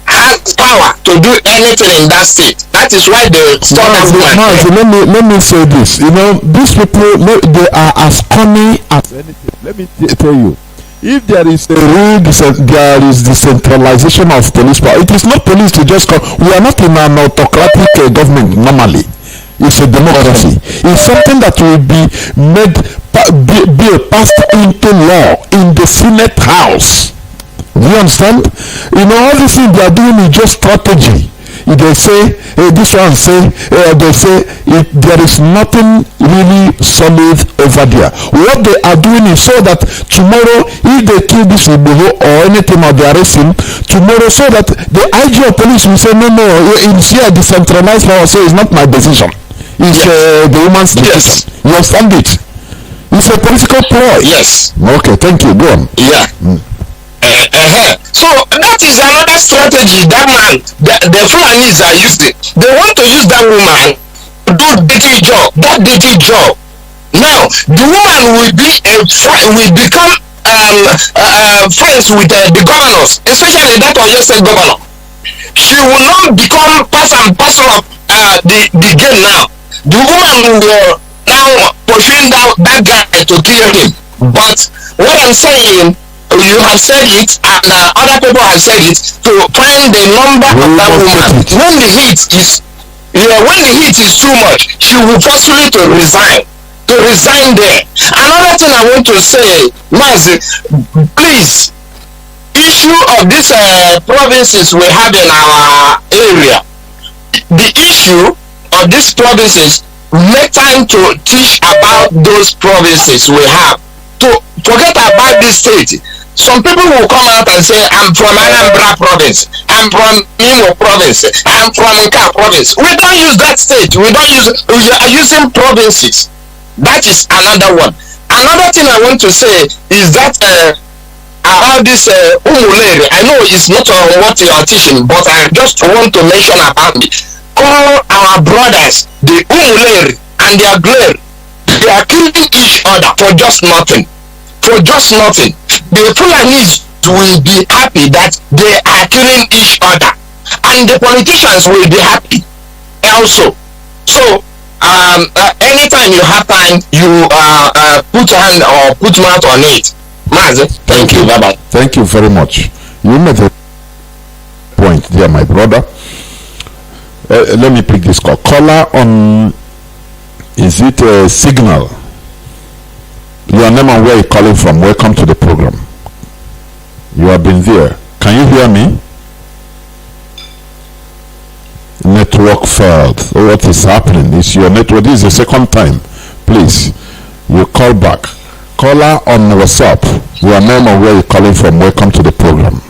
has power to do anything in that state. That is why they stop that woman. Let me say this. You know, these people, they are as cunning as anything. Let me tell you, if there is a rule, there is decentralization of police power. It is not police to just come. We are not in an autocratic government normally. It's a democracy. It's something that will be made be passed into law in the Senate House. Do you understand? You know, all these things they are doing is just strategy. They say, this one say, they say, there is nothing really solid over there. What they are doing is so that tomorrow, if they kill this Igbo or anything or they arrest him, tomorrow so that the IG of police will say, no, it's here decentralized power, so it's not my decision. It's the woman's decision. You understand it? It's a political ploy. Yes. Okay, thank you. Go on. Yeah. So that is another strategy that man, the Fulanis are using. They want to use that woman to do dirty job. That dirty job. Now the woman will become friends with the governors, especially that Oyo State governor. She will not become part and parcel of the game now. The woman will now pursue that guy to kill him. But what I'm saying, you have said it and other people have said it, to find the number of that woman. When the heat is too much, she will forcefully to resign there. Another thing I want to say, Mazi, please, issue of these provinces we have in our area, the issue of these provinces, make time to teach about those provinces we have. To forget about this state. Some people will come out and say, I'm from Anambra province, I'm from Imo province, I'm from Nka province. We don't use that state. We are using provinces. That is another one. Another thing I want to say is that about this Umuleri, I know it's not what you are teaching, but I just want to mention about it. All our brothers, the Umuleri and their Blair, they are killing each other for just nothing. For just nothing. the Fulanis will be happy that they are killing each other, and the politicians will be happy also. So anytime you have time, you put hand or put mouth on it. Mazi, thank you. Bye bye. Thank you very much. You made a point there, my brother. Let me pick this call. Caller on, is it a signal? Your name and where you're calling from. Welcome to the program. You have been there. Can you hear me? Network failed. Oh, what is happening? Is your network? This is the second time. Please, you call back. Caller on WhatsApp. Your name and where you're calling from. Welcome to the program.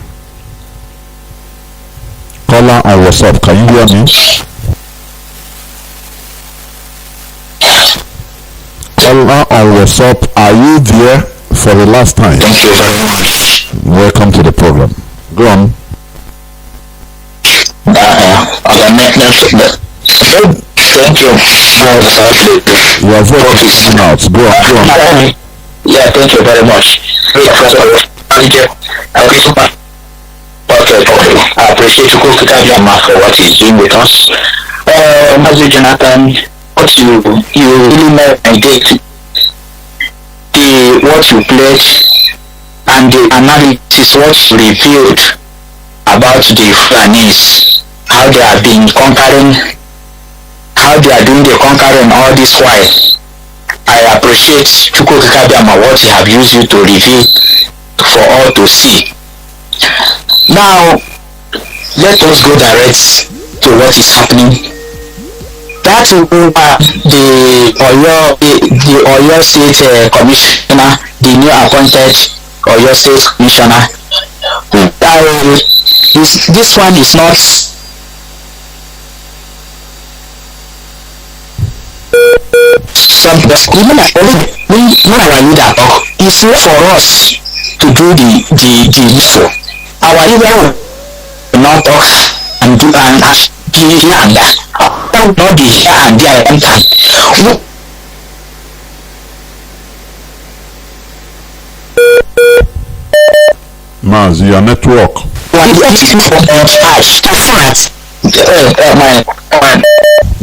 Caller on WhatsApp. Can you hear me? Caller on WhatsApp. Are you there for the last time? Thank you very much. Welcome to the program. Go on. Thank you. Your voice is coming out. Go on. Yeah, thank you very much. Thank you. I appreciate you for what he's doing with us. Mazi Johnathan, what you really made what you played and the analysis what you revealed about the Fulanis, how they have been conquering, how they are doing the conquering all this while. I appreciate Chukwu Kikabiama what you have used you to reveal for all to see. Now, let us go direct to what is happening. That the Oyo State Commissioner, the new appointed Oyo State Commissioner, this one is not something. Even when our leader talk, it's not for us to do the level. Our leader will not talk and do and here and that. That will not be here and there at one time. Mazi, your network.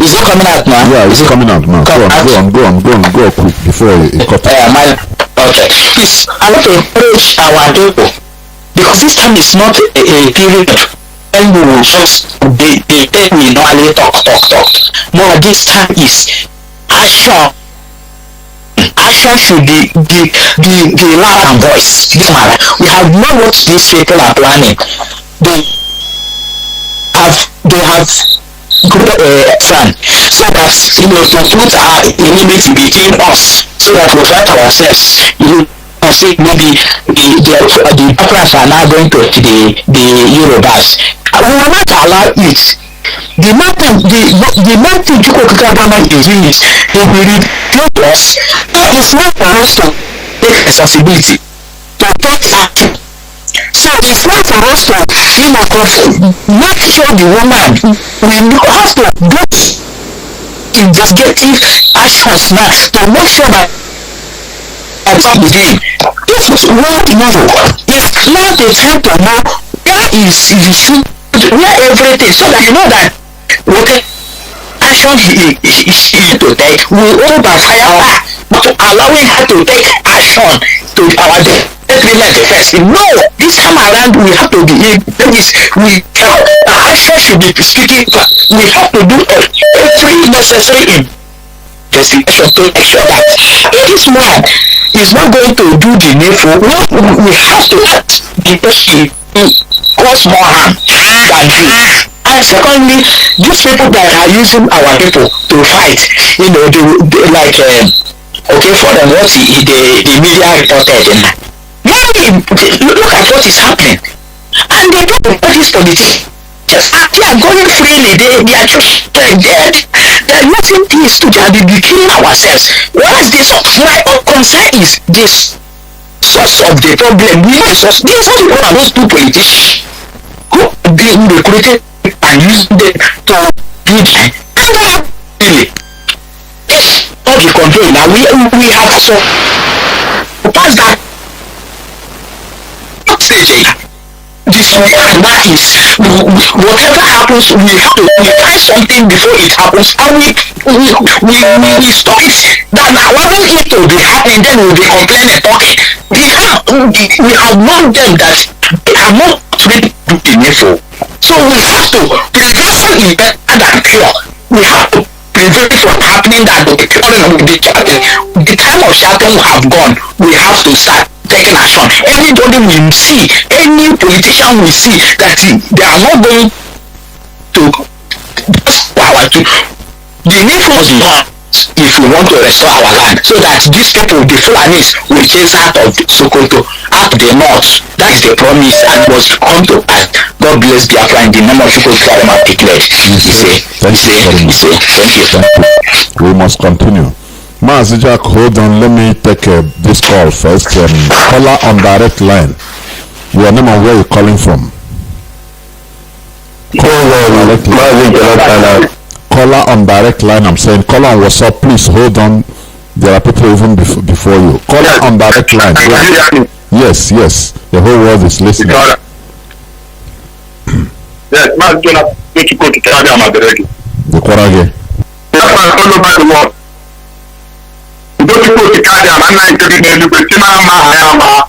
Is it coming out now? Yeah, it's coming out now. Go quick before it cut off. Okay. Please, I want to encourage our people because this time is not a period when we will just they normally talk. No, this time is action. Action should be the loud and voice. We have known what these people are planning. They have plan so that to put our enmity between us, so that we fight ourselves. See, maybe the Biafrans are now going to the Yorubas. We will not allow it. The main thing Chukwu Kikabiama is doing is he will reveal to us that it's not for us to take responsibility to take action. So it's not for us to make sure the woman we have to do investigative actions now to make sure that what is doing. This is what you know. It's now the time to know where is the issue, where everything, so that you know that okay, action is to take. We all backfire her, but allowing her to take action to our detriment first. No, this time around we have to be action should be speaking. We have to do every necessary investigation to make sure that this man is not going to do the needful. We have to act because he cause more harm than good. And secondly, these people that are using our people to fight, they like okay, for them what the media reported. Look at what is happening, and they don't know these politicians. They are going freely. They are just they're using things to be killing ourselves. What is this? My concern is this source of the problem. These are those two politicians who are being recruited and using them to do that. Really, all the control. Now we have so past that. stage. This and that is whatever happens, we have to try something before it happens, and we stop it. That allowing it to be happening, then we'll be complaining, talking. We have known them that they are not ready to do the needful. So we have to prevention is better than cure. We have to prevent from happening that the time of shouting have gone. We have to start taking action. Anybody we see, any politician we see that they are not going to just power to the need was done if we want to restore our land, so that these people, the Fulanis, will chase out of Sokoto, out the north. That is the promise and was come to pass. God bless Biafra in the name of people Shalom declared. Thank you. We must continue. Mazi Jack, hold on. Let me take this call first. Caller on direct line. Your name and where you're calling from? Mazi Johnathan. Caller on direct line. I'm saying caller on WhatsApp. Please hold on. There are people even before you. Caller on direct line. Yes. The whole world is listening. Yes, Mazi Johnathan. The Korage. People to carry a man like the Mama.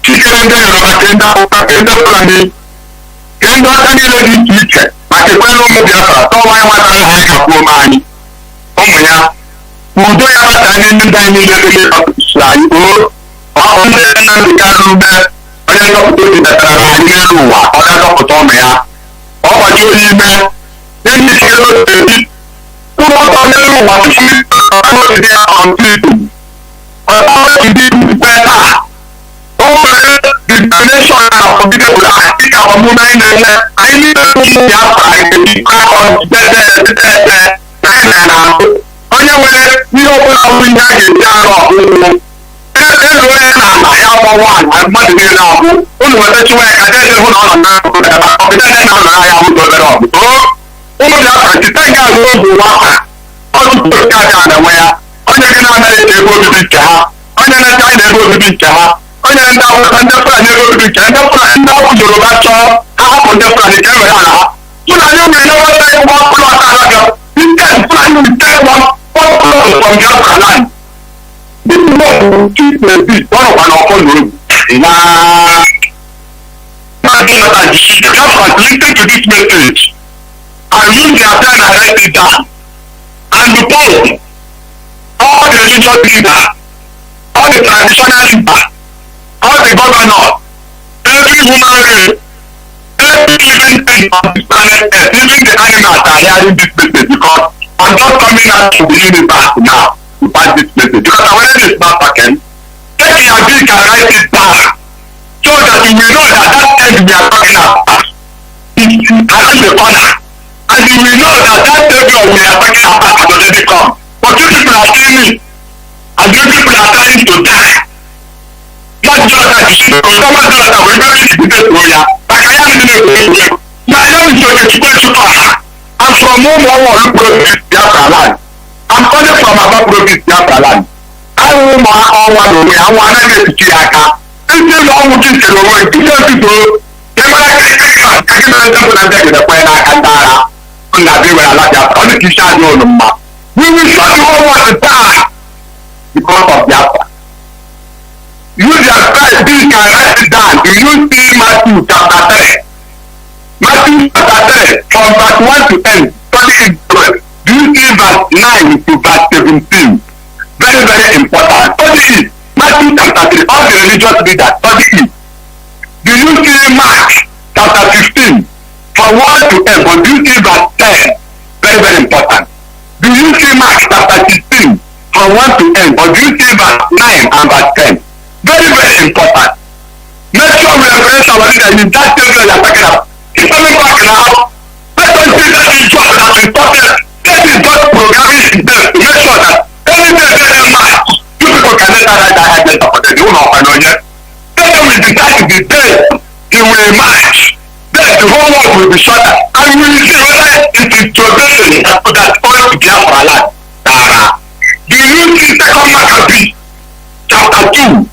She can get a Kenda Fulani. Kenda any teacher. But the fellow Biafra, so why was I have no money? Oh, yeah. Who do you have any of Slide? Oh, the Garuba. I don't know that I know what I got for Tomia. Oh, what you email. Then you can who don't know what she is on people. But all you did better. Oh, the nation of people I think our women I need to be on better. Onye nwere ihe ọbụla bụ ihe a ga-eji arụ ọhụrụ elu onye na-ama ya ọgbọ nwaanyị mmadụ niile ọgụ unu weta chiwe ka jeje hụ na ọ nọ n'akụkụ ebe ọbịda ndị na-anọ n'ahịa bụ obere ọgụ ụmụ Biafra chita nke azụ oge nwata ọtụtụ oke aja na-enwe ya onye gị na-anaghị ete ebe obibi nke ha onye na-eche anyị ebe obibi nke ha onye ndị Awụsa ndị Fulani ebe obibi nke ndị Fulani ndị ọkụ Yoruba chọọ ha hapụ ndị Fulani ka e were ala ha Fulani nwere nweta ụgbọ ọkụlụ ọta abịa instead Fulani will take one from Biafra land. This is what keep the beat one of an ọkọlụ na Biafra listening to this message and use their time and write it down. And the Pope, all the religious leaders, all the traditional leaders, all the governors, every human race, every living thing on this planet Earth, even the animals are hearing this message because I'm just coming out to the universe now to pass this message. Because I wanted this back again. Take your beak and write it down so that you will know that end we are talking about is around the corner. And you will know that savior we are talking about has already come. But you people are killing me. And you people are trying to die. Not just that you know, someone does that we maybe the debate lawyer. But I am in the debate. My name is Johnathan. I'm from Umuawa Province, Biafra land. I'm calling from Aba Province, Biafra land. I will my own way. I want to get to Chiaka. This is all we can do. We can't do. They might I can understand the point I can die. We will show you all what the time because of Biafra. Use your first being and write it down. Do you see Matthew chapter 3? Matthew chapter 3 from verse 1 to 10. Study it well. Do you see verse 9 to verse 17? Very, very important. Study it. Matthew chapter 3. All the religious leaders, study it. Do you see Mark chapter 15? From 1 to 10, but do you see verse 10? Very, very important. Do you see Mark chapter 16? From 1 to 10, but do you see verse 9 and verse 10? Very, very important. Make sure we reference our leader in that area you are talking about. It's only back now. Let us see that is job that we started. That is God programming in them to make sure that anything they say Mark, you people can let that write their head later for them. You will not find on yet. Let them will decide the day he will march. Then the whole world will be shut up. And we will see whether it is tradition that all to Biafra land. Do you see second Maccabees chapter 2?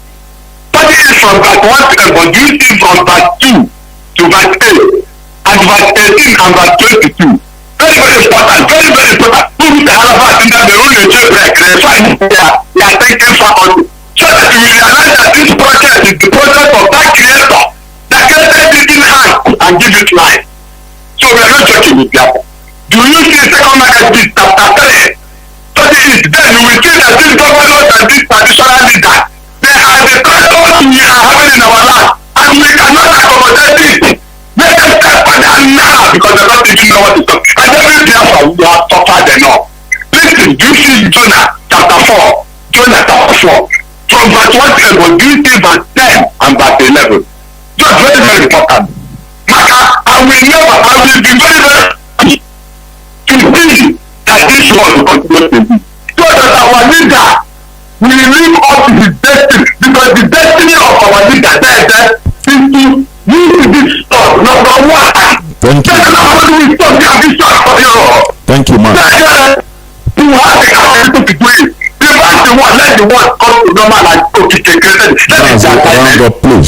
38 from verse 1 to but do you see from verse 2 to verse 8 and verse 18 and verse 22? Very, very important. Very, very important. Who is the Halafa in that the rule of break? They are taking faculty. So that we realize that this process is the process of that creator that created it in hand and give it life. So we are not joking with that. Do you see second Maccabees chapter 3? Study it. Then you will see that these governors and these traditional leaders, they are the customers we are having in our land, and we cannot accommodate it. Let them step down now because they don't even know what to talk. And every Biafra we have suffered enough. Listen, do you see Jonah chapter 4? Jonah chapter 4. From verse 1 to 11, do you see verse 10 and verse 11? Just very, very important. Maka, I will be very, very happy to see that this world will continue to be. So that our leader will live up to his destiny, because the destiny of our leader there is to use this stuff, number one. Thank you. Thank you, man. To have the capacity to do it. Reverse the one, let the one come to normal and go to the created. That is the round up, please.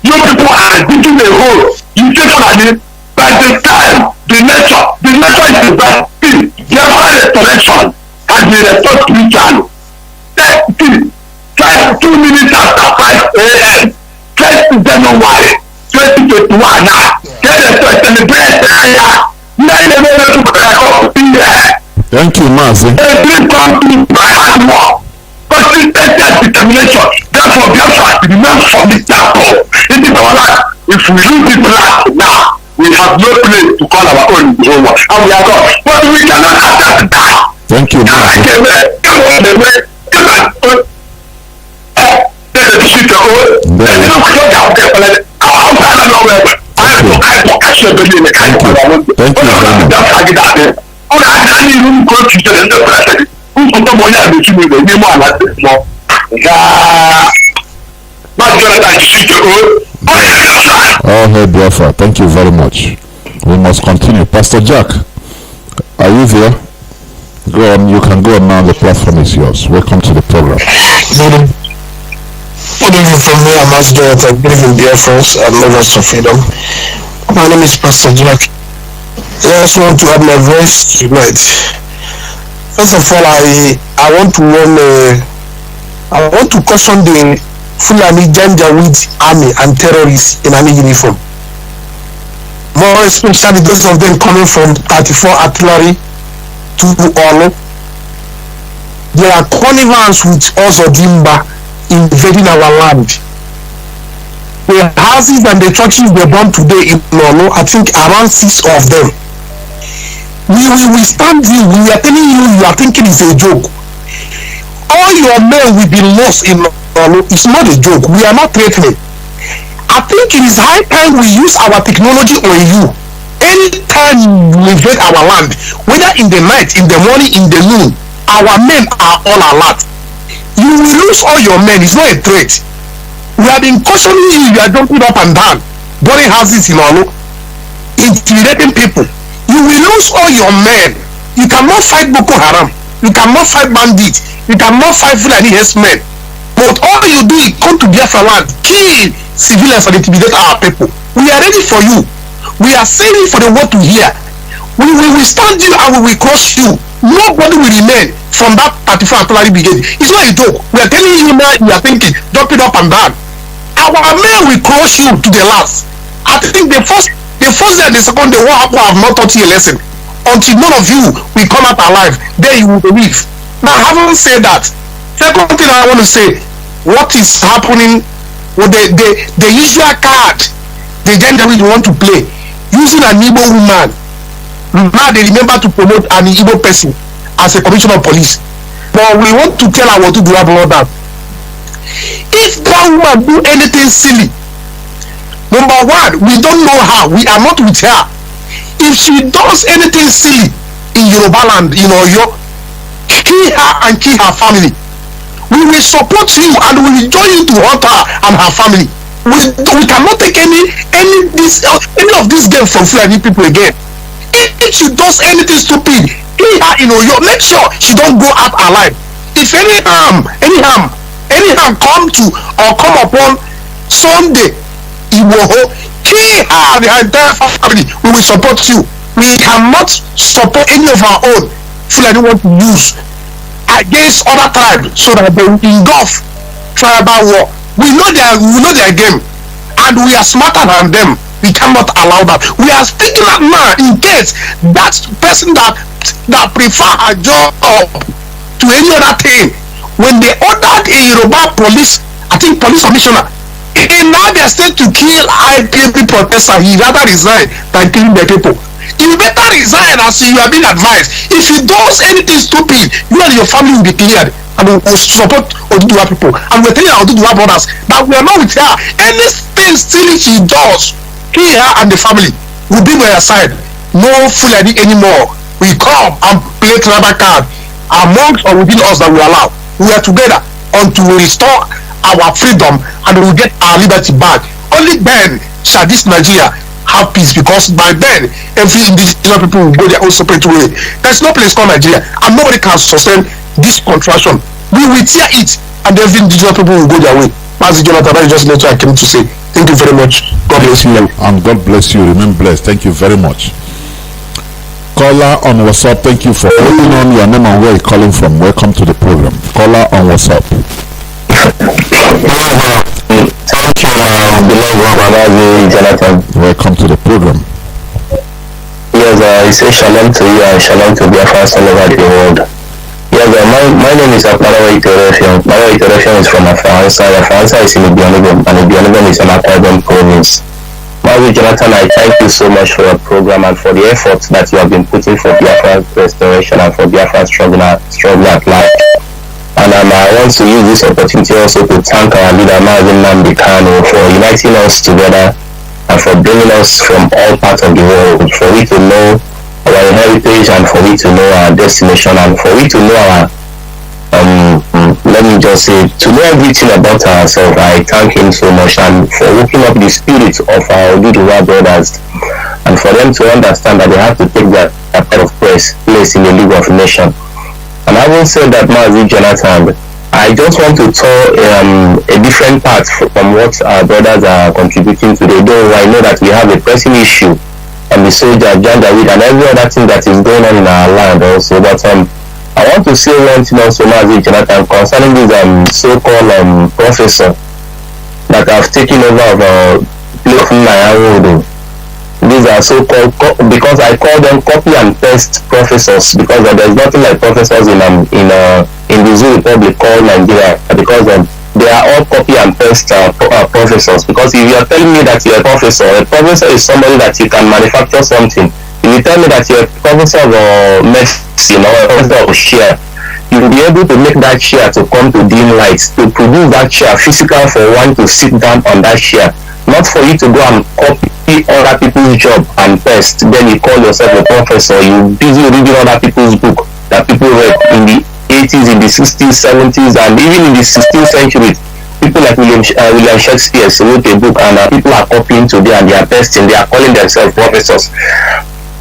You people are digging a hole. You say Fulani, by the time the nature is the best thing. Never restoration has been restored spiritually. 2 minutes after 5 a.m. 1st January 2021 now. Celebrate Thank you, Mazi. Every country by hard work, consistency and determination. Therefore, Biafra remains formidable. It is our life. If we lose this land now, we have no place to call our own in the whole world. And we are gone. But we cannot accept that. Thank you, Mazi. All hail Biafra. Thank you very much. We must continue. Pastor Jack, are you there? Go on. You can go on now. The platform is yours. Welcome to the program. Good evening from me. I'm Mazi. Good evening, Biafrans and lovers of freedom. My name is Pastor Jack. I just want to add my voice tonight. First of all, I want to caution the Fulani Janjaweed army and terrorists in army uniform. More especially those of them coming from 34 artillery to Olo. They are connivance with us Odimba invading our land. The houses and the churches they burned today in Olo, I think around 6 of them. We stand you, we are telling you, you are thinking it's a joke. All your men will be lost in Olo. It's not a joke. We are not threatening. I think it is high time we use our technology on you. Anytime you invade our land, whether in the night, in the morning, in the noon, our men are all alert. You will lose all your men. It's not a threat. We have been cautioning you. You are jumping up and down, burning houses in Olo, intimidating people. You will lose all your men. You cannot fight Boko Haram. You cannot fight bandits. You cannot fight Fulani herdsmen. But all you do is come to Biafra land, kill civilians and intimidate our people. We are ready for you. We are saying for the world to hear. We will stand you and we will crush you. Nobody will remain from that 34 artillery brigade. It's not a joke. We are telling you now, you are thinking, jumping up and down. Our men will crush you to the last. I think the first day and the second day, what happened, I have not taught you a lesson. until none of you will come out alive, then you will believe. Now, having said that, second thing I want to say, what is happening with the usual card the gender we want to play, using an Igbo woman. Now they remember to promote an Igbo person as a commissioner of police. But we want to tell her what to do about that. If that woman do anything silly, number one, we don't know her. We are not with her. If she does anything silly in Yoruba land, in Oyo, kill her and kill her family. We will support you and we will join you to hunt her and her family. We cannot take any of this game from Fulani people again. If she does anything stupid, kill her in Oyo. Make sure she don't go out alive. If any harm come to or come upon Sunday, Iwoho, kill her and her entire family. We will support you. We cannot support any of our own Fulani want to use against other tribes so that they will engulf tribal war. We know their game, and we are smarter than them. We cannot allow that. We are speaking out now in case that person that prefer a job to any other thing. When they ordered a Yoruba police, I think police commissioner in Abia State to kill IPOB protester, he rather resign than killing the people. You better resign as you have been advised. If he does anything stupid, you and your family will be cleared. And we will support Oduduwa people. And we're telling our Oduduwa brothers that we are not with her. Anything silly she does, kill her and the family. Will be by her side. No Fulani anymore. We come and play tribal card amongst or within us that we allow. We are together until we restore our freedom and we will get our liberty back. Only then shall this Nigeria have peace, because by then every indigenous people will go their own separate way. There's no place called Nigeria, and nobody can sustain this contraction. We will tear it, and every indigenous people will go their way. Mazi, Johnathan, that is just what I came to say. Thank you very much. God bless you. And God bless you. Remain blessed. Thank you very much. Caller on WhatsApp, thank you for holding on. Your name and where you're calling from. Welcome to the program. Caller on WhatsApp. Thank you, beloved Mazi, Johnathan. Welcome to the program. Yes, I say shalom to you and shalom to Biafra all over the world. Yes, my name is Aparawa Iterefian. Aparawa Iterefian is from HAUSA. HAUSA is in Ibianibon, and Ibianibon is an Akwa province. Mazi, Johnathan, I thank you so much for your program and for the efforts that you have been putting for Biafra restoration and for Biafra struggle at large. And I want to use this opportunity also to thank our leader Mazi for uniting us together and for bringing us from all parts of the world, for we to know our heritage and for we to know our destination and for we to know our let me just say, to know everything about ourselves. I thank him so much and for waking up the spirit of our Oduduwa brothers and for them to understand that they have to take that part of place in the League of Nations. And having said that, Mazi, Johnathan, I just want to tell a different part from what our brothers are contributing today. Though I know that we have a pressing issue on the soldier, gender, and every other thing that is going on in our land also. But I want to say one thing also, Mazi, Johnathan, concerning this so-called professor that have taken over of Fulani. These are so-called, because I call them copy and paste professors, because there's nothing like professors in the Zoo Republic called Nigeria, because they are all copy and paste professors. Because if you are telling me that you're a professor is somebody that you can manufacture something. If you tell me that you're a professor of medicine or a professor of chair, you will be able to make that chair to come to dim light, to produce that chair physical for one to sit down on that chair. Not for you to go and copy other people's job and test, then you call yourself a professor. You busy reading other people's book that people read in the 80s, in the 60s, 70s, and even in the 16th century. People like William Shakespeare wrote a book, and people are copying today and they are testing. They are calling themselves professors.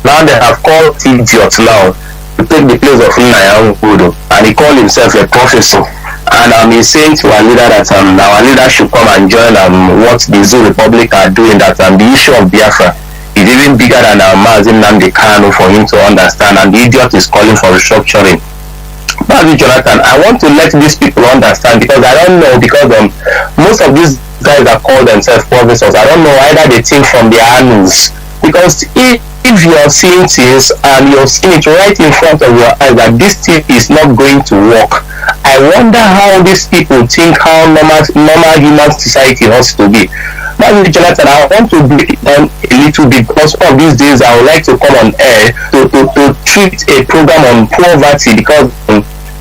Now they have called idiots now to take the place of Nnayahudu, and he called himself a professor. And he's saying to our leader that our leader should come and join what the Zoo Republic are doing, that the issue of Biafra is even bigger than Mazi for him to understand, and the idiot is calling for restructuring. Mazi, Johnathan, I want to let these people understand, because I don't know, because most of these guys that call themselves professors, I don't know either they think from their annals, because if if you're seeing things and you're seeing it right in front of your eyes that this thing is not going to work, I wonder how these people think how normal human society has to be. Now, Johnathan, I want to break it down a little bit because one of these days I would like to come on air to treat a program on poverty, because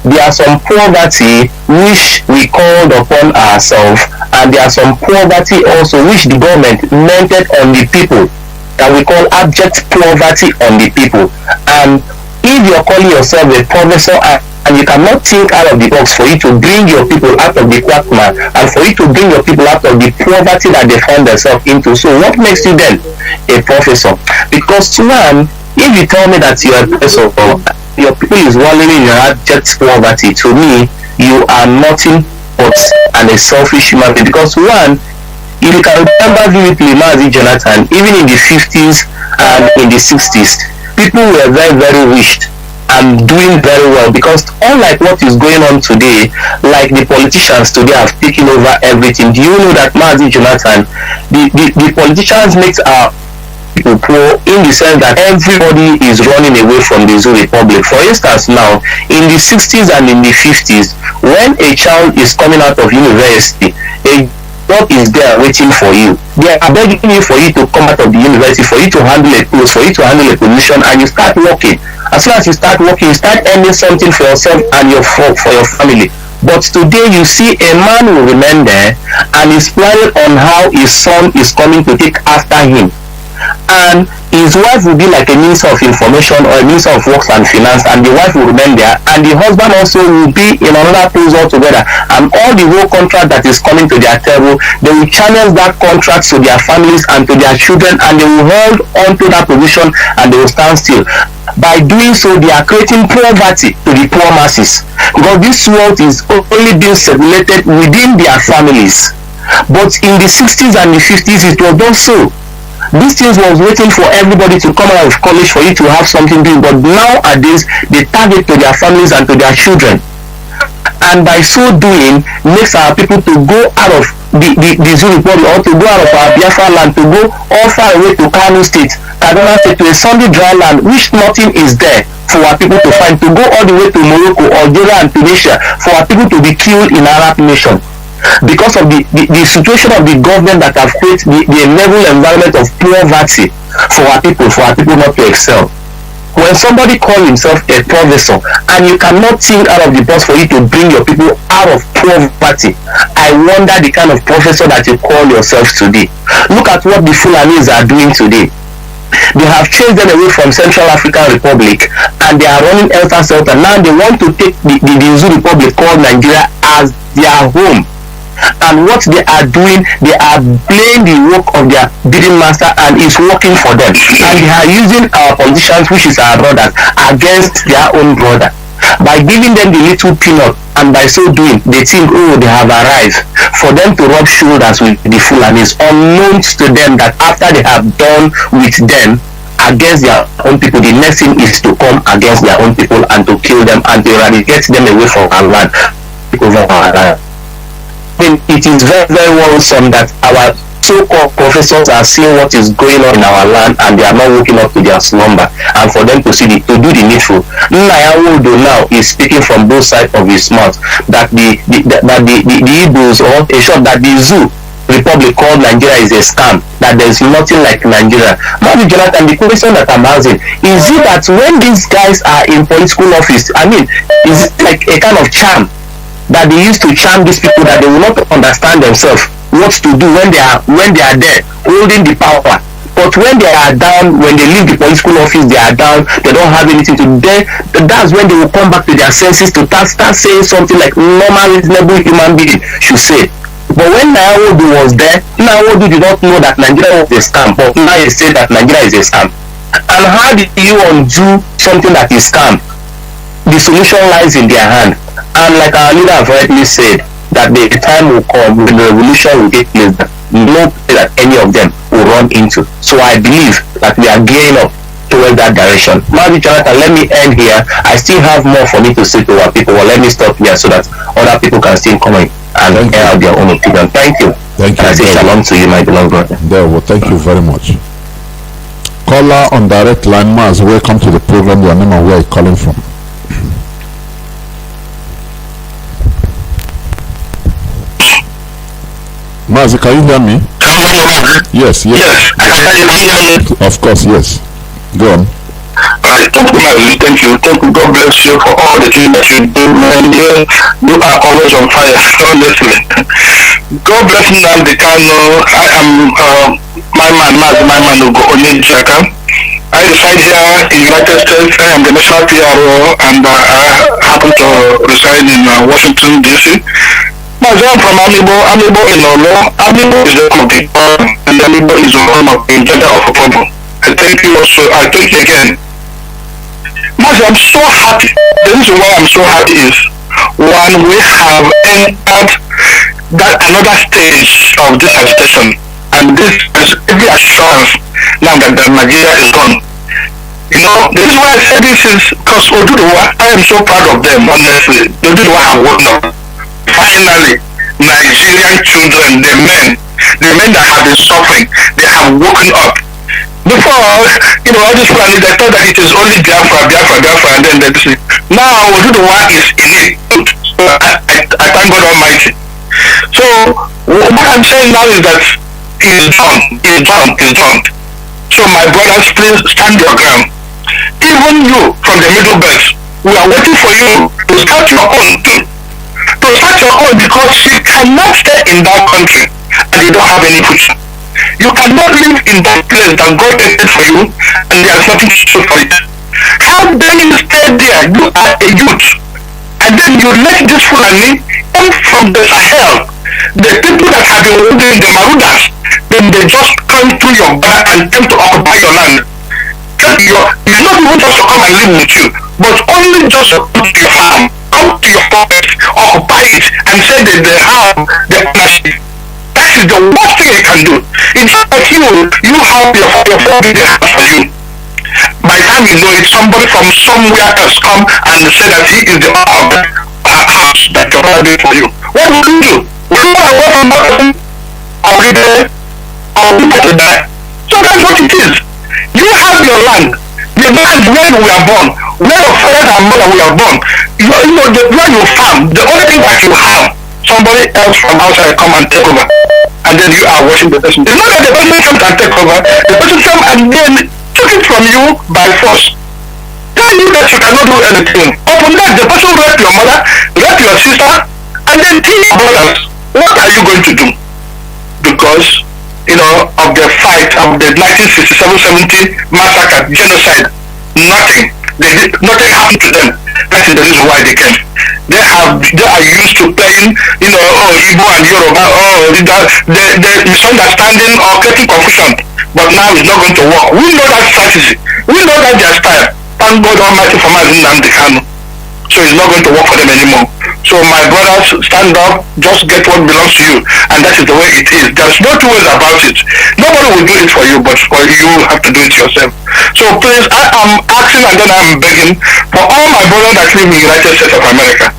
there are some poverty which we called upon ourselves, and there are some poverty also which the government meant on the people, that we call abject poverty on the people. And if you're calling yourself a professor and you cannot think out of the box for you to bring your people out of the quagmire and for you to bring your people out of the poverty that they find themselves into, so what makes you then a professor? Because one, if you tell me that you are a professor, your people is wallowing in your abject poverty, to me, you are nothing but a selfish human being. Because one, if you can remember vividly, Mazi, Johnathan, even in the 50s and in the 60s, people were very, very rich and doing very well, because unlike what is going on today, like the politicians today have taken over everything. Do you know that, Mazi, Johnathan, the politicians make our people poor in the sense that everybody is running away from the Zoo Republic. For instance, now, in the 60s and in the 50s, when a child is coming out of university, a job is there waiting for you. They are begging you for you to come out of the university, for you to handle a post, for you to handle a position, and you start working. As soon as you start working, you start earning something for yourself and for your family. But today you see a man will remain there and is planning on how his son is coming to take after him. And his wife will be like a minister of information or a minister of works and finance, and the wife will remain there, and the husband also will be in another place altogether. And all the whole contract that is coming to their table, they will channel that contract to their families and to their children, and they will hold on to that position and they will stand still. By doing so, they are creating poverty to the poor masses, because this wealth is only being circulated within their families. But in the 60s and the 50s, it was not so. These things was waiting for everybody to come out of college for you to have something doing, but nowadays they target to their families and to their children, and by so doing makes our people to go out of the Zoo Republic, or to go out of our Biafra land, to go all far away to Kano State, Kaduna State, to a Sunday dry land which nothing is there for our people to find, to go all the way to Morocco, Algeria and Tunisia for our people to be killed in Arab nation, because of the situation of the government that have created the level environment of poverty for our people not to excel. When somebody calls himself a professor and you cannot think out of the box for you to bring your people out of poverty, I wonder the kind of professor that you call yourself today. Look at what the Fulanis are doing today. They have chased them away from Central African Republic and they are running helter-skelter. Now they want to take the Zoo Republic called Nigeria as their home. And what they are doing, they are playing the work of their bidding master, and it's working for them. And they are using our politicians, which is our brothers, against their own brother. By giving them the little peanut, and by so doing, they think, oh, they have arrived. For them to rub shoulders with the Fulanis, unknown to them that after they have done with them against their own people, the next thing is to come against their own people and to kill them and to eradicate them away from our land, over our land. It is very, very worrisome that our so-called professors are seeing what is going on in our land and they are not waking up to their slumber, and for them to see to do the needful. Nnayawodo now is speaking from both sides of his mouth that the Igbos, or a short that the Zoo Republic called Nigeria is a scam, that there is nothing like Nigeria. Maybe Johnathan, the question that I'm asking, is it that when these guys are in political office, I mean, is it like a kind of charm that they used to charm these people that they will not understand themselves what to do when they are there holding the power, but when they are down, when they leave the political office, they are down, they don't have anything to do. That's when they will come back to their senses to start saying something like normal, reasonable human being should say. But when Nnayawodo was there, Nnayawodo did not know that Nigeria was a scam, but now he said that Nigeria is a scam. And how did you undo something that is scam? The solution lies in their hand. And like our leader have rightly said, that the time will come when the revolution will take place that no place that any of them will run into. So I believe that we are gearing up towards that direction. Mazi, Johnathan, let me end here. I still have more for me to say to our people, but let me stop here so that other people can still come in and air out their own opinion. Thank you. Thank you. And I say shalom to you, my beloved brother. Well, thank you very much. Caller on direct line, Mazi, welcome to the program. Your name and where you calling from? Mazi, can you hear me? Yes, yes. Yes, I can hear you. Of course, yes. Go on. Thank you, Mazi. Thank you. Thank you. God bless you for all the things that you do, man. You are always on fire, honestly. God bless you, Nandekano. I am my man, Mazi, my man, Ugo Onyenjaka. I reside here in the United States. I am the national PRO, and I happen to reside in Washington, D.C. Mazi, I'm from Amibo. Amibo in Olo. Amibo is the home of the Ipob, and Amibo is the home of the gender of Ipob. I thank you also. I thank you again. Mazi, I'm so happy. The reason why I'm so happy is, one, we have entered that another stage of this agitation, and this is every assurance now that Nigeria is gone. You know, the reason why I say this is because Oduduwa, I am so proud of them, honestly. Oduduwa have woken up. Finally, Nigerian children, the men that have been suffering, they have woken up. Before, you know, all these Fulani, they thought that it is only Biafra, and then they say, now Oduduwa is in it. So I thank God Almighty. So what I'm saying now is that it's done. So my brothers, please stand your ground. Even you from the Middle Belt, we are waiting for you to start your own too. To start your own, because you cannot stay in that country and you don't have any future. You cannot live in that place that God created for you and there is nothing to show for it. How dare you stay there? You are a youth. And then you let this Fulani come from the Sahel, the people that have been living the Marudas, then they just come to your border and come to occupy your land. It's not even just to come and live with you, but only just to come to your farm, come to your forest, occupy it, and say that they have the ownership. That is the worst thing you can do. It's not like you have your family for you. By the time you know it, somebody from somewhere else come and say that he is the owner of that house that your father did for you. What will you do? Will you run away from that person? Or will you to die? So that's what it is. You have your land. The land where we are born, where your father and mother we are born. You know where you farm, the only thing that you have, somebody else from outside come and take over. And then you are watching the person. It's not that the person comes and take over. The person comes and then took it from you by force. Tell you that you cannot do anything. Upon that, the person rape your mother, rape your sister, and then kill your brothers. What are you going to do? Because, you know, of the fight of the 1967-70 massacre, genocide, nothing happened to them. That is the reason why they came. They are used to playing, you know, Igbo and Yoruba, the misunderstanding or creating confusion. But now it's not going to work. We know that strategy. We know that their style. Thank God Almighty for Mazi Nandekano. So it's not going to work for them anymore. So my brothers, stand up, just get what belongs to you, and that is the way it is. There's no two ways about it. Nobody will do it for you, but you have to do it yourself. So please, I am asking and then I'm begging for all my brothers that live in the United States of America.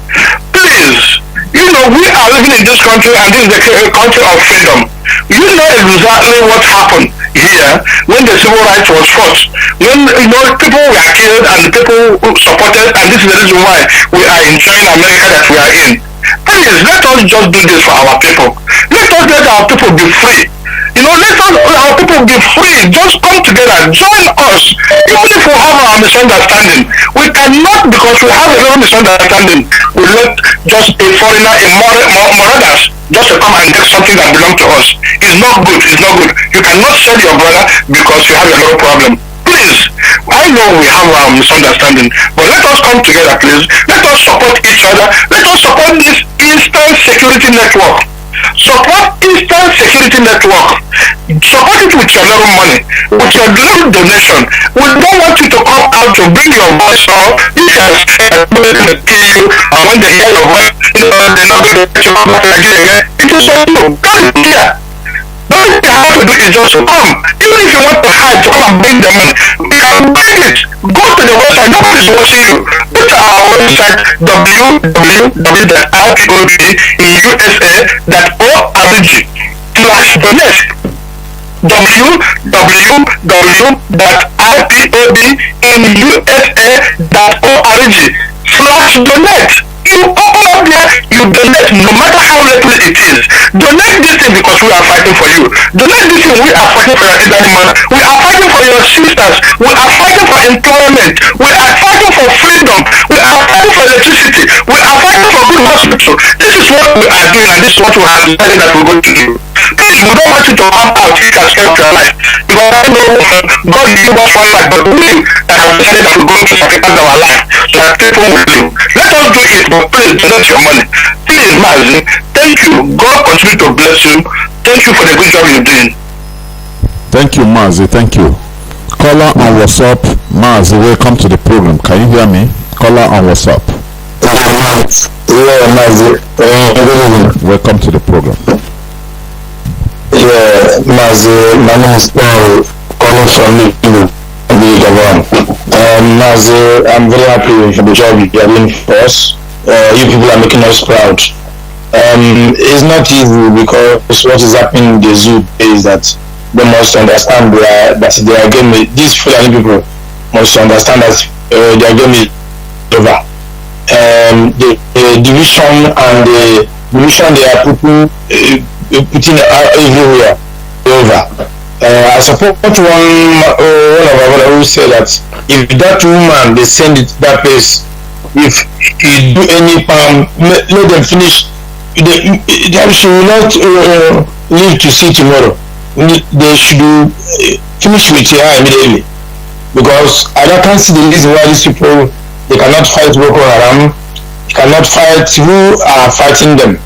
Please, you know, we are living in this country and this is a country of freedom. You know exactly what happened here when the civil rights was fought. When, you know, people were killed and people supported, and this is the reason why we are enjoying America that we are in. Please, let us just do this for our people. Let us let our people be free. You know, let our people be free. Just come together, join us. Even if we have our misunderstanding, we cannot, because we have a little misunderstanding, we let just a foreigner, a marauders, just to come and take something that belongs to us. It's not good. It's not good. You cannot sell your brother because you have a little problem. Please, I know we have our misunderstanding, but let us come together, please. Let us support each other. Let us support this Eastern Security Network. Support Eastern Security Network. Support it with your little money, with your little donation. We don't want you to come out to bring your voice up. You can going to kill you, and when they hear your voice, you know, they're not going to get you back again. It is on you. Come here. The only thing you have to do is just come. Even if you want to hide, to come and bring the money, you can bring it. Go to the website. Nobody is watching you. Go to our website, www.ipobinUSA.org/donate. www.ipobinUSA.org/donate. You open up there, you donate, no matter how little it is. Donate this thing because we are fighting for you. Donate this thing, we are fighting for your elderly man. We are fighting for your sisters. We are fighting for employment. We are fighting for freedom. We are fighting for electricity. We are fighting for good hospital. This is what we are doing, and this is what we have decided that we're going to do. Please, we don't want you to have out it as help your life. Because I know God gave us one life, but we that have decided that we're going to sacrifice our life so that people will live. Let us do it, but please donate your money. Please, Mazi, thank you. God continue to bless you. Thank you for the good job you're doing. Thank you, Mazi. Thank you. Caller on WhatsApp. Mazi, welcome to the program. Can you hear me? Caller on WhatsApp. Yeah, Mazi. Welcome to the program. Yeah, Mazi, my name is Paul, calling from the Mazi, I'm very happy for the job you are doing for us. You people are making us proud. It's not easy because what is happening in the zoo is that they must understand that their game is, these Fulani people must understand that their game is over. The division and the division they are putting everywhere over. I support one of our brother who said that if that woman they send it to that place, if you do any harm, let them finish. They should not live to see tomorrow. They should finish with her immediately, because I can't see the reason why these people they cannot fight Boko Haram, cannot fight who are fighting them.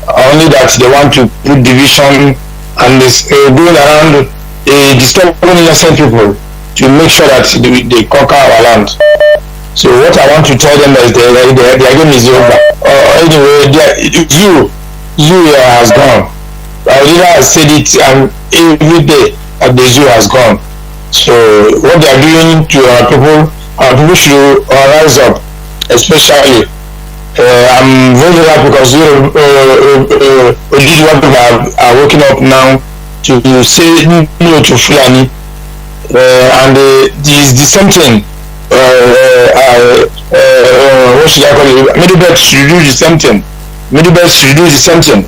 Only that they want to put division and going around disturbing innocent people to make sure that they conquer our land. So what I want to tell them is their game is over. Anyway, you has gone. Our leader has said it, and every day that the zoo has gone. So what they are doing to our people should rise up, especially. I'm very happy because these people are waking up now to say no to Fulani, and the same thing. What should I call it? Middlebelt should do the same thing. Middlebelt should do the same thing.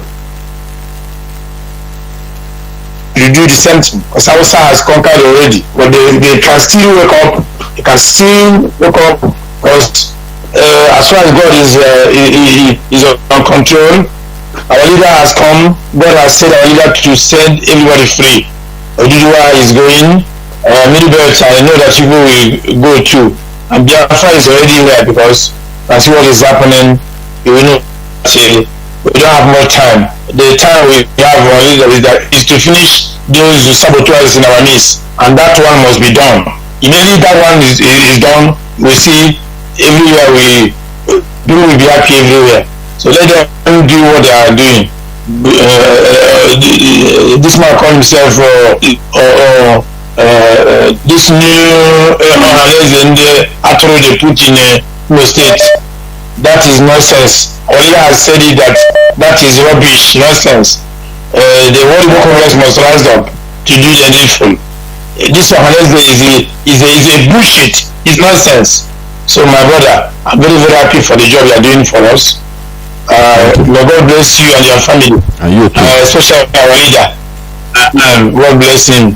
You do the same thing. Because HAUSA has conquered already, but they can still wake up. They can still wake up because. As far as God is on control, our leader has come. God has said our leader to set everybody free. Odudua is going. Middlebelt, I know that people will go too. And Biafra is already here because that's what is happening. You know, we don't have much time. The time we have our leader is to finish those saboteurs in our midst, and that one must be done. Immediately that one is done, we see. Everywhere people will be happy everywhere. So let them do what they are doing. This man call himself this new organization after they put in a state. That is nonsense. Olia has said it that is rubbish, nonsense. The World Congress must rise up to do the needful. This organization is a bullshit. It's nonsense. So my brother, I'm very, very happy for the job you are doing for us. May God bless you and your family. And you too. Especially our leader. God bless him.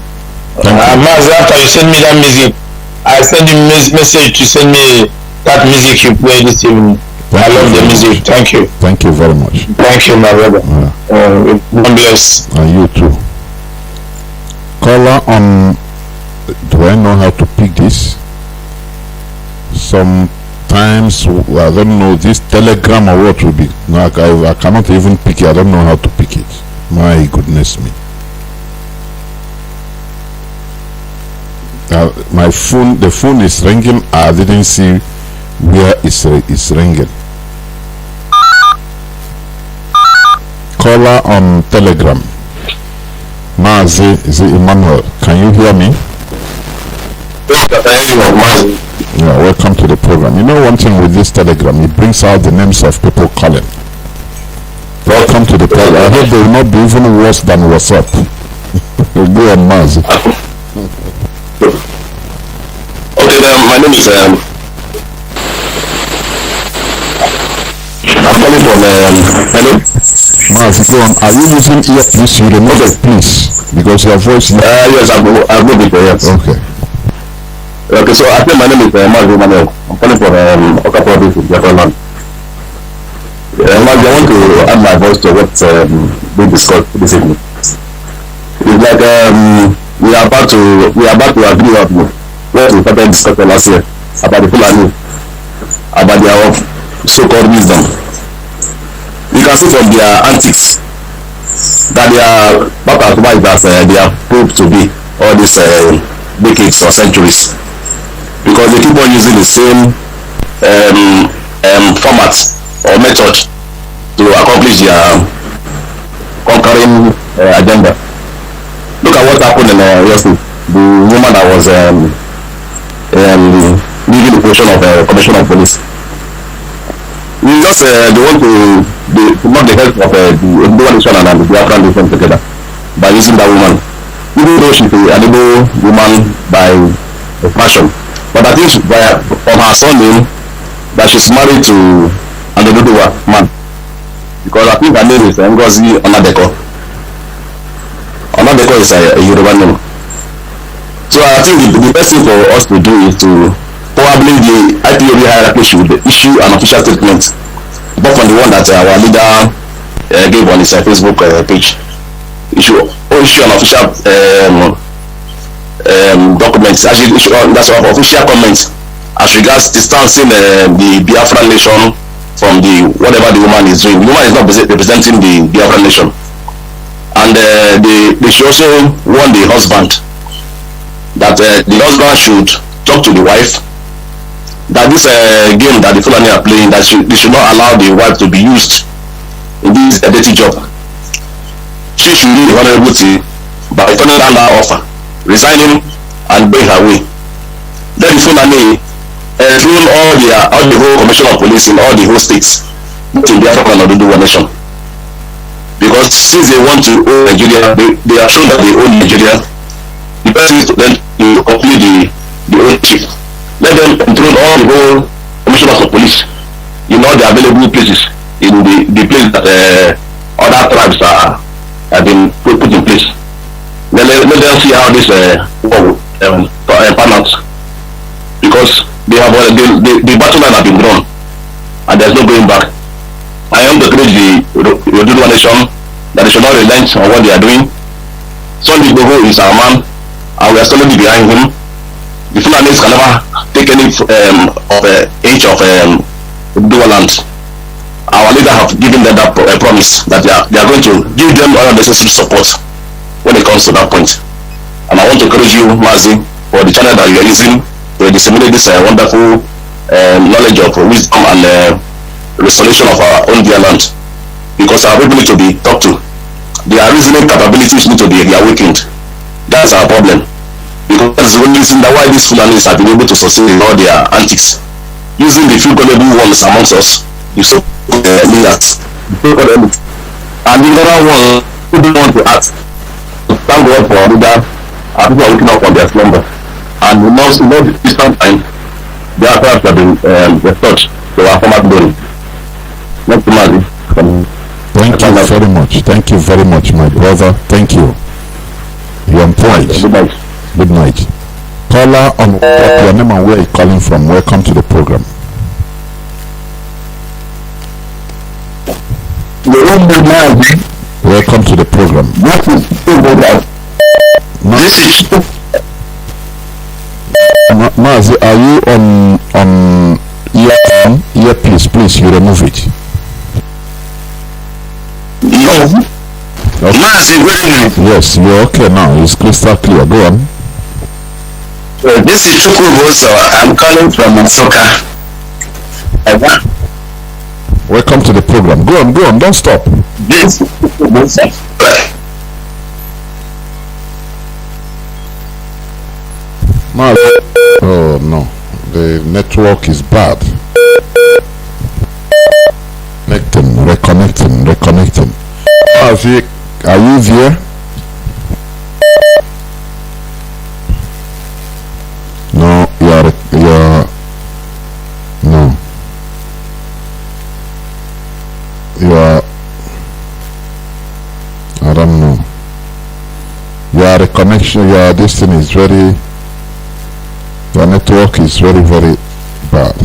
Mazi, after you send me that music, I send you message to send me that music you play this evening. I love the music. Thank you. Thank you very much. Thank you, my brother. God bless. And you too. Caller on. Do I know how to pick this? Sometimes I don't know, this Telegram or what will be. No, I cannot even pick it. I don't know how to pick it. My goodness me. My phone, the phone is ringing. I didn't see where it's ringing. Caller on Telegram. Mazi, is it Emmanuel? Can you hear me? Yeah, welcome to the program. You know one thing with this Telegram, it brings out the names of people calling. Welcome to the program. I hope they will not be even worse than WhatsApp. Go on, Mazi. Okay, my name is I'm calling from hello. Mazi, go on. Are you using earpiece? You remove it, please, because your voice. Yes, I've moved it. Yes. Okay. Okay, so I think my name is Mazi Manuel. I'm calling from Oka province in Biafra land. Mazi, I want to add my voice to what we discussed this evening. It's like we are about to agree on what we started discussing last year about the Fulani, about their so-called wisdom. You can see from their antics that they are not as wise as they are proved to be all these decades or centuries, because they keep on using the same format or method to accomplish their conquering agenda. Look at what happened in yesterday. The woman that was leaving the position of commissioner of police. We just they want to knock the head of the Indigenous and the Biafra nation together by using that woman, even though she's an able woman by fashion. But I think from her surname that she's married to an Oduduwa man, because I think her name is Ngozi Onadeko. Onadeko is a Yoruba name. So I think the best thing for us to do is to probably the IPOB hierarchy should issue an official statement, but from the one that our leader gave on his Facebook page. Issue an official documents. That's our official comments as regards distancing the Biafra nation from the whatever the woman is doing. The woman is not representing the Biafra nation, and they should also warn the husband that the husband should talk to the wife that this game that the Fulani are playing, that they should not allow the wife to be used in this dirty job. She should leave the vulnerability by turning down her offer, resigning and going her way. Then the Fulani through all the whole commission of police in all the whole states, both in Biafra and Oduduwa nation. Because since they want to own Nigeria, they are shown that they own Nigeria. The best is to then to complete the ownership. Let them control all the whole commissioners of police in all the available places in the place that other tribes have been put in place. Let them see how this pan out, because they have the battle line have been drawn and there's no going back. I am to encourage the Oduduwa nation that they should not relent on what they are doing. Sunday Igboho is our man and we are solidly behind him. The Fulanis can never take any inch of Oduduwa land. Our leader have given them that promise that they are going to give them all necessary support when it comes to that point. And I want to encourage you, Mazi, for the channel that you are using to disseminate this wonderful knowledge of wisdom and restoration of our own dear land, because our people need to be talked to. Their reasoning capabilities need to be awakened. That's our problem. Because that's the only reason that why these Fulanis have been able to succeed in all their antics, using the few gullible ones amongst us, the so-called leaders, and the other one who don't want to act. Thank God for our leader. Our people are waking up from their slumber, and in no distant time, their tribes have been restored to our former glory. Thank you very much. Thank you very much, my brother. Thank you. You're on point. Good night. Good night. Caller on your name and where you're calling from. Welcome to the program. Welcome to the program. Mazi, are you on earpiece? Please, you remove it. No. Okay. Mazi, yes, you're okay now. It's crystal clear. Go on. This is Chukwuboso. I'm calling from Masoka. Welcome to the program. Go on. Don't stop. This is Chukwuboso. Oh no, the network is bad. Reconnecting. Are you there? I don't know. Your connection, your this thing is very, your network is very, very bad.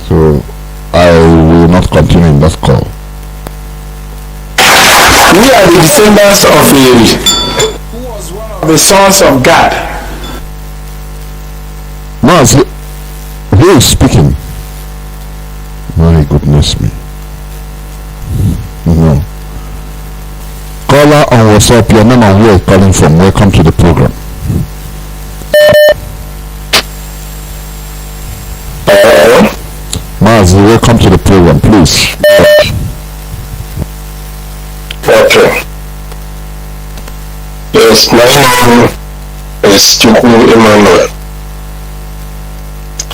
So I will not continue in that call. We are the descendants of Mary, who was one of the sons of God. Mazi, who is speaking? My goodness me. No. Caller on WhatsApp, your name and where you're calling from. Welcome to the program. Mazi, welcome to the program, please. Okay. Yes, my name is Chukwu Emmanuel.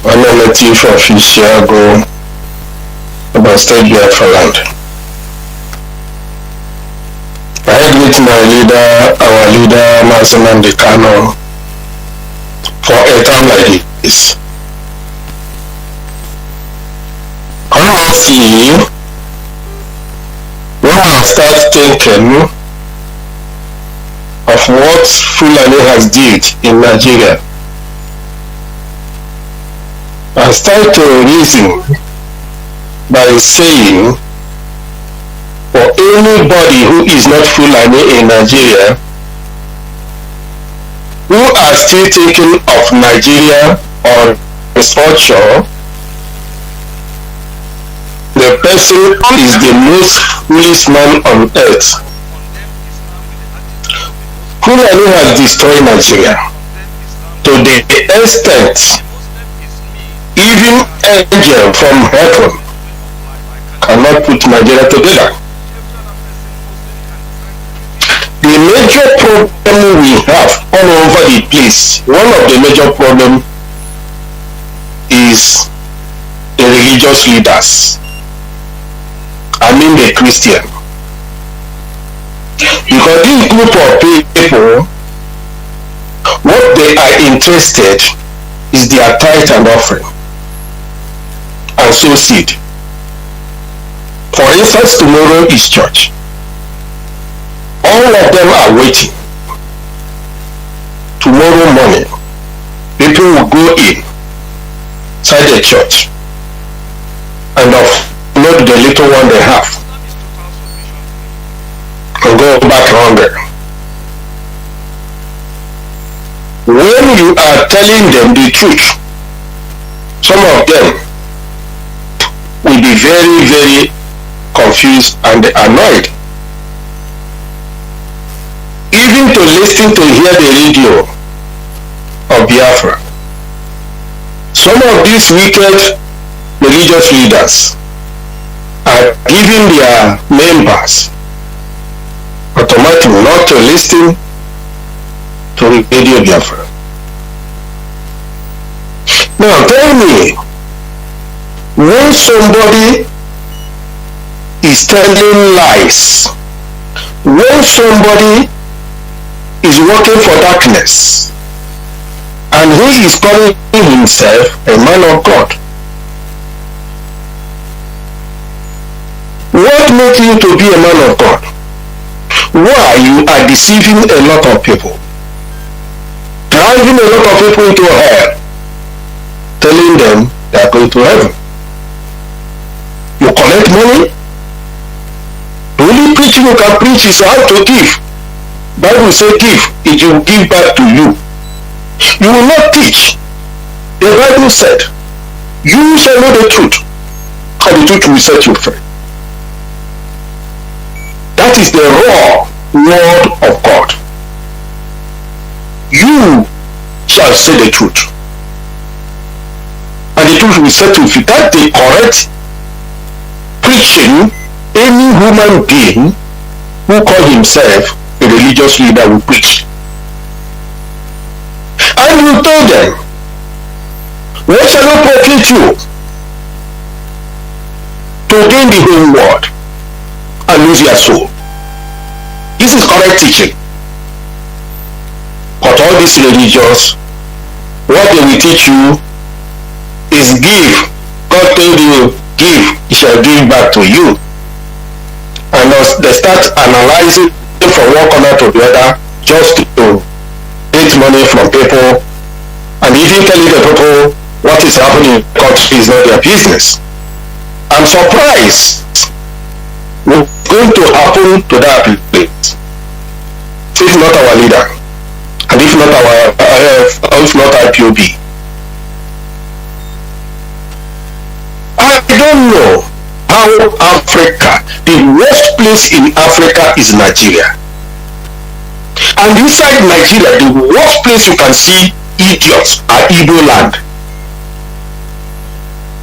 I'm a native of Chicago, about State Biafra land. I had with our leader, Mazi for a time like this. Honestly, when I start thinking of what Fulani has did in Nigeria, I start to reason by saying, for anybody who is not Fulani in Nigeria, who are still thinking of Nigeria or his culture, the person is the most foolish man on earth. Fulani has destroyed Nigeria to the extent even angel from heaven cannot put Nigeria together. The major problem we have all over the place, one of the major problems is the religious leaders. I mean the Christian. Because this group of people, what they are interested is their tithe and offering and sow seed. For instance, tomorrow is church. All of them are waiting. Tomorrow morning, people will go inside the church and offload the little one they have and go back hungry. When you are telling them the truth, some of them will be very, very confused and annoyed. Even to listen to hear the radio of Biafra, some of these wicked religious leaders are giving their members automatically not to listen to radio Biafra. Now tell me, when somebody is telling lies, when somebody is working for darkness and he is calling himself a man of God, what makes you to be a man of God? Why you are deceiving a lot of people, driving a lot of people into hell, telling them they are going to heaven? You collect money. The only preaching you can preach is how to give. Bible says give, it will give back to you. You will not teach. The Bible said, you shall know the truth, and the truth will set you free. That is the raw word of God. You shall say the truth, and the truth will set you free. That's the correct preaching any human being who calls himself a religious leader will preach. And you told them, what shall not profit you to gain the whole world and lose your soul? This is correct teaching. But all these religious, what they will teach you is give. God told you, give. it shall give back to you. And they start analyzing from one corner to the other just to get money from people, and even telling the people what is happening in the country is not their business. I'm surprised what's going to happen to that place if not our leader, and if not IPOB. I don't know how Africa, the worst place in Africa is Nigeria. And inside Nigeria, the worst place you can see idiots are Igbo land.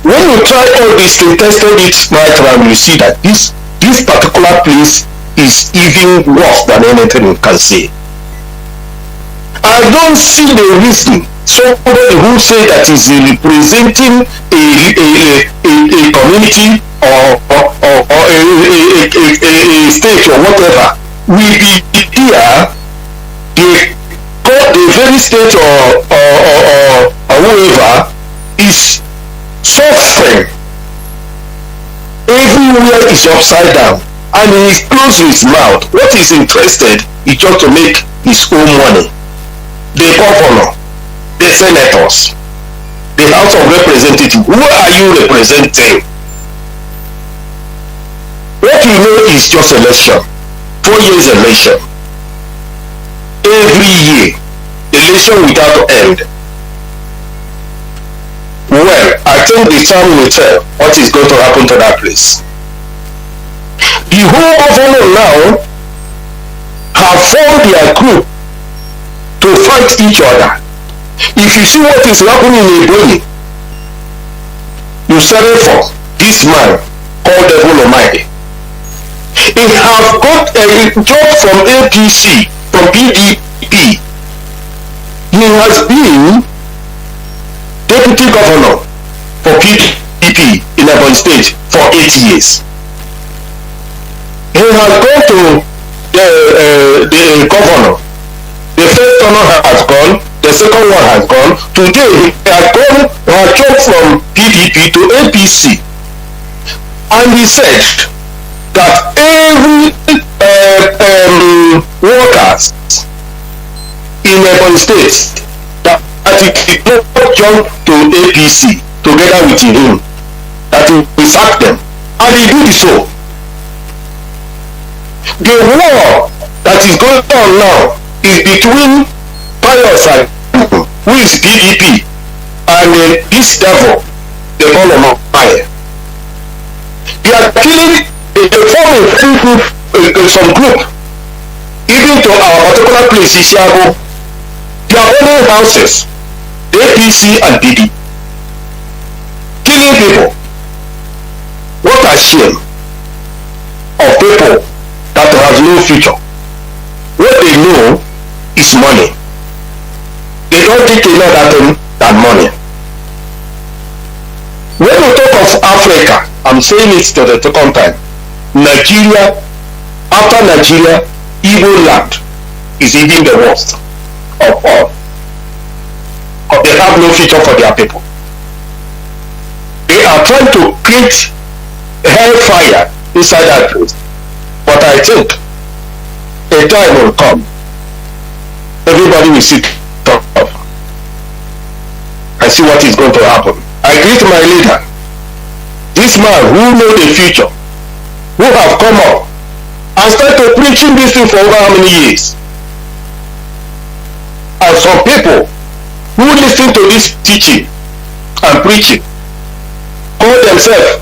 When you try all this thing, tested it right around, you see that this particular place is even worse than anything you can see. I don't see the reason somebody who say that is representing a community or a state or whatever will be here. The very state or whoever is suffering. Everywhere is upside down, and he closes his mouth. What he's interested is just to make his own money. The governor, the senators, the House of Representatives, who are you representing? What you know is just election, 4 years election. Every year, election without end. Well, I think the time will tell what is going to happen to that place. The whole government now have formed their group to fight each other. If you see what is happening in Ebonyi, you settle for this man called Devil Almighty. He have got a job from APC, from PDP. He has been deputy governor for PDP in Ebonyi State for 8 years. He has gone to the governor. The first governor has gone, the second one has gone. Today he has jumped from PDP to APC. And he said that every workers in Ebonyi State that he did not jump to APC together with him, that he will sack them. And he did so. The war that is going on now is between Pius and who is PDP, and this devil, the Solomon. They are killing, they form some group, even to our particular place, Ishiago. They are owning houses, APC and PDP, killing people. What a shame of people that has no future. What they know is money. They don't think they know that thing than money. When we talk of Africa, I'm saying it to the second time, Nigeria, after Nigeria, Igbo land is even the worst of all. But they have no future for their people. They are trying to create hellfire inside that place. But I think a time will come. Everybody will sit up and see what is going to happen. I greet my leader, this man who knows the future, who have come up and started preaching this thing for over how many years. And some people who listen to this teaching and preaching call themselves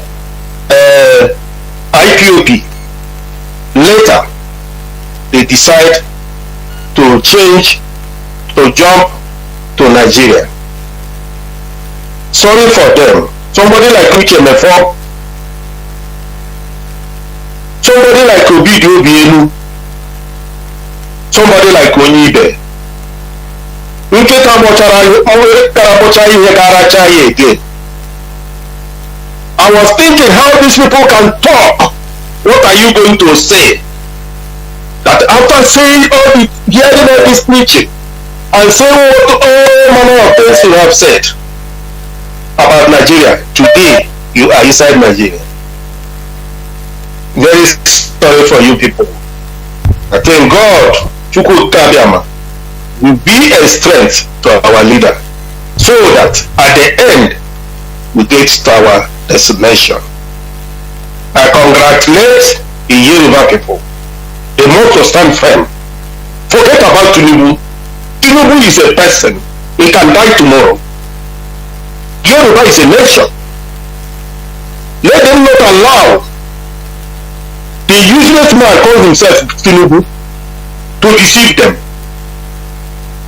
IPOB. Later, they decide to change, to jump to Nigeria. Sorry for them. Somebody like Uche Mefo, somebody like Obidio Bielu, somebody like Onyibe. Again. I was thinking how these people can talk. What are you going to say? That after saying hearing all this preaching and saying what all manner of things you have said about Nigeria, today you are inside Nigeria. sorry for you people. I thank God, Chukwu Kabiama, will be a strength to our leader, so that at the end we get to our destination. I congratulate the Yoruba people. They must stand firm. Forget about Tinubu. Tinubu is a person. He can die tomorrow. Yoruba is a nation. Let them not allow the useless man calls himself Tinubu to deceive them.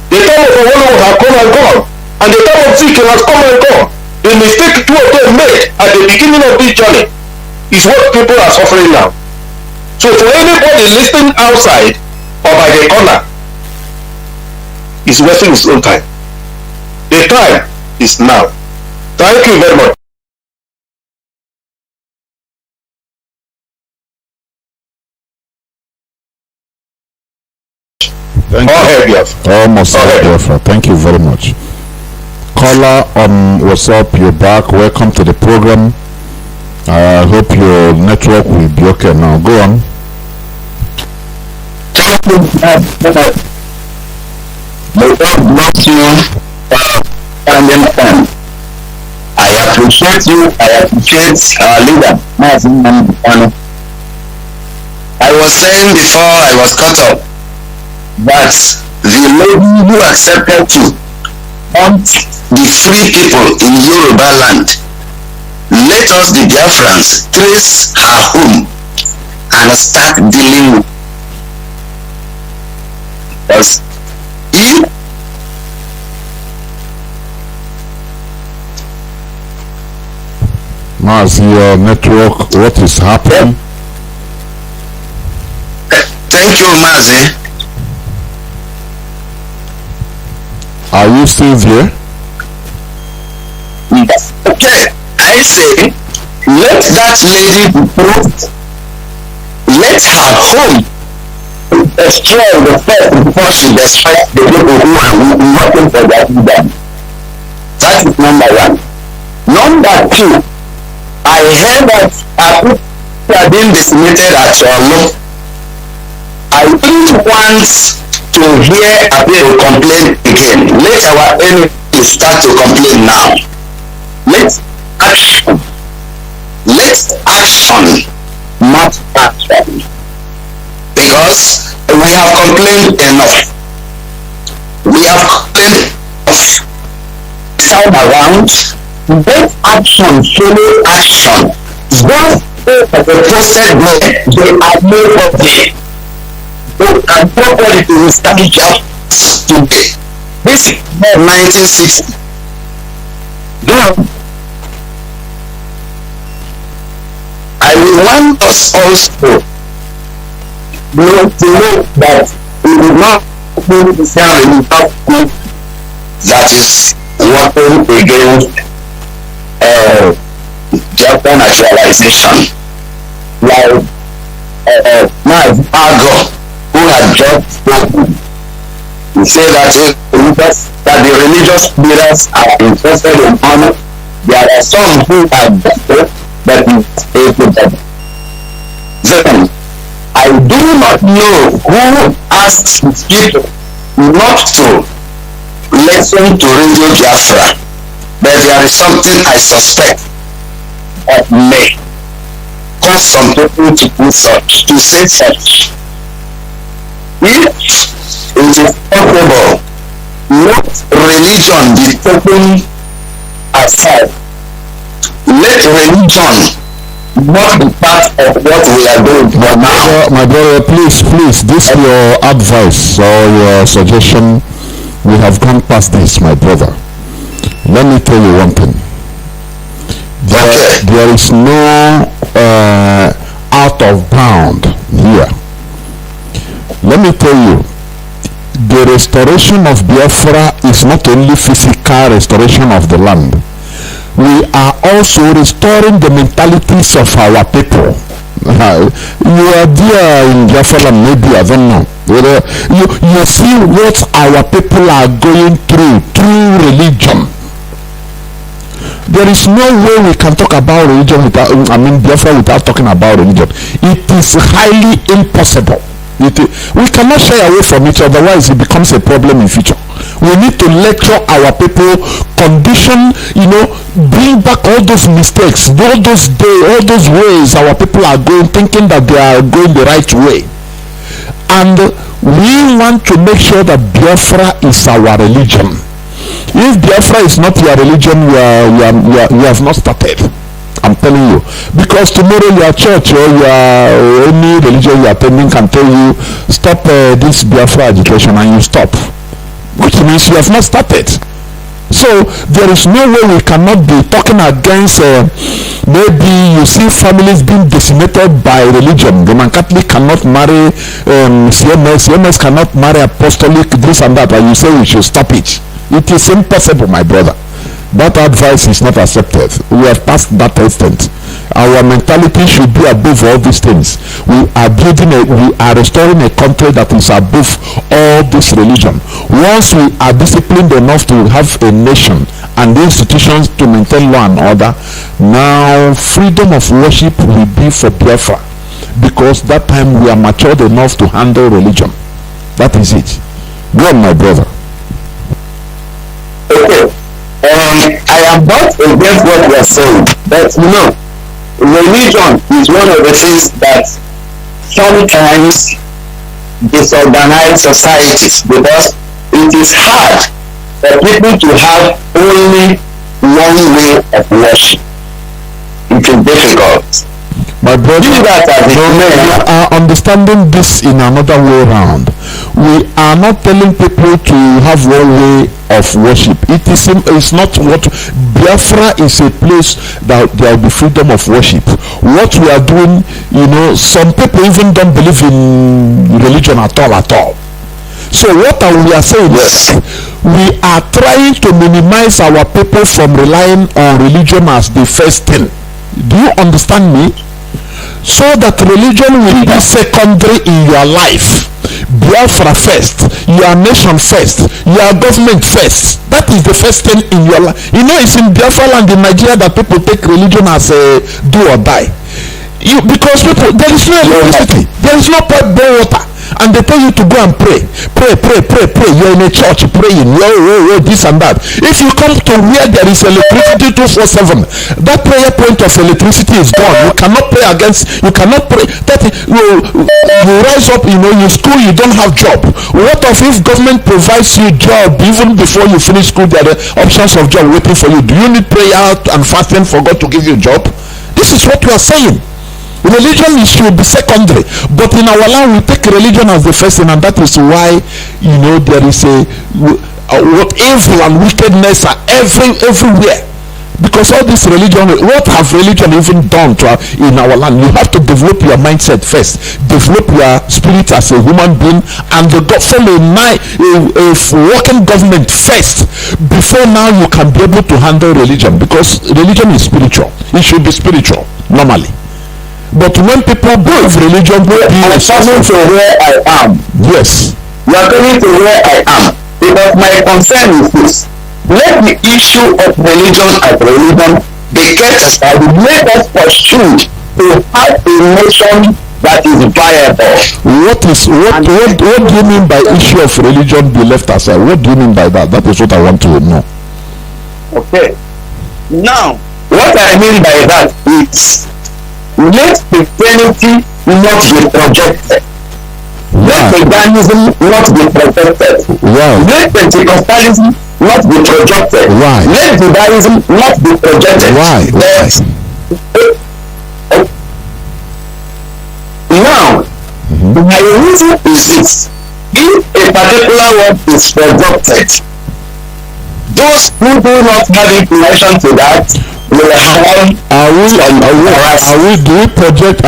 The time of Owolowo has come and gone, and the time of Zeke has come and gone. The mistake two of them made at the beginning of this journey is what people are suffering now. So for anybody listening outside or by the corner, is wasting his own time. The time is now. Thank you very much. Thank you. Almost Biafra. Thank you very much. Caller on WhatsApp, you're back. Welcome to the program. I hope your network will be okay now. Go on. May God bless you, I appreciate you. I appreciate our leader, Mazi. I was saying before I was cut up that the lady who accepted to hunt the free people in Yoruba land, let us the Biafrans trace her home and start dealing with us. Mazi, your network, what is happening? Thank you, Mazi. Are you still there? Yes. Okay, I say, let that lady be proved. Let her home destroy the first before she destroys the people who are working for their freedom. That is number one. Number two, I heard that our people are being decimated at Shalom. I don't want to hear a people complain again. Let our enemies start to complain now. Let action not action, because we have complained enough. We have complained enough. Time around, let action follow action. Those the process where they are made of it. And nobody to establish us today. This is not 1960. Then I will want us also to know that we will not be the same that is working against Japan nationalization. Like Mazi, who had just spoken, he said that the religious leaders are interested in honor. There are some who are better, but it's able to. Then, I do not know who asked people not to listen to Radio Biafra, but there is something I suspect that may cause some people to say such. If it is possible, let religion be taken aside. Let religion not be part of what we are doing for now. My brother, please, this is your advice or your suggestion. We have gone past this, my brother. Let me tell you one thing. There is no out of bound here. Let me tell you, the restoration of Biafra is not only physical restoration of the land. We are also restoring the mentalities of our people. You are there in Biafra land, maybe, I don't know. You see what our people are going through religion. There is no way we can talk about religion without, Biafra without talking about religion. It is highly impossible. We cannot shy away from it, otherwise it becomes a problem in future. We need to lecture our people, condition, bring back all those mistakes, all those ways our people are going, thinking that they are going the right way. And we want to make sure that Biafra is our religion. If Biafra is not your religion, you have not started. I'm telling you, because tomorrow your church or your any religion you are attending can tell you stop this Biafra education, and you stop, which means you have not started. So there is no way we cannot be talking against maybe you see families being decimated by religion. Roman Catholic cannot marry CMS cannot marry apostolic, this and that, and you say we should stop it. It is impossible, my brother. That advice is not accepted. We have passed that extent. Our mentality should be above all these things. We are restoring a country that is above all this religion. Once we are disciplined enough to have a nation and institutions to maintain law and order, now freedom of worship will be for Biafra, because that time we are matured enough to handle religion. That is it. Go on, my brother. Okay. I am not against what you are saying, but religion is one of the things that sometimes disorganize societies, because it is hard for people to have only one way of worship. It is difficult. My brother, you are understanding this in another way around. We are not telling people to have one way of worship. It's not what Biafra is, a place that there will be freedom of worship. What we are doing, some people even don't believe in religion at all. So what we are saying is we are trying to minimize our people from relying on religion as the first thing. Do you understand me? So that religion will be secondary in your life. Biafra first, your nation first, your government first. That is the first thing in your life. It's in Biafra land in Nigeria that people take religion as a do or die. Because people, there is no electricity, there is no pipe water, and they tell you to go and pray. You're in a church praying, this and that. If you come to where there is electricity 247, that prayer point of electricity is gone. You cannot pray you cannot pray. That you rise up, you school, you don't have job. What if government provides you job even before you finish school? There are options of job waiting for you. Do you need prayer and fasting for God to give you a job? This is what we are saying. Religion should be secondary, but in our land we take religion as the first thing, and that is why there is what evil and wickedness are everywhere. Because all this religion, what have religion even done in our land? You have to develop your mindset first, develop your spirit as a human being, and follow a working government first, before now you can be able to handle religion, because religion is spiritual. It should be spiritual normally. But when people believe religion, I am coming to where I am. Yes. You are coming to where I am. Because my concern is this. Let the issue of religion as religion be kept aside. Let us pursue to have a nation that is viable. What do you mean by issue of religion be left aside? What do you mean by that? That is what I want to know. Okay. Now, what I mean by that is, let Christianity not be projected. Let paganism not be projected. Let Pentecostalism not be projected. Let Judaism not be projected. Now, my reason is this. If a particular one is projected, those who do not have inclination to that will have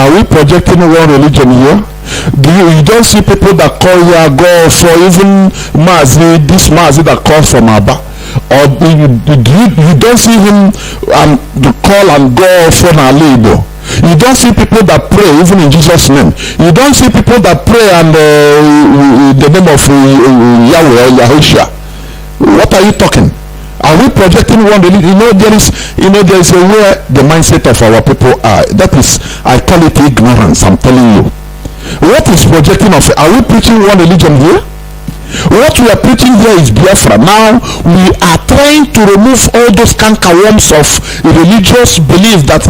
Are we projecting one religion here? You don't see people that call here God for even Mazi, this Mazi that calls from Abba, or you don't see him call and go for Nalibo. You don't see people that pray even in Jesus' name. You don't see people that pray and the name of Yahweh, Yahushua. What are you talking? Are we projecting one religion? There is a way the mindset of our people are. That is, I call it ignorance. I'm telling you. What is projecting of? Are we preaching one religion here? What we are preaching here is Biafra. Now we are trying to remove all those cankerworms of religious belief that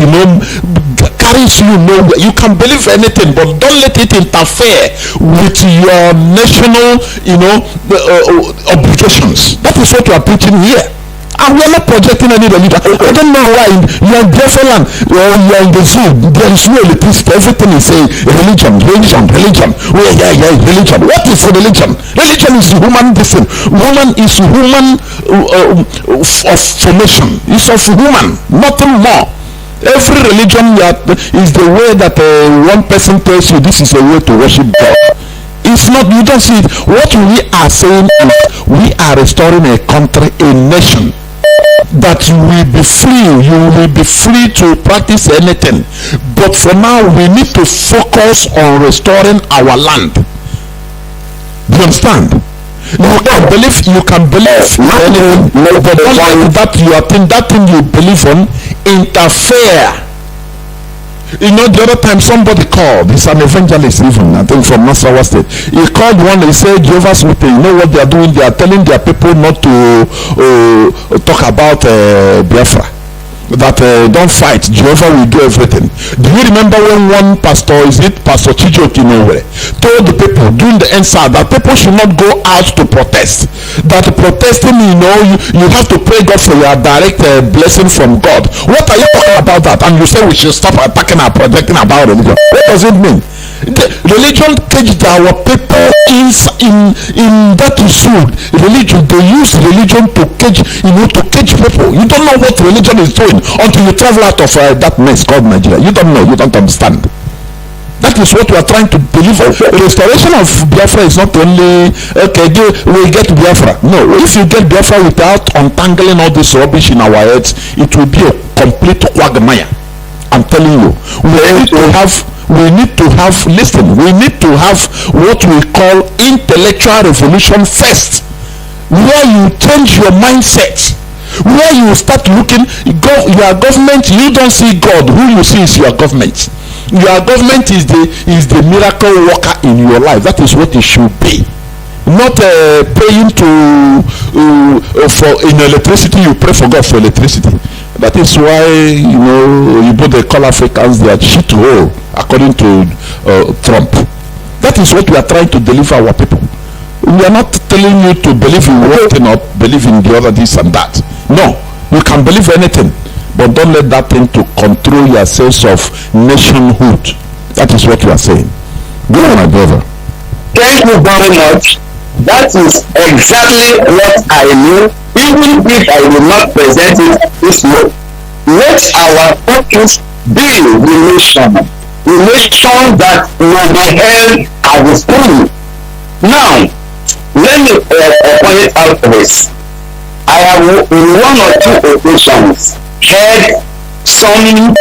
carries you nowhere. You can believe anything, but don't let it interfere with your national, obligations. That is what we are preaching here. And we are not projecting any religion. I don't know why you are in Biafra land, you are in the zoo, there is no electricity. Everything is a religion. Religion. What is religion? Religion is human being. Woman is human of formation. It's of human, nothing more. Every religion is the way that one person tells you this is a way to worship God. It's not, you don't see it. What we are saying is we are restoring a country, a nation, that you will be free. You will be free to practice anything. But for now, we need to focus on restoring our land. Do you understand? You can believe anything, but don't let that thing you believe on interfere. The other time somebody called, he's an evangelist even, I think from Nasarawa State. He called one, he said, Jehovah's Witness, you know what they are doing? They are telling their people not to talk about Biafra. That don't fight, Jehovah will do everything. Do you remember when one pastor, Pastor Chijoki told the people during the NSAR that people should not go out to protest? That protesting, you have to pray God for your direct blessing from God. What are you talking about that? And you say we should stop attacking and projecting about religion. What does it mean? Religion caged our people in that issue. Religion, they use religion to cage people. You don't know what religion is doing until you travel out of that mess called Nigeria. You don't know, you don't understand. That is what we are trying to deliver. Restoration of Biafra is not only we get Biafra. No, if you get Biafra without untangling all this rubbish in our heads, it will be a complete quagmire. I'm telling you, we need to have what we call intellectual revolution first, where you change your mindset, where you start looking, your government, you don't see God, who you see is your government. Your government is the miracle worker in your life. That is what it should be. Not praying for electricity, you pray for God for electricity. That is why they call Africans they are shit hole, according to Trump. That is what we are trying to deliver our people. We are not telling you to believe in one thing or believe in the other, this and that. No, you can believe anything, but don't let that thing to control your sense of nationhood. That is what you are saying. Go on, my brother. Thank you very much. That is exactly what I knew. Even if I will not present it this way, let our focus be the nation that will be held as a school. Now, let me point out this. I have in one or two occasions heard something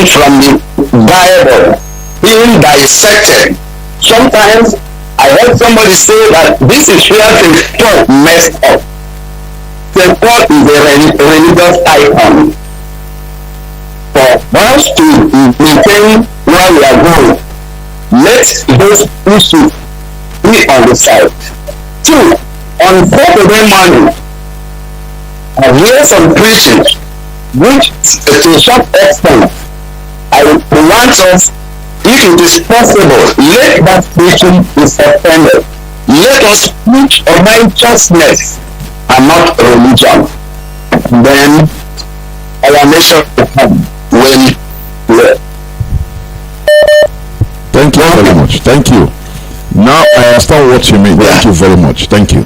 from the Bible being dissected. Sometimes I heard somebody say that this is where St. Paul messed up. St. Paul is a religious icon. For us to maintain where we are going, let those issues be on the side. Two, on Saturday morning, I hear some preaching, which to some extent, I want us, if it is possible, let that preaching be suspended. Let us preach righteousness and not religion. Then our nation will live. Thank you very much. Thank you. Now I understand what you mean. Thank you very much. Thank you.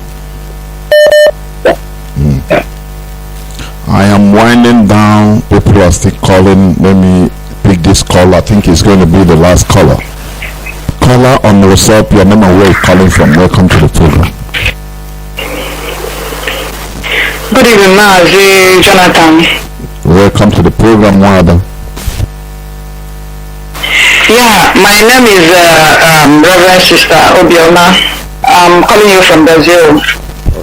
I am winding down. People are still calling. Let me pick this call. I think it's going to be the last caller. Caller on the WhatsApp, your name and where you're calling from. Welcome to the program. Good evening, Mazi, Johnathan. Welcome to the program, Wada. Yeah, my name is Reverend Sister Obioma. I'm calling you from Brazil.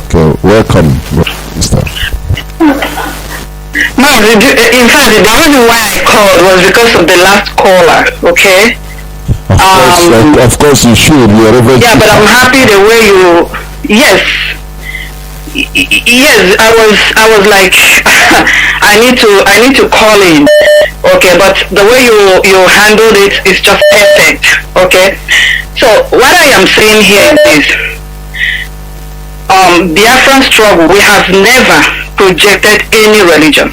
Okay, welcome, sister. in fact, the reason why I called was because of the last caller, okay? Of course you should. You are yeah, but I'm happy the way you, yes, yes, I was like, I need to call in, okay, but the way you handled it is just perfect, okay? So what I am saying here is, Biafran struggle, we have never projected any religion.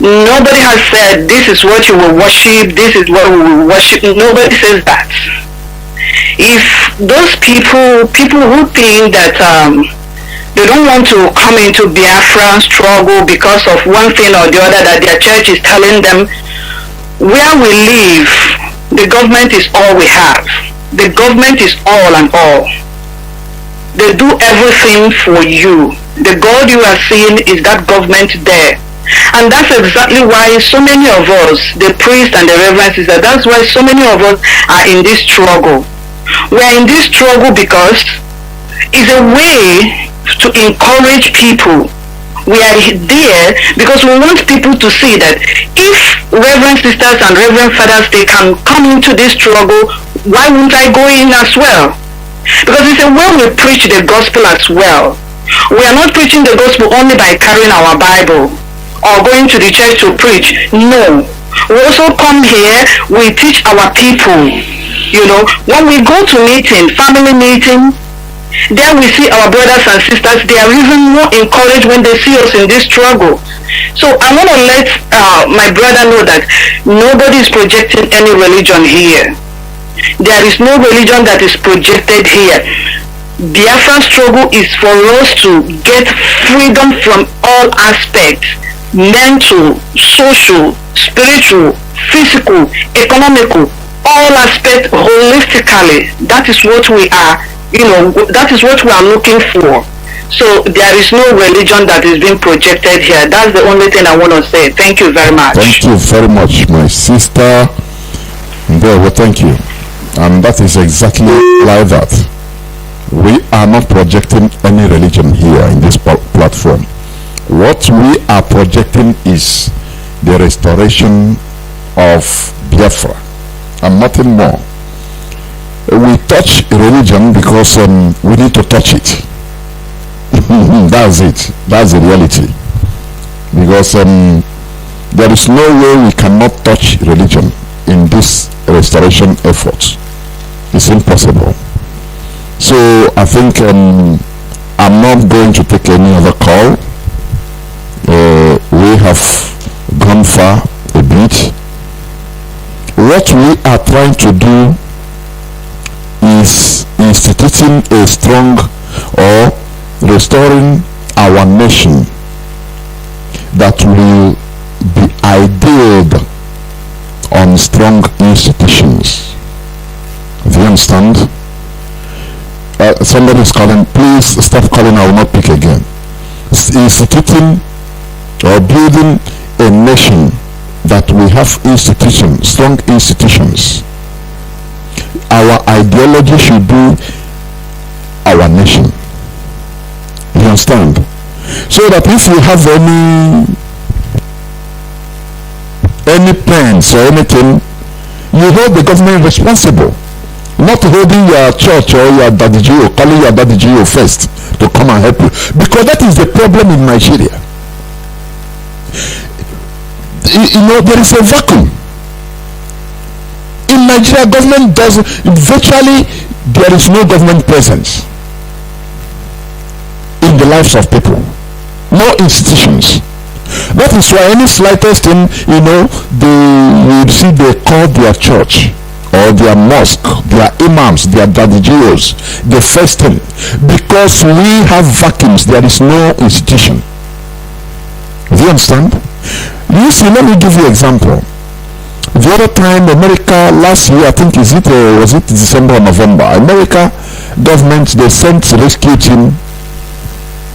Nobody has said this is what you will worship, this is what we will worship. Nobody says that. If those people who think that they don't want to come into Biafran struggle because of one thing or the other that their church is telling them, where we live, the government is all we have. The government is all and all. They do everything for you. The God you are seeing is that government there. And that's exactly why so many of us, the priests and the reverends, that's why so many of us are in this struggle. We are in this struggle because it's a way to encourage people. We are there because we want people to see that if reverend sisters and reverend fathers, they can come into this struggle, why wouldn't I go in as well? Because it's a way we preach the gospel as well. We are not preaching the gospel only by carrying our Bible or going to the church to preach. No. We also come here, we teach our people. You know, when we go to meeting, family meeting, there we see our brothers and sisters, they are even more encouraged when they see us in this struggle. So I want to let my brother know that nobody is projecting any religion here. There is no religion that is projected here. Biafran struggle is for us to get freedom from all aspects, mental, social, spiritual, physical, economical, all aspects holistically. That is what we are, that is what we are looking for. So there is no religion that is being projected here. That's the only thing I want to say. Thank you very much. Thank you very much, my sister. Well, thank you. And that is exactly like that. We are not projecting any religion here in this platform. What we are projecting is the restoration of Biafra and nothing more. We touch religion because we need to touch it. That's it. That's the reality. Because there is no way we cannot touch religion in this restoration effort. It's impossible. So I think I'm not going to take any other call. We have gone far a bit. What we are trying to do is instituting a strong or restoring our nation that will be idealed on strong institutions. Do you understand? Somebody is calling. Please stop calling. I will not pick again. Instituting or building a nation that we have institutions, strong institutions. Our ideology should be our nation. You understand? So that if you have any plans or anything, you hold the government responsible. Not holding your church or your daddy G.O., calling your daddy G.O. first to come and help you. Because that is the problem in Nigeria. There is a vacuum. In Nigeria, government doesn't, virtually there is no government presence in the lives of people. No institutions. That is why any slightest thing, you see they call their church or their mosque, their imams, their daddy G.O.s, the first thing. Because we have vacuums, there is no institution. Do you understand? You see, let me give you an example. The other time, America, last year, I think, was it December or November, America government, they sent rescue team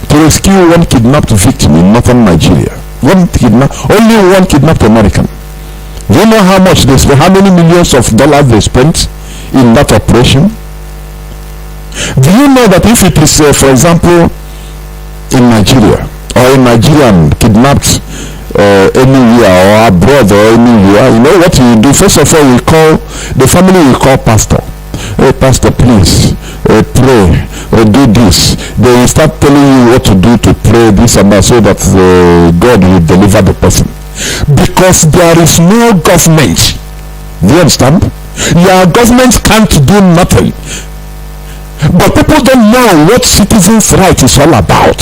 to rescue one kidnapped victim in northern Nigeria. Only one kidnapped American. Do you know how much they spent? How many millions of dollars they spent in that operation? Do you know that if it is, for example, in Nigeria, or a Nigerian kidnapped anywhere or abroad or anywhere, you know what you do? First of all, the family will call pastor. Hey pastor, please pray or do this. They will start telling you what to do to pray this and that, so that God will deliver the person. Because there is no government. Do you understand? Your government can't do nothing. But people don't know what citizens' right is all about.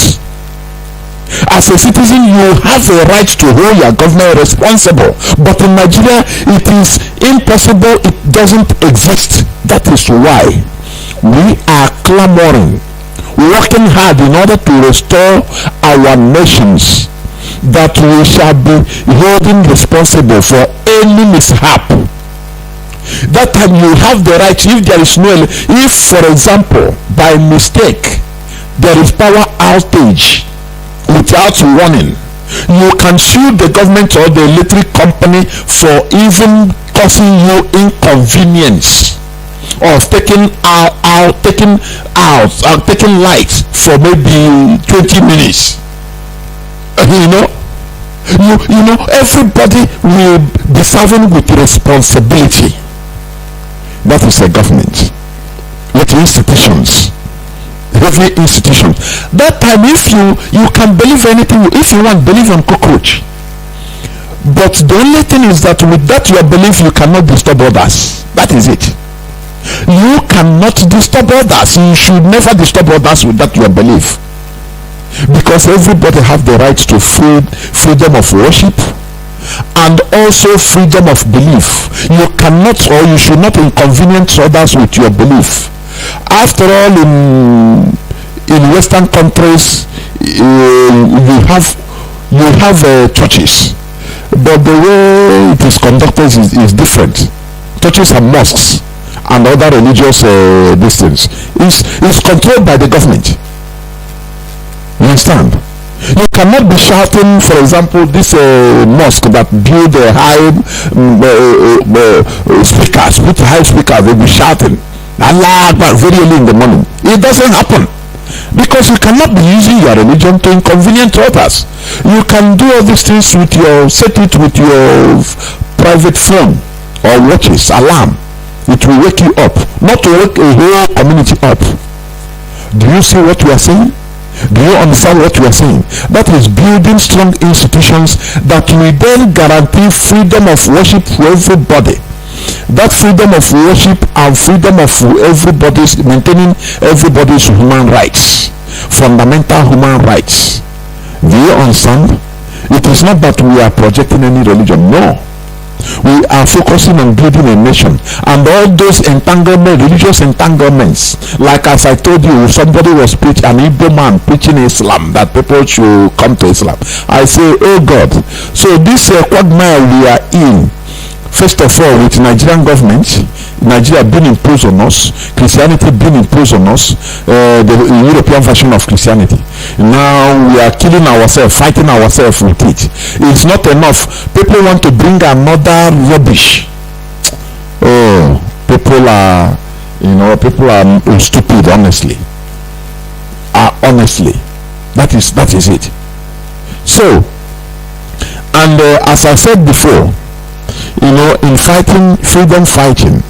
As a citizen, you have a right to hold your government responsible. But in Nigeria, it is impossible. It doesn't exist. That is why we are clamoring, working hard in order to restore our nations, that we shall be holding responsible for any mishap. That time you have the right, if there is no, if for example, by mistake, there is power outage without warning, you can sue the government or the electric company for even causing you inconvenience of taking light for maybe 20 minutes. You know, everybody will be serving with responsibility. That is a government, with institutions, every institution. That time, if you can believe anything, if you want, believe on cockroach. But the only thing is that with that your belief, you cannot disturb others. That is it. You cannot disturb others. You should never disturb others with that your belief, because everybody have the right to freedom of worship and also freedom of belief. You cannot, or you should not inconvenience others with your belief. After all, in Western countries, you have churches, but the way it is conducted is different. Churches and mosques and other religious distance is controlled by the government. You understand? You cannot be shouting, for example, this mosque that build high speakers, with high speakers, they be shouting Allah Akbar very early in the morning. It doesn't happen, because you cannot be using your religion to inconvenience others. You can do all these things with set it with your private phone or watches, alarm. It will wake you up, not to wake a whole community up. Do you see what we are saying? Do you understand what we are saying? That is building strong institutions that will then guarantee freedom of worship for everybody. That freedom of worship and freedom of everybody's, maintaining everybody's human rights, fundamental human rights. Do you understand? It is not that we are projecting any religion. No. We are focusing on building a nation, and all those entanglements, religious entanglements, like as I told you, somebody was preaching, an Igbo man preaching Islam, that people should come to Islam. I say, oh God, so this quagmire we are in, first of all, with Nigerian government, Nigeria being imposed on us, Christianity being imposed on us, the European version of Christianity. Now we are killing ourselves, fighting ourselves with it. It's not enough. People want to bring another rubbish. Oh, people are stupid, honestly. Honestly, that is it. So, and as I said before, in freedom fighting,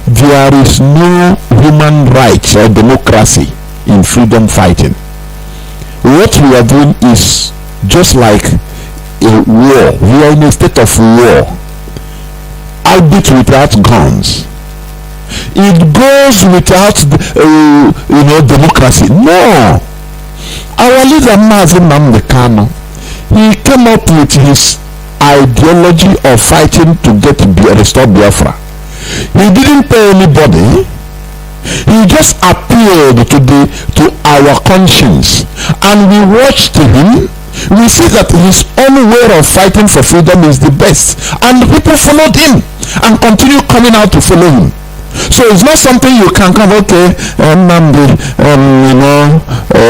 there is no human rights or democracy in freedom fighting. What we are doing is just like a war. We are in a state of war, albeit without guns. It goes without democracy. No. Our leader Mazi, he came up with his ideology of fighting to restore Biafra. He didn't pay anybody. He just appealed to our conscience, and we watched him. We see that his own way of fighting for freedom is the best, and people followed him and continue coming out to follow him. So it's not something you can come, okay,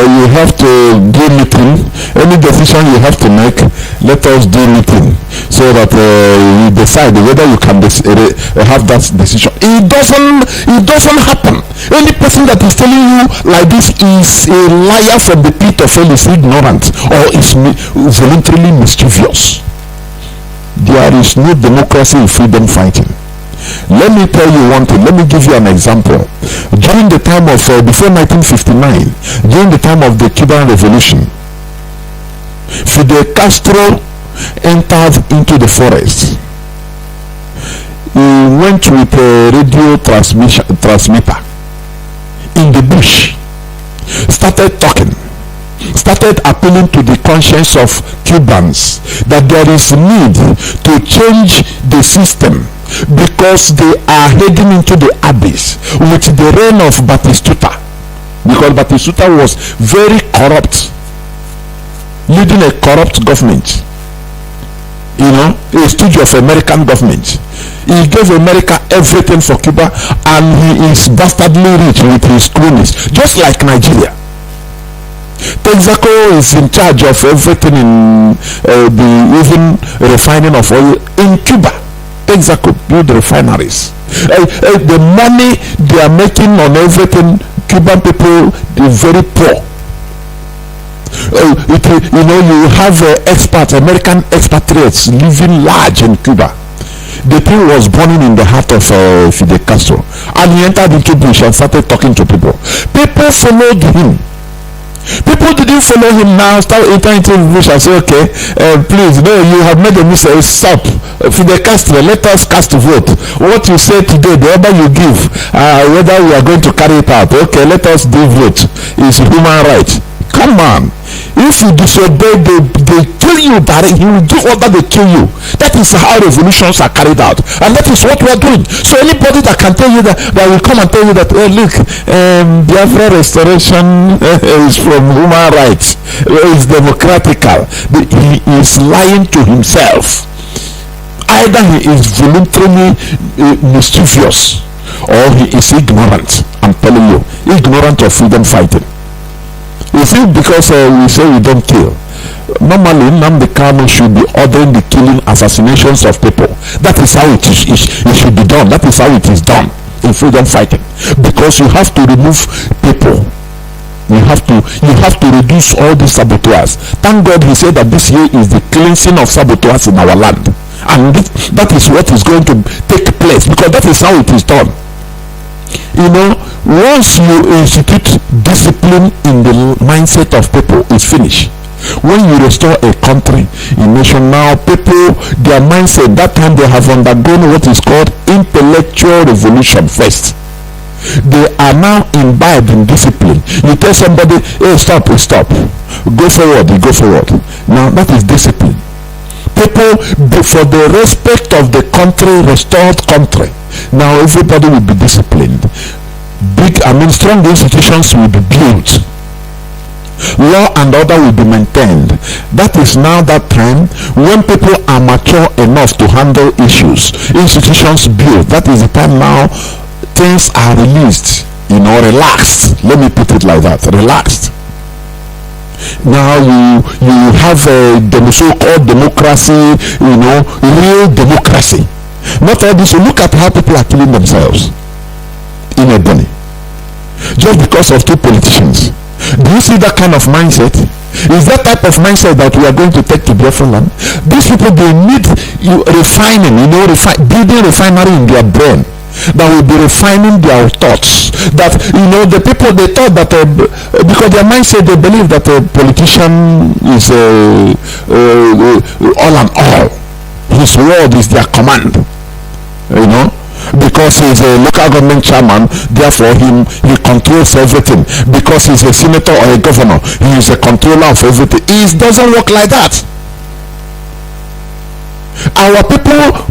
you have to do meeting. Any decision you have to make, let us do meeting so that you decide whether you can have that decision. It doesn't happen. Any person that is telling you like this is a liar from the pit of hell, is ignorant or is voluntarily mischievous. There is no democracy in freedom fighting. Let me tell you one thing. Let me give you an example. During the time of before 1959, during the time of the Cuban Revolution, Fidel Castro entered into the forest. He went with a radio transmitter in the bush, started talking, started appealing to the conscience of Cubans that there is need to change the system because they are heading into the abyss with the reign of Batistuta, because Batistuta was very corrupt, leading a corrupt government, a stooge of American government. He gave America everything for Cuba, and he is bastardly rich with his cronies, just like Nigeria. Texaco is in charge of everything in the even refining of oil in Cuba. Texaco build refineries. The money they are making on everything, Cuban people, they're very poor. You have expats, American expatriates living large in Cuba. The thing was burning in the heart of Fidel Castro, and he entered into bush and started talking to people. People followed him. People didn't follow him now, start entering into the bush and say, okay, please, no, you have made a mistake, stop. Fidel Castro, let us cast a vote. What you say today, the order you give, whether we are going to carry it out, okay, let us do vote. It's human right. Come on. If you disobey, they kill you directly. He will give order, they kill you. That is how revolutions are carried out, and that is what we are doing. So anybody that can tell you that will come and tell you that, look, Biafra restoration is from human rights, is democratical, he is lying to himself. Either he is voluntarily mischievous, or he is ignorant. I'm telling you, ignorant of freedom fighting. You see, because we say we don't kill. Normally, Nnamdi Kanu should be ordering the killing, assassinations of people. That is how it should be done. That is how it is done in freedom fighting. Because you have to remove people. You have to reduce all these saboteurs. Thank God he said that this year is the cleansing of saboteurs in our land. And that is what is going to take place, because that is how it is done. Once you institute discipline in the mindset of people, it's finished. When you restore a country, a nation, now people, their mindset, that time they have undergone what is called intellectual revolution first. They are now imbibed in discipline. You tell somebody, hey, stop, go forward, you go forward. Now that is discipline. People, for the respect of the country, restored country, now everybody will be disciplined. Strong institutions will be built. Law and order will be maintained. That is now that time when people are mature enough to handle issues. Institutions built. That is the time now things are released, relaxed. Let me put it like that, relaxed. Now you have a so-called democracy, real democracy. Not all this. You look at how people are killing themselves in Ebony just because of two politicians. Do you see that kind of mindset? Is that type of mindset that we are going to take to Biafra land? These people, they need refining, building refinery in their brain that will be refining their thoughts. That the people, they thought that because their mindset, they believe that a politician is all and all. His word is their command. Because he's a local government chairman, therefore he controls everything. Because he's a senator or a governor, he is a controller of everything. It doesn't work like that. Our people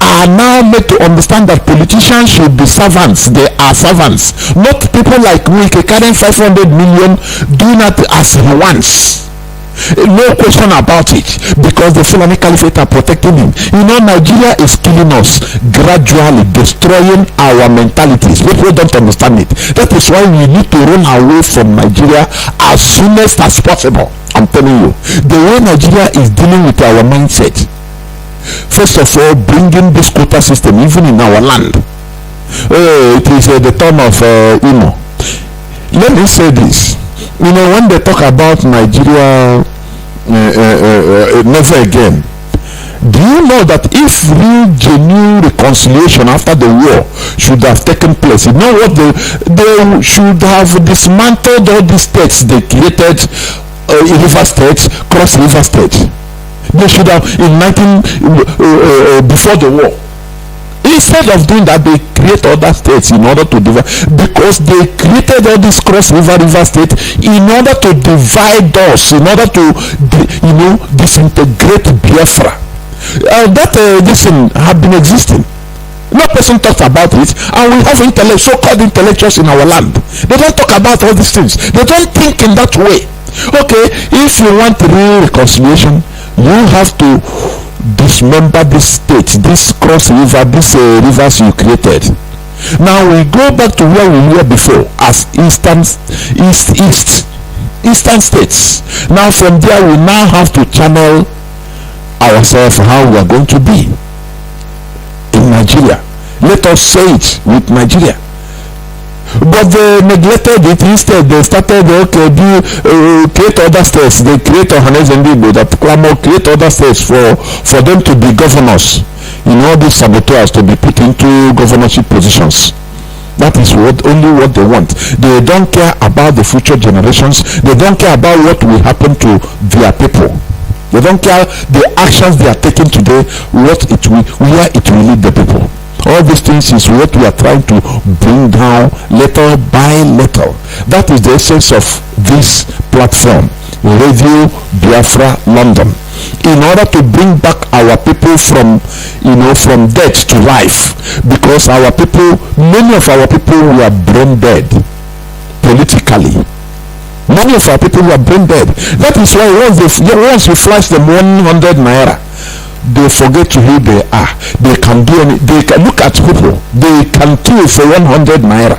are now made to understand that politicians should be servants. They are servants, not people like Wike carrying 500 million doing that as he wants. No question about it, because the Fulani Caliphate are protecting him. Nigeria is killing us, gradually destroying our mentalities. People don't understand it. That is why we need to run away from Nigeria as soon as possible. I'm telling you, the way Nigeria is dealing with our mindset, first of all, bringing this quota system even in our land. It is the turn of Imo. Let me say this. When they talk about Nigeria never again, do you know that if real genuine reconciliation after the war should have taken place, what they should have dismantled all these states they created, river states, cross river states. They should have before the war. Instead of doing that, they create other states in order to divide, because they created all these cross river states in order to divide us, in order to disintegrate Biafra. This thing have been existing. No person talks about it, and we have so-called intellectuals in our land. They don't talk about all these things. They don't think in that way. Okay, if you want real reconciliation, you have to dismember this state, this cross river, these rivers you created. Now we go back to where we were before as eastern states. Now from there we now have to channel ourselves how we are going to be in Nigeria. Let us say it with Nigeria. But they neglected it. Instead they started create other states. They create that create other states for them to be governors. All these saboteurs to be put into governorship positions. That is only what they want. They don't care about the future generations. They don't care about what will happen to their people. They don't care the actions they are taking today, where it will lead the people. All these things is what we are trying to bring down little by little. That is the essence of this platform, Radio Biafra London. In order to bring back our people from death to life, because many of our people were brain dead politically. Many of our people were brain dead. That is why once you flash them 100 naira, they forget who they are. They can do they can look at people. They can kill for 100 naira.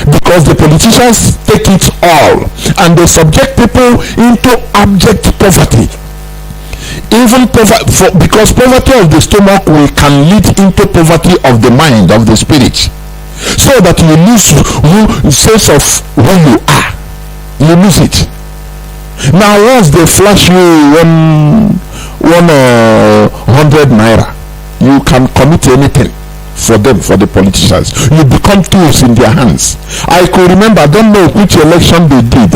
Because the politicians take it all and they subject people into abject poverty. Even because poverty of the stomach can lead into poverty of the mind, of the spirit. So that you lose sense of who you are. You lose it. Now once they flash you 100 naira, you can commit anything for them, for the politicians. You become tools in their hands. I could remember, I don't know which election they did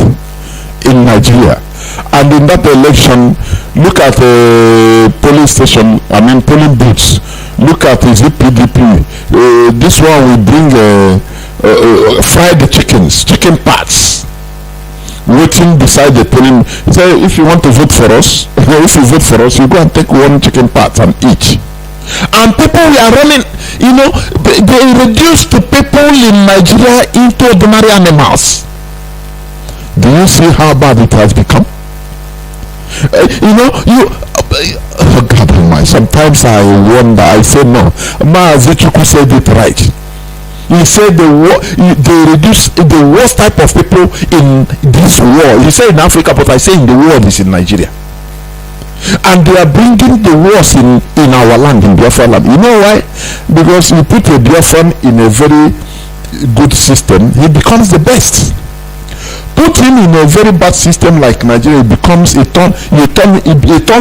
in Nigeria, and in that election, look at the polling booths. Look at his PDP. This one will bring fried chicken parts waiting beside the polling. So if you want to vote for us, if you vote for us, you go and take one chicken part and eat. And people are running, they reduced people in Nigeria into ordinary animals. Do you see how bad it has become? God Almighty, sometimes I wonder, I say no. Mazi said it right. He said they reduce the worst type of people in this world. He said in Africa, but I say in the world is in Nigeria. And they are bringing the worst in our land, in Biafra land. You know why? Because you put a Biafran in a very good system, he becomes the best. Put him in a very bad system like Nigeria, he turns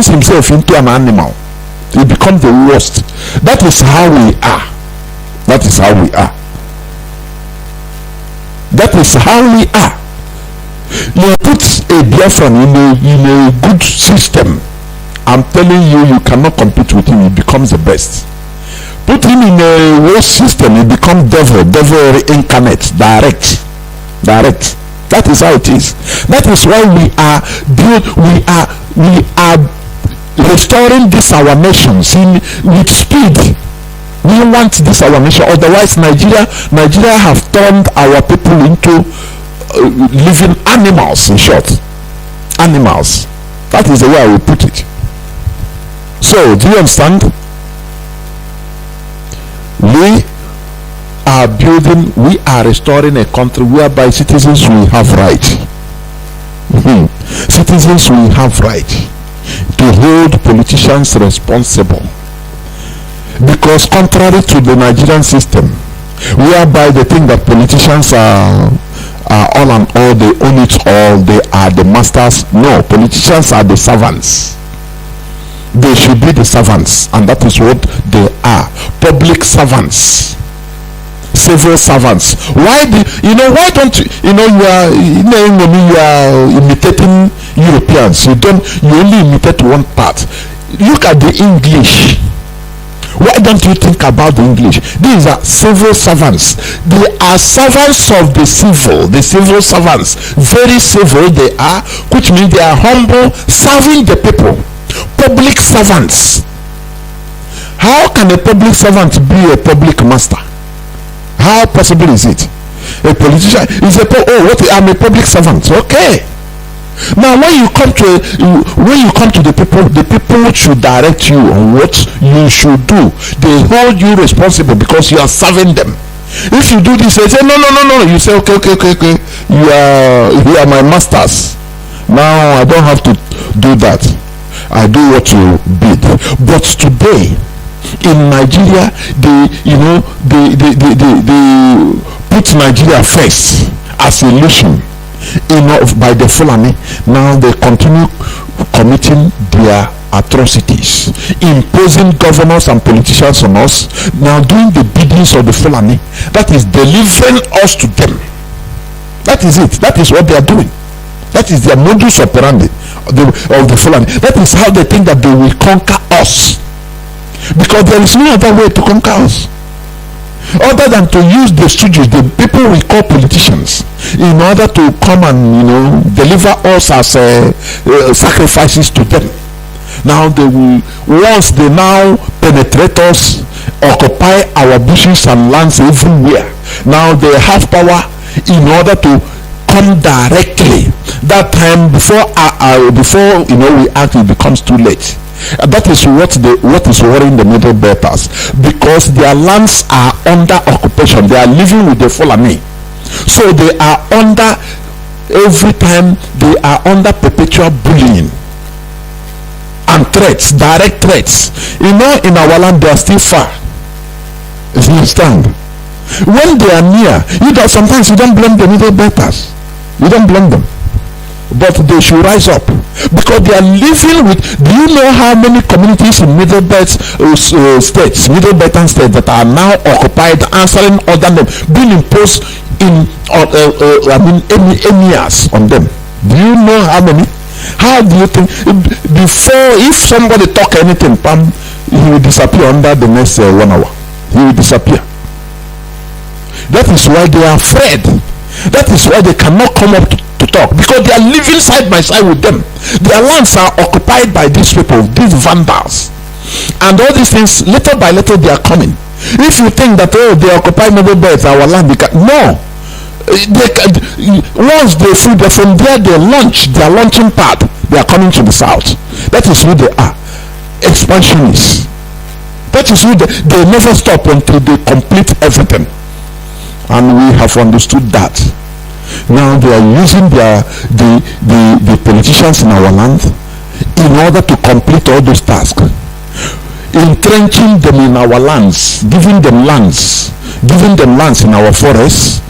himself into an animal. He becomes the worst. That is how we are. That is how we are. That is how we are. You put a Biafran in a good system, I'm telling you, you cannot compete with him. He becomes the best. Put him in a worse system, he becomes devil incarnate, direct. That is how it is. That is why we are restoring this our nation with speed. We want this our nation. Otherwise, Nigeria have turned our people into living animals. In short, animals. That is the way I will put it. So, do you understand? We are restoring a country whereby citizens will have right. Citizens will have right to hold politicians responsible. Because contrary to the Nigerian system, whereby they think that politicians are all and all, they own it all, they are the masters. No, politicians are the servants. They should be the servants, and that is what they are. Public servants, civil servants. Why don't you are imitating Europeans, you only imitate one part. Look at the English. Why don't you think about the English? These are civil servants. They are servants of the civil servants. Very civil they are, which means they are humble, serving the people. Public servants. How can a public servant be a public master? How possible is it? A politician is I'm a public servant. Okay. Now when you come to the people should direct you on what you should do. They hold you responsible because you are serving them. If you do this, they say no. You say okay. You are my masters. Now I don't have to do that. I do what you bid. But today in Nigeria, they put Nigeria first as a nation. By the Fulani. Now they continue committing their atrocities, imposing governors and politicians on us, now doing the biddings of the Fulani. That is delivering us to them. That is it. That is what they are doing. That is their modus operandi of the Fulani. That is how they think that they will conquer us, because there is no other way to conquer us other than to use the stooges, the people we call politicians, in order to come and deliver us as sacrifices to them. Now they will, once they now penetrate us, occupy our bushes and lands everywhere. Now they have power in order to come directly. That time before we act, it becomes too late. That is what is worrying the Middle Belters, because their lands are under occupation. They are living with the Fulani, so they are under, every time they are under perpetual bullying and threats, direct threats. In our land they are still far. You understand? When they are near, sometimes you don't blame the Middle Belters. You don't blame them. But they should rise up, because they are living with. Do you know how many communities in Middle Belt states, Middle Beltan states, that are now occupied, answering other names, being imposed in emirs on them? Do you know how many? How do you think? Before, if somebody talk anything, he will disappear under the next 1 hour. He will disappear. That is why they are afraid. That is why they cannot come up to talk, because they are living side by side with them. Their lands are occupied by these people, these vandals, and all these things. Little by little they are coming. If you think that they occupy Middle Belt, our land, no. Once they free from there, they launch their launching pad. They are coming to the south. That is who they are, expansionists. That is who they never stop until they complete everything. And we have understood that. Now they are using the politicians in our land in order to complete all those tasks, entrenching them in our lands, giving them lands in our forests,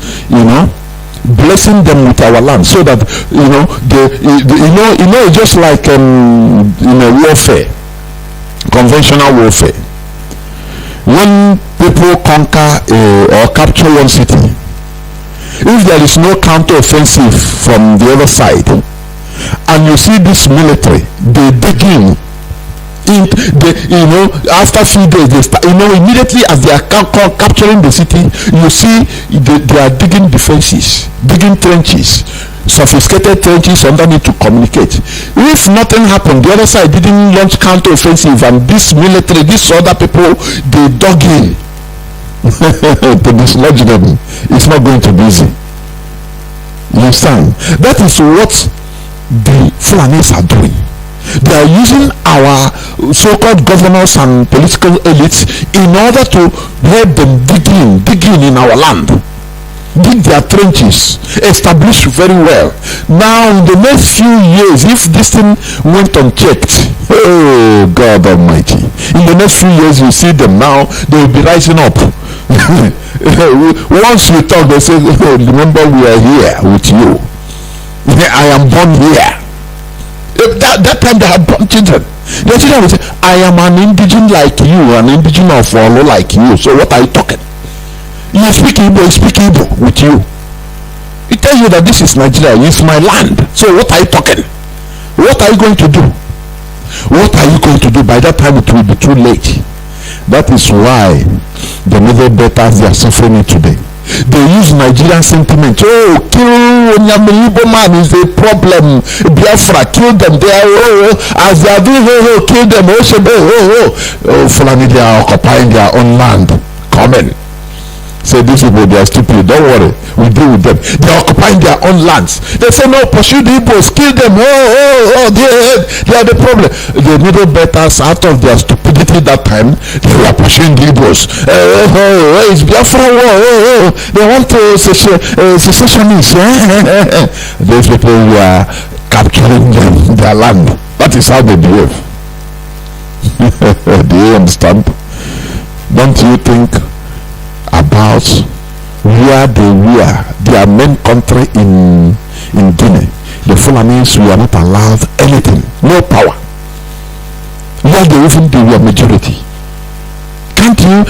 blessing them with our land, so that just like warfare, conventional warfare. When people conquer or capture one city, if there is no counter-offensive from the other side, and you see this military, they dig in, after few days, they start, immediately as they are capturing the city, you see they are digging defenses, digging trenches, sophisticated trenches underneath to communicate. If nothing happened, the other side didn't launch counter-offensive, and this military, these other people, they dug in to dislodge them. It's not going to be easy. You understand? That is what the Fulanis are doing. They are using our so-called governors and political elites in order to help them dig in our land, dig their trenches, establish very well. Now in the next few years, if this thing went unchecked, oh God Almighty, in the next few years you see them now, they will be rising up. Once we talk, they say, oh, remember we are here with you. I am born here. That time they had born children. The children will say, I am an indigenous like you, an indigenous of Olo like you. So what are you talking? You speak Igbo, I speak Igbo with you. It tells you that this is Nigeria, it's my land. So what are you talking? What are you going to do? What are you going to do? By that time it will be too late. That is why the middle betters, they are suffering it today. They use Nigerian sentiment. Oh, kill Igbo man is a problem. Biafra, kill them. They are as they are doing kill them. Fulani, they are occupying their own land. Comment. Say these people, they are stupid. Don't worry, we deal with them. They are occupying their own lands. They say no, pursue the Igbos, kill them. They are the problem. The middle betters, out of their stupidity that time, they were pursuing the Igbos. It's Biafra war. They want to secessionists. Those people were capturing their land. That is how they behave. Do you understand? Don't you think about where they were, their main country in Guinea? The Fulanis were not allowed anything, no power. Where they were majority. Can't you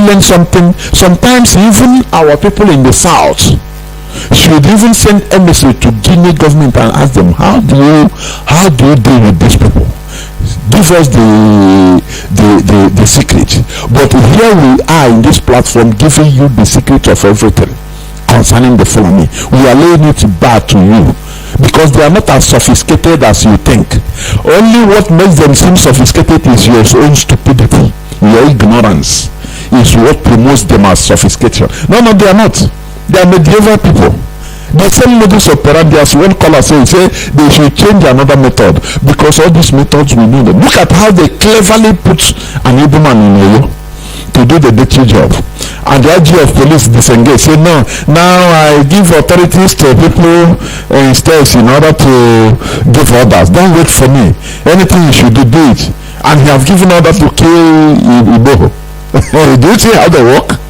learn something? Sometimes even our people in the south should even send embassy to Guinea government and ask them, how do you deal with these people? Give us the secret. But here we are in this platform giving you the secret of everything concerning the Fulani. We are laying it bare to you because they are not as sophisticated as you think. Only what makes them seem sophisticated is your own stupidity. Your ignorance is what promotes them as sophistication. No, they are not. They are medieval people. The same modus operandi as one caller say they should change another method because all these methods we know them. Look at how they cleverly put an Igbo man in Oyo to do the dirty job, and the IG of police disengage. Say no, now I give authorities to people instead in order to give orders. Don't wait for me. Anything you should do it. And he have given order to kill Igbo. Do you see how they work?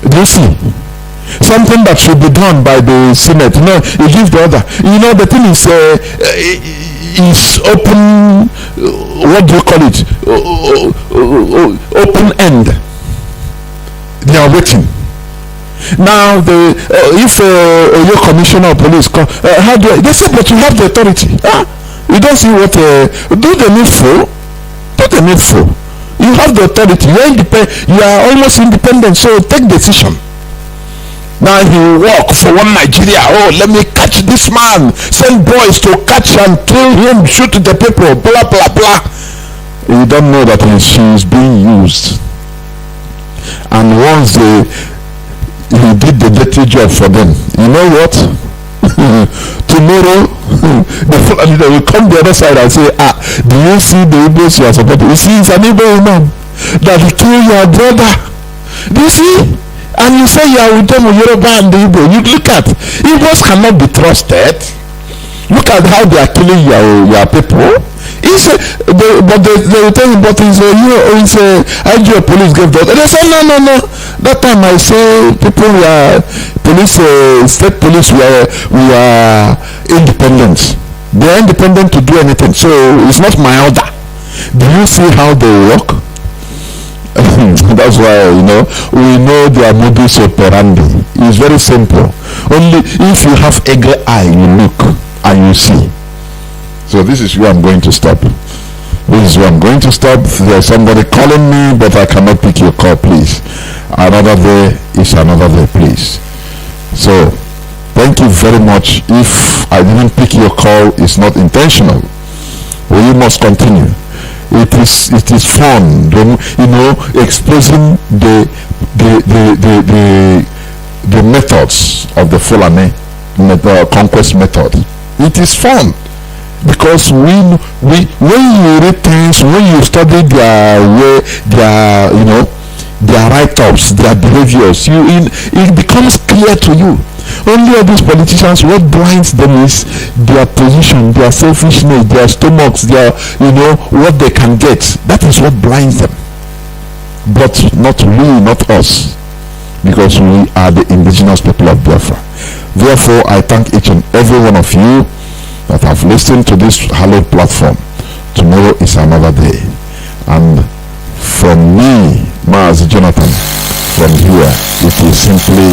Do you see? Something that should be done by the Senate. You give the order. The thing is open, what do you call it? Open end. They are waiting. Now, if your commissioner of police come, how do they say, but you have the authority. You don't see what, do the needful. Do the needful. You have the authority. You are almost independent, so take decision. Now he will walk for one Nigeria. Oh, let me catch this man. Send boys to catch and kill him, shoot the people, blah, blah, blah. You don't know that she is being used. And once he did the dirty job for them, you know what? Tomorrow, they will come the other side and say, do you see the Igbos you are supporting? You see, it's an Igbo woman that killed your brother. Do you see? And you say you are with them, Yoruba and the Igbo. You look at, Igbos cannot be trusted. Look at how they are killing your people. But they will tell you, but it's IG police gave that. And they say, no. That time I say people were police, state police, we are independent. They are independent to do anything. So it's not my order. Do you see how they work? That's why we know their modus operandi. It's very simple. Only if you have eagle eye, you look and you see. So this is where I'm going to stop. There's somebody calling me, but I cannot pick your call, please. Another day is another day, please. So thank you very much. If I didn't pick your call, it's not intentional. Well, you must continue. It is fun, exposing the methods of the Fulani conquest method. It is fun. Because when you read things, when you study their way, their write-ups, their behaviors, it becomes clear to you. Only all these politicians, what blinds them is their position, their selfishness, their stomachs, their what they can get. That is what blinds them. But not we, not us, because we are the indigenous people of Biafra. Therefore, I thank each and every one of you that have listened to this hallowed platform. Tomorrow is another day. And from me, Mazi Johnathan, from here, it is simply